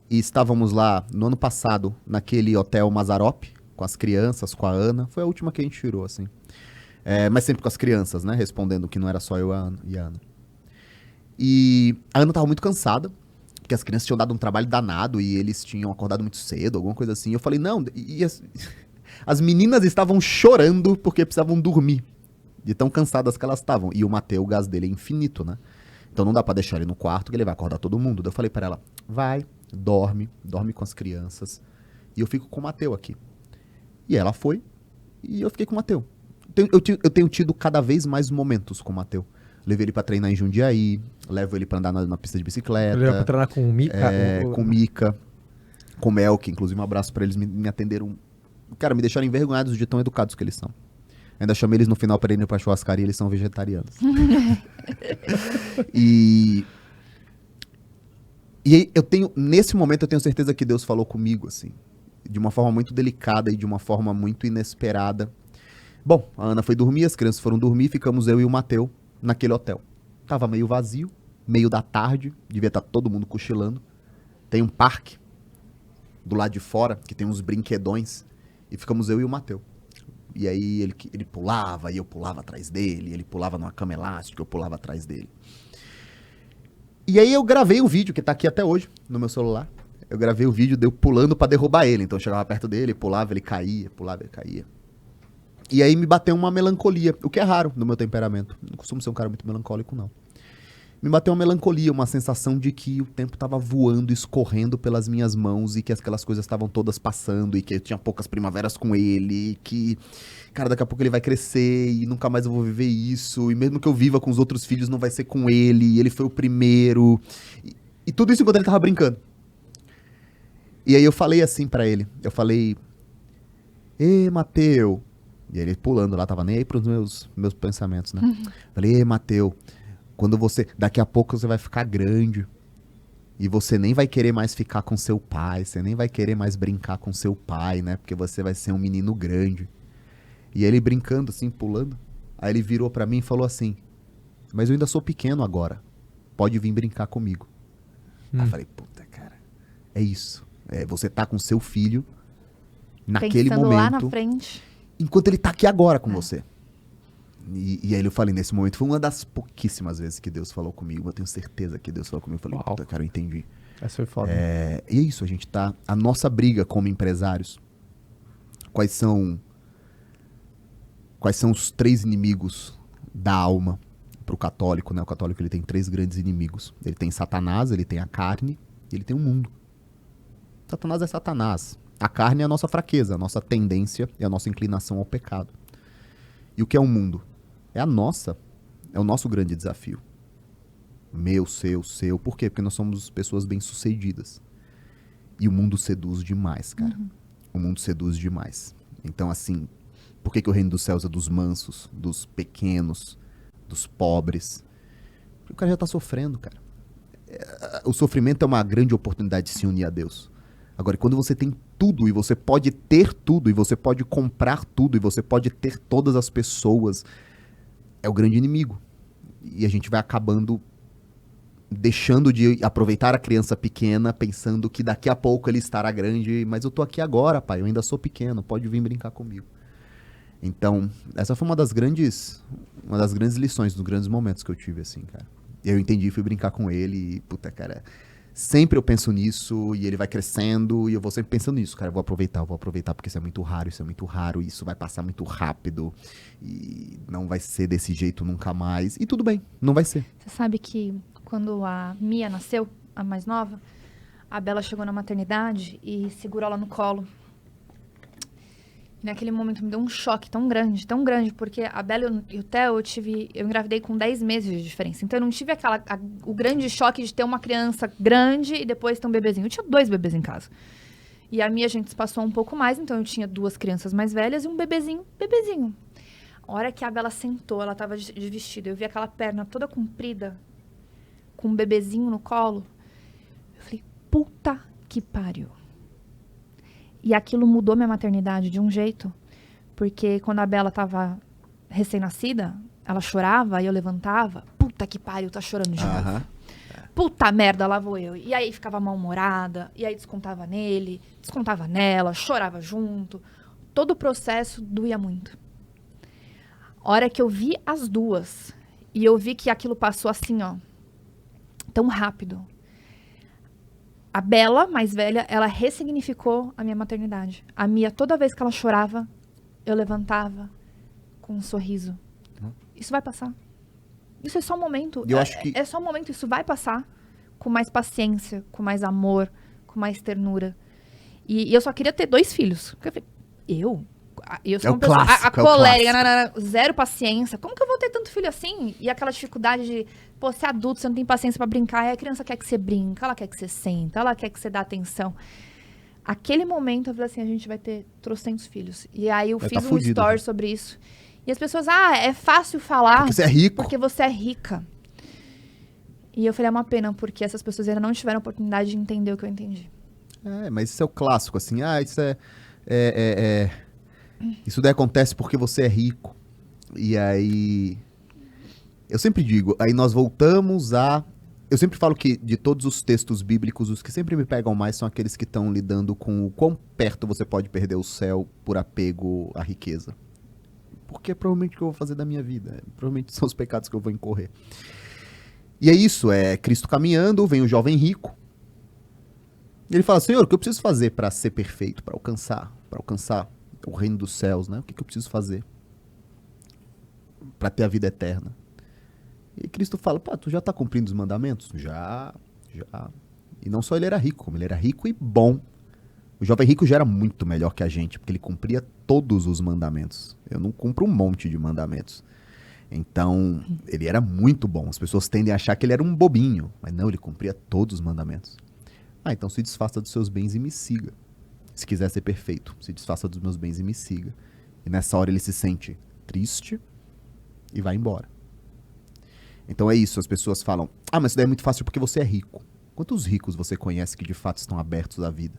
e estávamos lá, no ano passado, naquele hotel Mazarop, com as crianças, com a Ana, foi a última que a gente tirou, assim. Mas sempre com as crianças, né, respondendo que não era só eu e a Ana. E a Ana estava muito cansada, porque as crianças tinham dado um trabalho danado e eles tinham acordado muito cedo, alguma coisa assim. Eu falei, não, as meninas estavam chorando porque precisavam dormir, de tão cansadas que elas estavam. E o Mateu, o gás dele é infinito, né? Então não dá pra deixar ele no quarto, que ele vai acordar todo mundo. Daí eu falei pra ela, vai, dorme com as crianças, e eu fico com o Mateu aqui. E ela foi, e eu fiquei com o Mateu. Eu tenho tido cada vez mais momentos com o Mateu. Levei ele pra treinar em Jundiaí, levo ele pra andar na pista de bicicleta. ele vai pra treinar com o Mika. Com Mika, com Mel, que inclusive um abraço pra eles, me atenderam. Cara, me deixaram envergonhados de tão educados que eles são. Ainda chamei eles no final pra irem pra churrascaria, eles são vegetarianos. E aí nesse momento eu tenho certeza que Deus falou comigo, assim, de uma forma muito delicada e de uma forma muito inesperada. Bom, a Ana foi dormir, as crianças foram dormir, ficamos eu e o Mateu naquele hotel. Tava meio vazio, meio da tarde, devia estar todo mundo cochilando. Tem um parque do lado de fora, que tem uns brinquedões, e ficamos eu e o Mateu. E aí ele pulava, e eu pulava atrás dele, ele pulava numa cama elástica, eu pulava atrás dele. E aí eu gravei um vídeo, que tá aqui até hoje, no meu celular. Eu gravei o vídeo de eu pulando pra derrubar ele, então eu chegava perto dele, pulava, ele caía, pulava, ele caía. E aí me bateu uma melancolia, o que é raro no meu temperamento. Não costumo ser um cara muito melancólico, não. Me bateu uma melancolia, uma sensação de que o tempo tava voando, escorrendo pelas minhas mãos e que aquelas coisas estavam todas passando e que eu tinha poucas primaveras com ele, e que, cara, daqui a pouco ele vai crescer e nunca mais eu vou viver isso, e mesmo que eu viva com os outros filhos não vai ser com ele, e ele foi o primeiro. E tudo isso enquanto ele tava brincando. E aí eu falei assim pra ele, eu falei, Mateu. E ele pulando lá, tava nem aí pros meus pensamentos, né? Falei, Mateu, daqui a pouco você vai ficar grande e você nem vai querer mais ficar com seu pai, você nem vai querer mais brincar com seu pai, né? Porque você vai ser um menino grande. E ele brincando assim, pulando, aí ele virou pra mim e falou assim, mas eu ainda sou pequeno agora, pode vir brincar comigo. Aí eu falei, puta, cara, é isso. Você tá com seu filho naquele Pensando momento, lá na frente. enquanto ele tá aqui agora com você. E aí eu falei, nesse momento, foi uma das pouquíssimas vezes que Deus falou comigo. Eu tenho certeza que Deus falou comigo. Eu falei, Uau. puta, cara, eu entendi. Essa foi foda. E é isso, a gente tá... A nossa briga como empresários, quais são os 3 inimigos da alma pro católico, né? O católico, ele tem 3 grandes inimigos. Ele tem Satanás, ele tem a carne e ele tem o mundo. Satanás é Satanás. A carne é a nossa fraqueza, a nossa tendência e a nossa inclinação ao pecado. E o que é o mundo? É o nosso grande desafio. Meu, seu. Por quê? Porque nós somos pessoas bem-sucedidas. E o mundo seduz demais, cara. O mundo seduz demais. Então, assim, por que o reino dos céus é dos mansos, dos pequenos, dos pobres? Porque o cara já tá sofrendo, cara. O sofrimento é uma grande oportunidade de se unir a Deus. Agora, quando você tem tudo, e você pode ter tudo, e você pode comprar tudo, e você pode ter todas as pessoas, é o grande inimigo. E a gente vai acabando deixando de aproveitar a criança pequena, pensando que daqui a pouco ele estará grande, mas eu tô aqui agora, pai, eu ainda sou pequeno, pode vir brincar comigo. Então, essa foi uma das grandes lições, dos grandes momentos que eu tive, assim, cara. Eu entendi, fui brincar com ele e, puta, cara, sempre eu penso nisso e ele vai crescendo e eu vou sempre pensando nisso, cara, eu vou aproveitar porque isso é muito raro, isso vai passar muito rápido e não vai ser desse jeito nunca mais. E tudo bem, não vai ser. Você sabe que quando a Mia nasceu, a mais nova, a Bela chegou na maternidade e segurou ela no colo. E naquele momento me deu um choque tão grande, porque a Bela e o Theo, eu engravidei com 10 meses de diferença. Então eu não tive o grande choque de ter uma criança grande e depois ter um bebezinho. Eu tinha 2 bebês em casa. E a Mia, a gente se passou um pouco mais, então eu tinha 2 crianças mais velhas e um bebezinho. A hora que a Bela sentou, ela tava de vestido, eu vi aquela perna toda comprida, com um bebezinho no colo. Eu falei, puta que pariu. E aquilo mudou minha maternidade de um jeito. Porque quando a Bela tava recém-nascida, ela chorava e eu levantava. Puta que pariu, tá chorando de novo. Puta merda, lá vou eu. E aí ficava mal-humorada, e aí descontava nele, descontava nela, chorava junto. Todo o processo doía muito. A hora que eu vi as 2, e eu vi que aquilo passou assim, ó, tão rápido. A Bela, mais velha, ela ressignificou a minha maternidade. A Mia, toda vez que ela chorava, eu levantava com um sorriso. Isso vai passar. Isso é só um momento. É só um momento, isso vai passar. Com mais paciência, com mais amor, com mais ternura. E eu só queria ter 2 filhos. Eu sou uma pessoa... A colérica, zero paciência. Como que eu vou ter tanto filho assim? E aquela dificuldade de... Pô, você é adulto, você não tem paciência pra brincar. Aí a criança quer que você brinque, ela quer que você senta, ela quer que você dê atenção. Aquele momento, eu falei assim, a gente vai ter trocentos filhos. E aí eu fiz um story sobre isso. E as pessoas, é fácil falar... Porque você é rico. Porque você é rica. E eu falei, é uma pena, porque essas pessoas ainda não tiveram a oportunidade de entender o que eu entendi. Mas isso é o clássico, assim, isso isso daí acontece porque você é rico. E aí... Eu sempre digo, aí nós voltamos a... Eu sempre falo que de todos os textos bíblicos, os que sempre me pegam mais são aqueles que estão lidando com o quão perto você pode perder o céu por apego à riqueza. Porque é provavelmente o que eu vou fazer da minha vida. Provavelmente são os pecados que eu vou incorrer. E é isso, é Cristo caminhando, vem o jovem rico. Ele fala, Senhor, o que eu preciso fazer para ser perfeito, para alcançar o reino dos céus, né? O que eu preciso fazer para ter a vida eterna? E Cristo fala, tu já está cumprindo os mandamentos? Já. E não só ele era rico, como ele era rico e bom. O jovem rico já era muito melhor que a gente, porque ele cumpria todos os mandamentos. Eu não cumpro um monte de mandamentos. Então, ele era muito bom. As pessoas tendem a achar que ele era um bobinho, mas não, ele cumpria todos os mandamentos. Então se desfaça dos seus bens e me siga. Se quiser ser perfeito, se desfaça dos meus bens e me siga. E nessa hora ele se sente triste e vai embora. Então é isso, as pessoas falam, mas isso daí é muito fácil porque você é rico. Quantos ricos você conhece que de fato estão abertos à vida?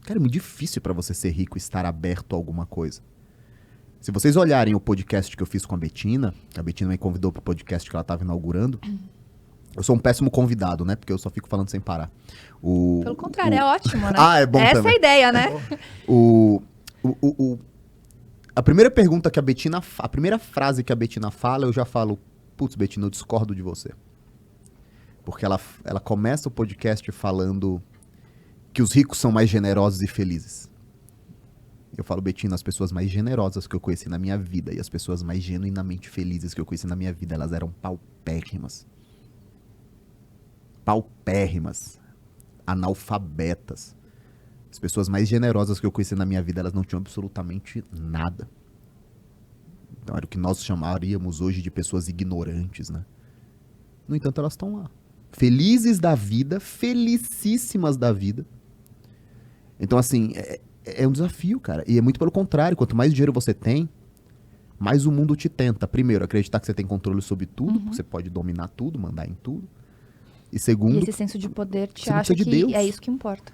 Cara, é muito difícil para você ser rico e estar aberto a alguma coisa. Se vocês olharem o podcast que eu fiz com a Betina me convidou pro podcast que ela estava inaugurando. Eu sou um péssimo convidado, né? Porque eu só fico falando sem parar. Pelo contrário, é ótimo, né? É bom Essa também. é a ideia, né? A primeira pergunta que a Betina... A primeira frase que a Betina fala, eu já falo, putz, Betina, eu discordo de você. Porque ela começa o podcast falando que os ricos são mais generosos e felizes. Eu falo, Betina, as pessoas mais generosas que eu conheci na minha vida e as pessoas mais genuinamente felizes que eu conheci na minha vida, elas eram paupérrimas. Paupérrimas. Analfabetas. As pessoas mais generosas que eu conheci na minha vida, elas não tinham absolutamente nada. Então era o que nós chamaríamos hoje de pessoas ignorantes, né? No entanto, elas estão lá. Felizes da vida, felicíssimas da vida. Então, assim, é um desafio, cara. E é muito pelo contrário. Quanto mais dinheiro você tem, mais o mundo te tenta. Primeiro, acreditar que você tem controle sobre tudo, porque você pode dominar tudo, mandar em tudo. E segundo... E esse senso de poder te você não acha precisa que de Deus. é isso que importa.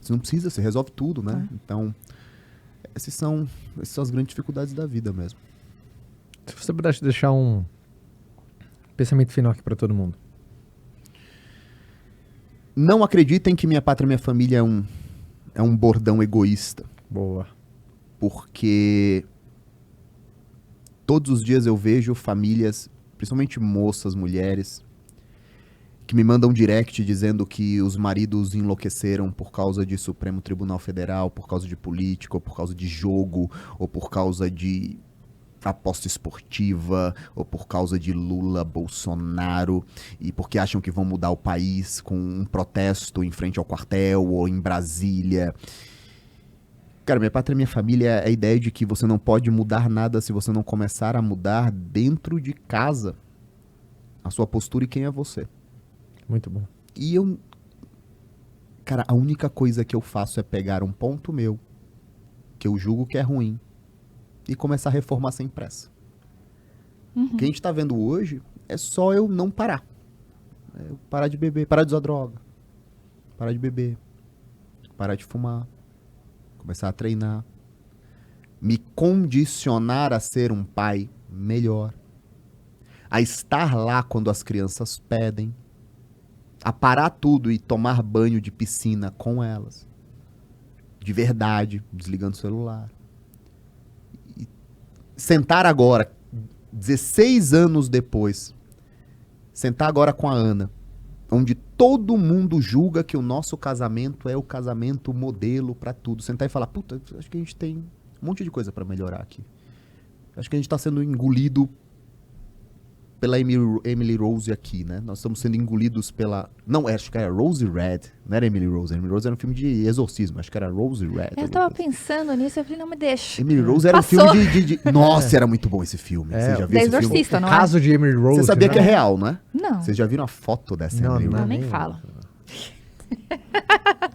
Você não precisa, você resolve tudo, né? Então, essas são as grandes dificuldades da vida mesmo. Se você pudesse deixar um pensamento final aqui pra todo mundo. Não acreditem que Minha Pátria Minha Família é um bordão egoísta. Boa. Porque todos os dias eu vejo famílias, principalmente moças, mulheres, que me mandam direct dizendo que os maridos enlouqueceram por causa de Supremo Tribunal Federal, por causa de política, ou por causa de jogo, ou por causa de aposta esportiva, ou por causa de Lula, Bolsonaro, e porque acham que vão mudar o país com um protesto em frente ao quartel ou em Brasília. Cara, Minha Pátria Minha Família é a ideia de que você não pode mudar nada se você não começar a mudar dentro de casa a sua postura e quem é você. Muito bom. E cara, a única coisa que eu faço é pegar um ponto meu, que eu julgo que é ruim, e começar a reformar sem pressa. O que a gente tá vendo hoje é só eu não parar. É eu parar de beber, parar de usar droga, parar de beber, parar de fumar, começar a treinar, me condicionar a ser um pai melhor, a estar lá quando as crianças pedem, a parar tudo e tomar banho de piscina com elas. De verdade, desligando o celular. E sentar agora, 16 anos depois, sentar agora com a Ana, onde todo mundo julga que o nosso casamento é o casamento modelo pra tudo. Sentar e falar, puta, acho que a gente tem um monte de coisa pra melhorar aqui. Acho que a gente tá sendo engolido pela Emily Rose aqui, né? Nós estamos sendo engolidos pela... Não, acho que era Rose Red. Não era Emily Rose. Emily Rose era um filme de exorcismo. Acho que era Rose Red. Eu tava pensando nisso, eu falei, não me deixa. Emily Rose era Passou. um filme de... Nossa, era muito bom esse filme. Você já viu Da esse filme? Exorcista, não é? Caso de Emily Rose. Você sabia né? que é real, né? Não. Vocês já viram a foto dessa Não, Emily não. Rose? Nem nem- fala.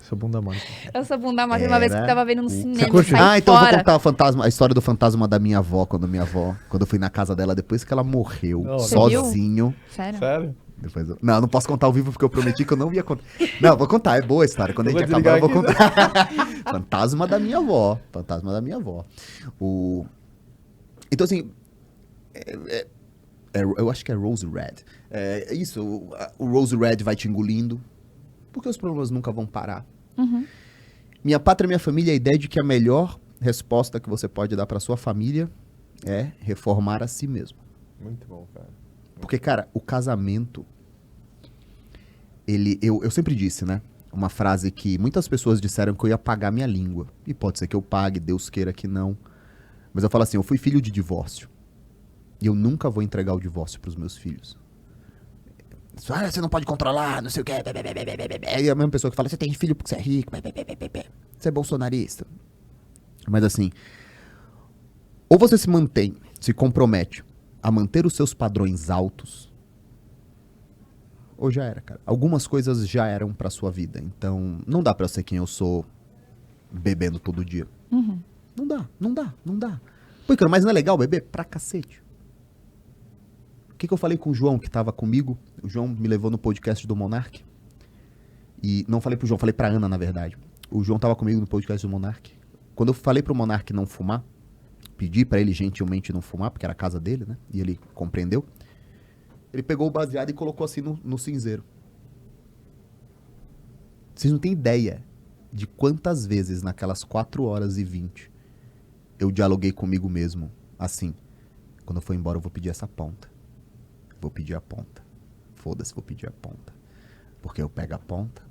Sou bunda mole. Eu sou bunda mole uma vez que eu tava vendo no cinema, curte? saí Ah, então eu vou fora. contar a história do fantasma da minha avó, quando eu fui na casa dela depois que ela morreu, Você sozinho. Sério? Sério? Depois não, não posso contar ao vivo porque eu prometi que eu não ia contar. Não, vou contar, é boa a história. Quando a Eu gente vou acabar, eu vou desligar contar. Fantasma da minha avó. Fantasma da minha avó. Então, assim, eu acho que é Rose Red. É isso, o Rose Red vai te engolindo, porque os problemas nunca vão parar. Minha Pátria Minha Família é a ideia de que a melhor resposta que você pode dar para sua família é reformar a si mesmo. Muito bom, cara. Porque, cara, o casamento, eu sempre disse, né? Uma frase que muitas pessoas disseram que eu ia pagar minha língua. E pode ser que eu pague, Deus queira que não. Mas eu falo assim, eu fui filho de divórcio. E eu nunca vou entregar o divórcio pros meus filhos. Ah, você não pode controlar, não sei o quê. E a mesma pessoa que fala, você tem filho porque você é rico. Você é bolsonarista. Mas assim, ou você se mantém, se compromete a manter os seus padrões altos, ou já era, cara. Algumas coisas já eram pra sua vida. Então, não dá pra ser quem eu sou bebendo todo dia. Não dá. Pô, cara, mas não é legal beber? Pra cacete. O que eu falei com o João, que tava comigo? O João me levou no podcast do Monark. E não falei pro João, falei pra Ana, na verdade. O João tava comigo no podcast do Monark. Quando eu falei pro Monark não fumar, pedi pra ele gentilmente não fumar, porque era a casa dele, né? E ele compreendeu. Ele pegou o baseado e colocou assim no cinzeiro. Vocês não têm ideia de quantas vezes naquelas 4 horas e 20 eu dialoguei comigo mesmo, assim, quando eu for embora eu vou pedir essa ponta. Vou pedir a ponta. Foda-se, vou pedir a ponta. Porque eu pego a ponta,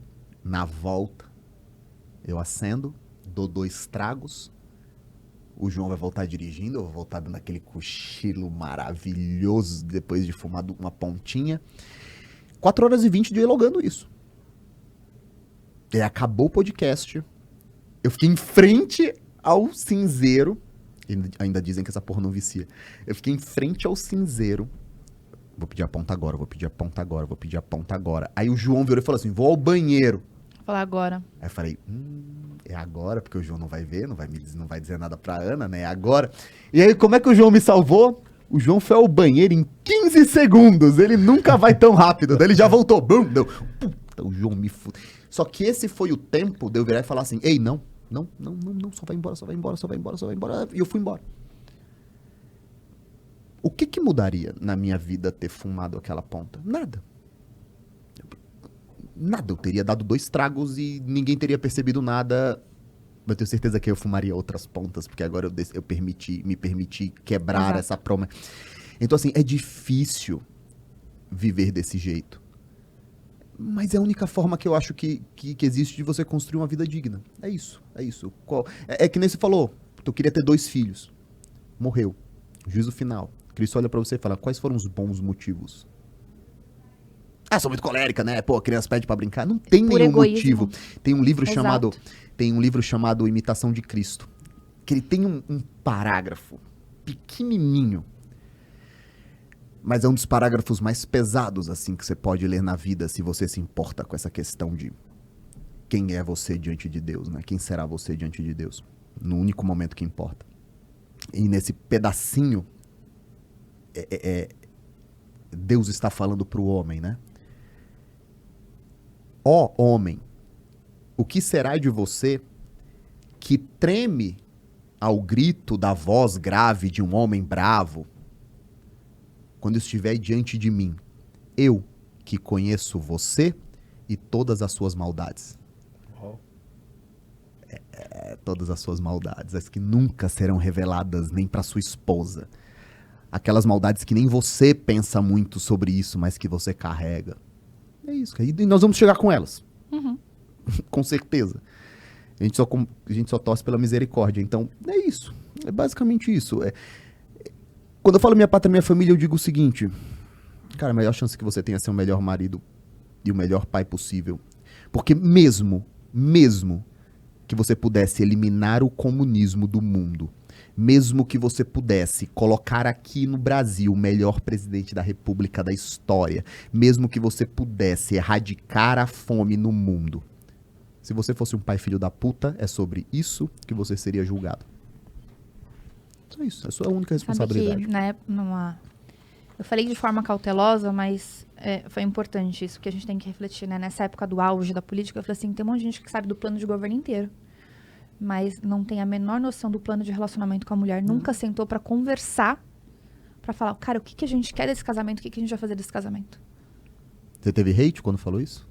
na volta, eu acendo, dou 2 tragos, o João vai voltar dirigindo, eu vou voltar dando aquele cochilo maravilhoso depois de fumar uma pontinha. 4h20 dialogando isso. E aí acabou o podcast. Eu fiquei em frente ao cinzeiro. Ainda dizem que essa porra não vicia. Eu fiquei em frente ao cinzeiro. Vou pedir a ponta agora, vou pedir a ponta agora, vou pedir a ponta agora. Aí o João virou e falou assim, vou ao banheiro. Vou falar agora. Aí eu falei, é agora, porque o João não vai ver, não vai dizer nada pra Ana, né? É agora. E aí, como é que o João me salvou? O João foi ao banheiro em 15 segundos. Ele nunca vai tão rápido. Daí ele já voltou. Bum, deu. Puta, o João me fudeu. Só que esse foi o tempo de eu virar e falar assim, ei, não, só vai embora, só vai embora, só vai embora, só vai embora. E eu fui embora. O que mudaria na minha vida ter fumado aquela ponta? Nada. Nada. Eu teria dado 2 tragos e ninguém teria percebido nada. Eu tenho certeza que eu fumaria outras pontas, porque agora eu me permiti quebrar Exato. essa promessa. Então, assim, é difícil viver desse jeito. Mas é a única forma que eu acho que existe de você construir uma vida digna. É isso, é isso. É que nem você falou, tu queria ter 2 filhos. Morreu. Juízo final. Cristo olha pra você e fala, quais foram os bons motivos? Ah, sou muito colérica, né? Pô, a criança pede pra brincar. Não tem Por nenhum egoísmo. motivo. Tem um livro Exato. chamado Imitação de Cristo. Que ele tem um parágrafo pequenininho. Mas é um dos parágrafos mais pesados, assim, que você pode ler na vida, se você se importa com essa questão de quem é você diante de Deus, né? Quem será você diante de Deus? No único momento que importa. E nesse pedacinho, Deus está falando pro homem, né? Ó homem, o que será de você que treme ao grito da voz grave de um homem bravo quando estiver diante de mim, eu que conheço você e todas as suas maldades? Todas as suas maldades, as que nunca serão reveladas nem para sua esposa. Aquelas maldades que nem você pensa muito sobre isso, mas que você carrega. É isso. E nós vamos chegar com elas. Uhum. Com certeza. A gente só torce pela misericórdia. Então, é isso. É basicamente isso. Quando eu falo minha pátria, minha família, eu digo o seguinte. Cara, a melhor chance que você tem é ser o melhor marido e o melhor pai possível. Porque mesmo que você pudesse eliminar o comunismo do mundo, mesmo que você pudesse colocar aqui no Brasil o melhor presidente da República da história, mesmo que você pudesse erradicar a fome no mundo, se você fosse um pai filho da puta, é sobre isso que você seria julgado. Só isso, é a sua única responsabilidade. Sabe que, né, eu falei de forma cautelosa, mas foi importante isso que a gente tem que refletir, né? Nessa época do auge da política, eu falei assim, tem um monte de gente que sabe do plano de governo inteiro, mas não tem a menor noção do plano de relacionamento com a mulher, nunca sentou pra conversar, pra falar, cara, o que a gente quer desse casamento, o que a gente vai fazer desse casamento? Você teve hate quando falou isso?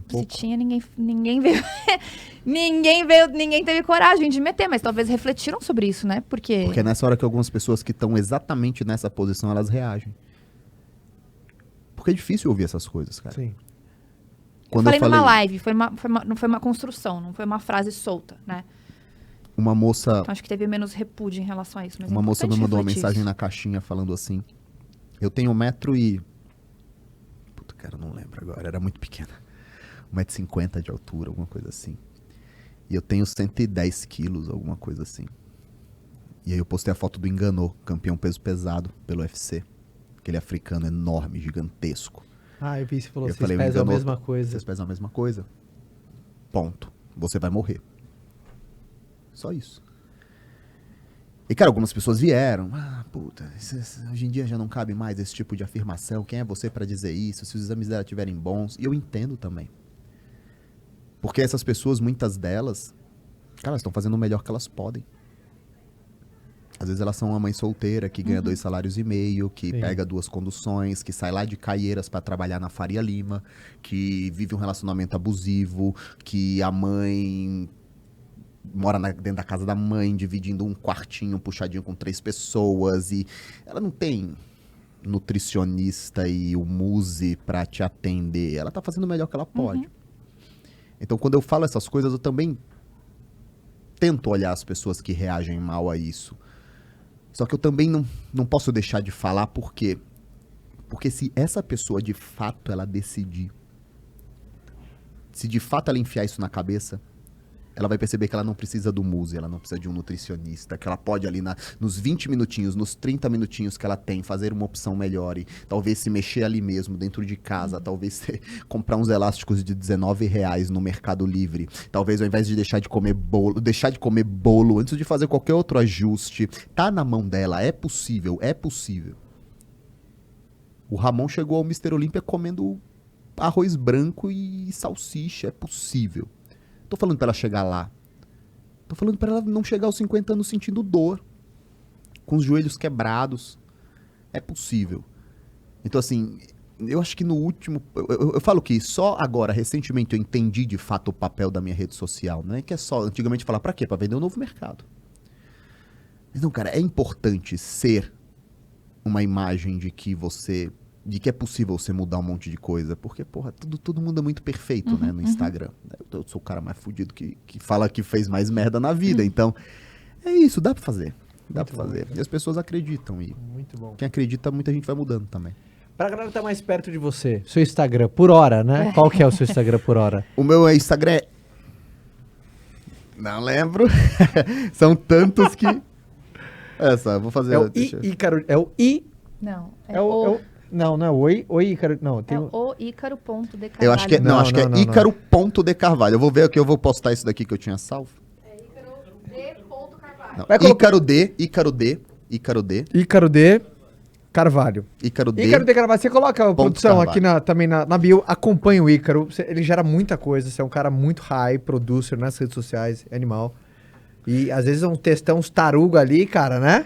Se tinha, ninguém veio. Ninguém teve coragem de meter, mas talvez refletiram sobre isso, né? Porque é nessa hora que algumas pessoas que estão exatamente nessa posição, elas reagem. Porque é difícil ouvir essas coisas, cara. Sim. Quando eu falei numa live, não foi uma construção, não foi uma frase solta, né? Uma moça... Então acho que teve menos repúdio em relação a isso. Mas Uma moça me mandou uma refletir mensagem isso. na caixinha falando assim, eu tenho 1 m. Puta, cara, não lembro agora, era muito pequena. 1,50 m de altura, alguma coisa assim. E eu tenho 110 quilos, alguma coisa assim. E aí eu postei a foto do Ngannou, campeão peso pesado pelo UFC. Aquele africano enorme, gigantesco. Ah, eu vi, você falou, Eu vocês falei, pesam a Ngannou, mesma coisa. Vocês pesam a mesma coisa. Ponto. Você vai morrer. Só isso. E, cara, algumas pessoas vieram. Ah, puta, hoje em dia já não cabe mais esse tipo de afirmação. Quem é você pra dizer isso? Se os exames dela estiverem bons. E eu entendo também. Porque essas pessoas, muitas delas, cara, elas estão fazendo o melhor que elas podem. Às vezes elas são uma mãe solteira que ganha 2,5 salários, que Sim. pega 2 conduções, que sai lá de Caieiras pra trabalhar na Faria Lima, que vive um relacionamento abusivo, que a mãe mora dentro da casa da mãe, dividindo um quartinho puxadinho com 3 pessoas, e ela não tem nutricionista e o Muse pra te atender. Ela tá fazendo o melhor que ela pode. Então, quando eu falo essas coisas, eu também tento olhar as pessoas que reagem mal a isso. Só que eu também não posso deixar de falar porque se essa pessoa de fato ela decidir, se de fato ela enfiar isso na cabeça, ela vai perceber que ela não precisa do Muse, ela não precisa de um nutricionista, que ela pode ali nos 20 minutinhos, nos 30 minutinhos que ela tem, fazer uma opção melhor e talvez se mexer ali mesmo, dentro de casa, talvez comprar uns elásticos de R$19 no Mercado Livre, talvez ao invés de deixar de comer bolo antes de fazer qualquer outro ajuste. Tá na mão dela, é possível, é possível. O Ramon chegou ao Mr. Olímpia comendo arroz branco e salsicha, é possível. Tô falando pra ela chegar lá. Tô falando pra ela não chegar aos 50 anos sentindo dor. Com os joelhos quebrados. É possível. Então, assim, eu acho que no último... Eu falo que só agora, recentemente, eu entendi de fato o papel da minha rede social. Não é que é só antigamente falar pra quê? Pra vender um novo mercado. Mas não, cara, é importante ser uma imagem de que é possível você mudar um monte de coisa. Porque, porra, todo mundo é muito perfeito, né, no Instagram. Eu sou o cara mais fudido que fala que fez mais merda na vida. Então, é isso, dá pra fazer. Dá pra fazer. E as pessoas acreditam. E Muito bom. quem acredita, muita gente vai mudando também. Pra galera estar mais perto de você, seu Instagram por hora, né? Qual que é o seu Instagram por hora? O meu Instagram é... Não lembro. São tantos que... Essa, eu vou fazer... É o Ícaro, é o I... Não, Não, não é o Ícaro, não. Tem o Ícaro.de Carvalho. Eu acho que é, Não, acho que é não. Ícaro.de Carvalho. Eu vou ver aqui, eu vou postar isso daqui que eu tinha salvo. É Ícaro.Carvalho. Não, Vai colocar- Ícaro D. Ícaro D Carvalho. Ícaro D. Ícaro D Carvalho, você coloca a produção Carvalho. aqui também na bio, acompanha o Ícaro, ele gera muita coisa, você é um cara muito high, producer nas redes sociais, é animal. E às vezes é um textão, uns tarugo ali, cara, né?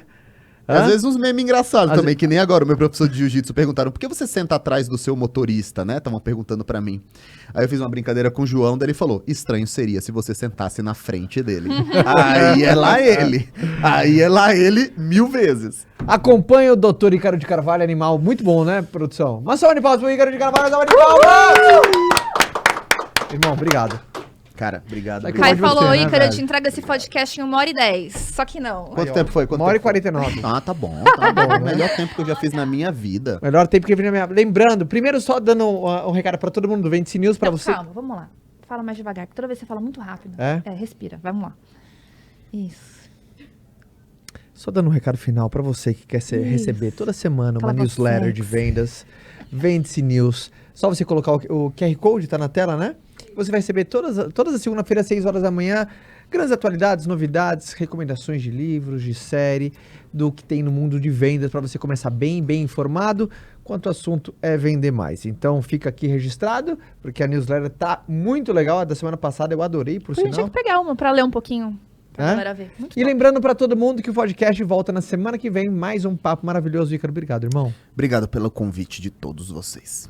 Às vezes uns memes engraçados Às também, que nem agora o meu professor de jiu-jitsu perguntaram por que você senta atrás do seu motorista, né? Estavam perguntando pra mim. Aí eu fiz uma brincadeira com o João, daí ele falou, estranho seria se você sentasse na frente dele. Aí é lá ele. Aí é lá ele 1000 vezes. Acompanha o Dr. Ícaro de Carvalho, animal, muito bom, né, produção? Uma salva de palmas pro Ícaro de Carvalho, salva de palmas! Irmão, obrigado. Cara, obrigado. Vai O Caio de você, falou, né, Ícaro, eu velho? te entrego esse podcast em 1h10. Só que não. Quanto tempo foi? Quanto 1h e tempo foi? 49. Ah, tá bom. O melhor tempo que eu já fiz na minha vida. Melhor tempo que eu vi na minha... Lembrando, primeiro só dando um recado pra todo mundo do Vende News, pra Não, você... Calma, vamos lá. Fala mais devagar, porque toda vez você fala muito rápido. É? Respira, vamos lá. Isso. Só dando um recado final pra você que quer receber toda semana uma Aquela voz newsletter sexy. de vendas, Vende-se News. Só você colocar o QR Code, tá na tela, né? Você vai receber todas as segunda-feira, às 6 horas da manhã, grandes atualidades, novidades, recomendações de livros, de série, do que tem no mundo de vendas, pra você começar bem informado, quanto o assunto é vender mais. Então fica aqui registrado, porque a newsletter tá muito legal. A da semana passada eu adorei, por A gente tinha sinal. que pegar uma pra ler um pouquinho, pra É? galera ver. Muito E bom. lembrando pra todo mundo que o podcast volta na semana que vem, mais um papo maravilhoso. Ícaro, obrigado, irmão. Obrigado pelo convite de todos vocês.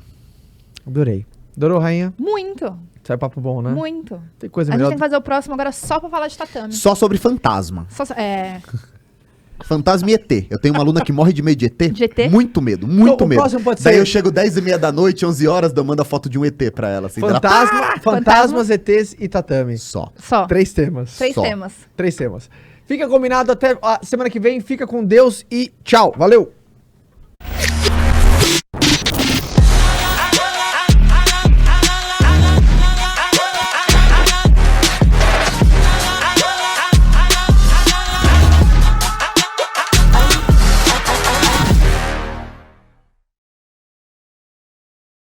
Adorei. Adorou, rainha? Muito, Sai papo bom, né? muito. Tem coisa A gente melhor. tem que fazer o próximo agora só pra falar de tatame. Só sobre fantasma. É, Fantasma e ET. Eu tenho uma aluna que morre de medo de ET. De ET? Muito medo, muito Então, o medo. próximo pode Daí ser- eu chego 10h30 da noite, 11 horas, eu mando a foto de um ET pra ela. Assim, dela, Fantasmas, ETs e tatame. Só. só. 3 temas. Três só. temas. 3 temas. Fica combinado até a semana que vem. Fica com Deus e tchau. Valeu!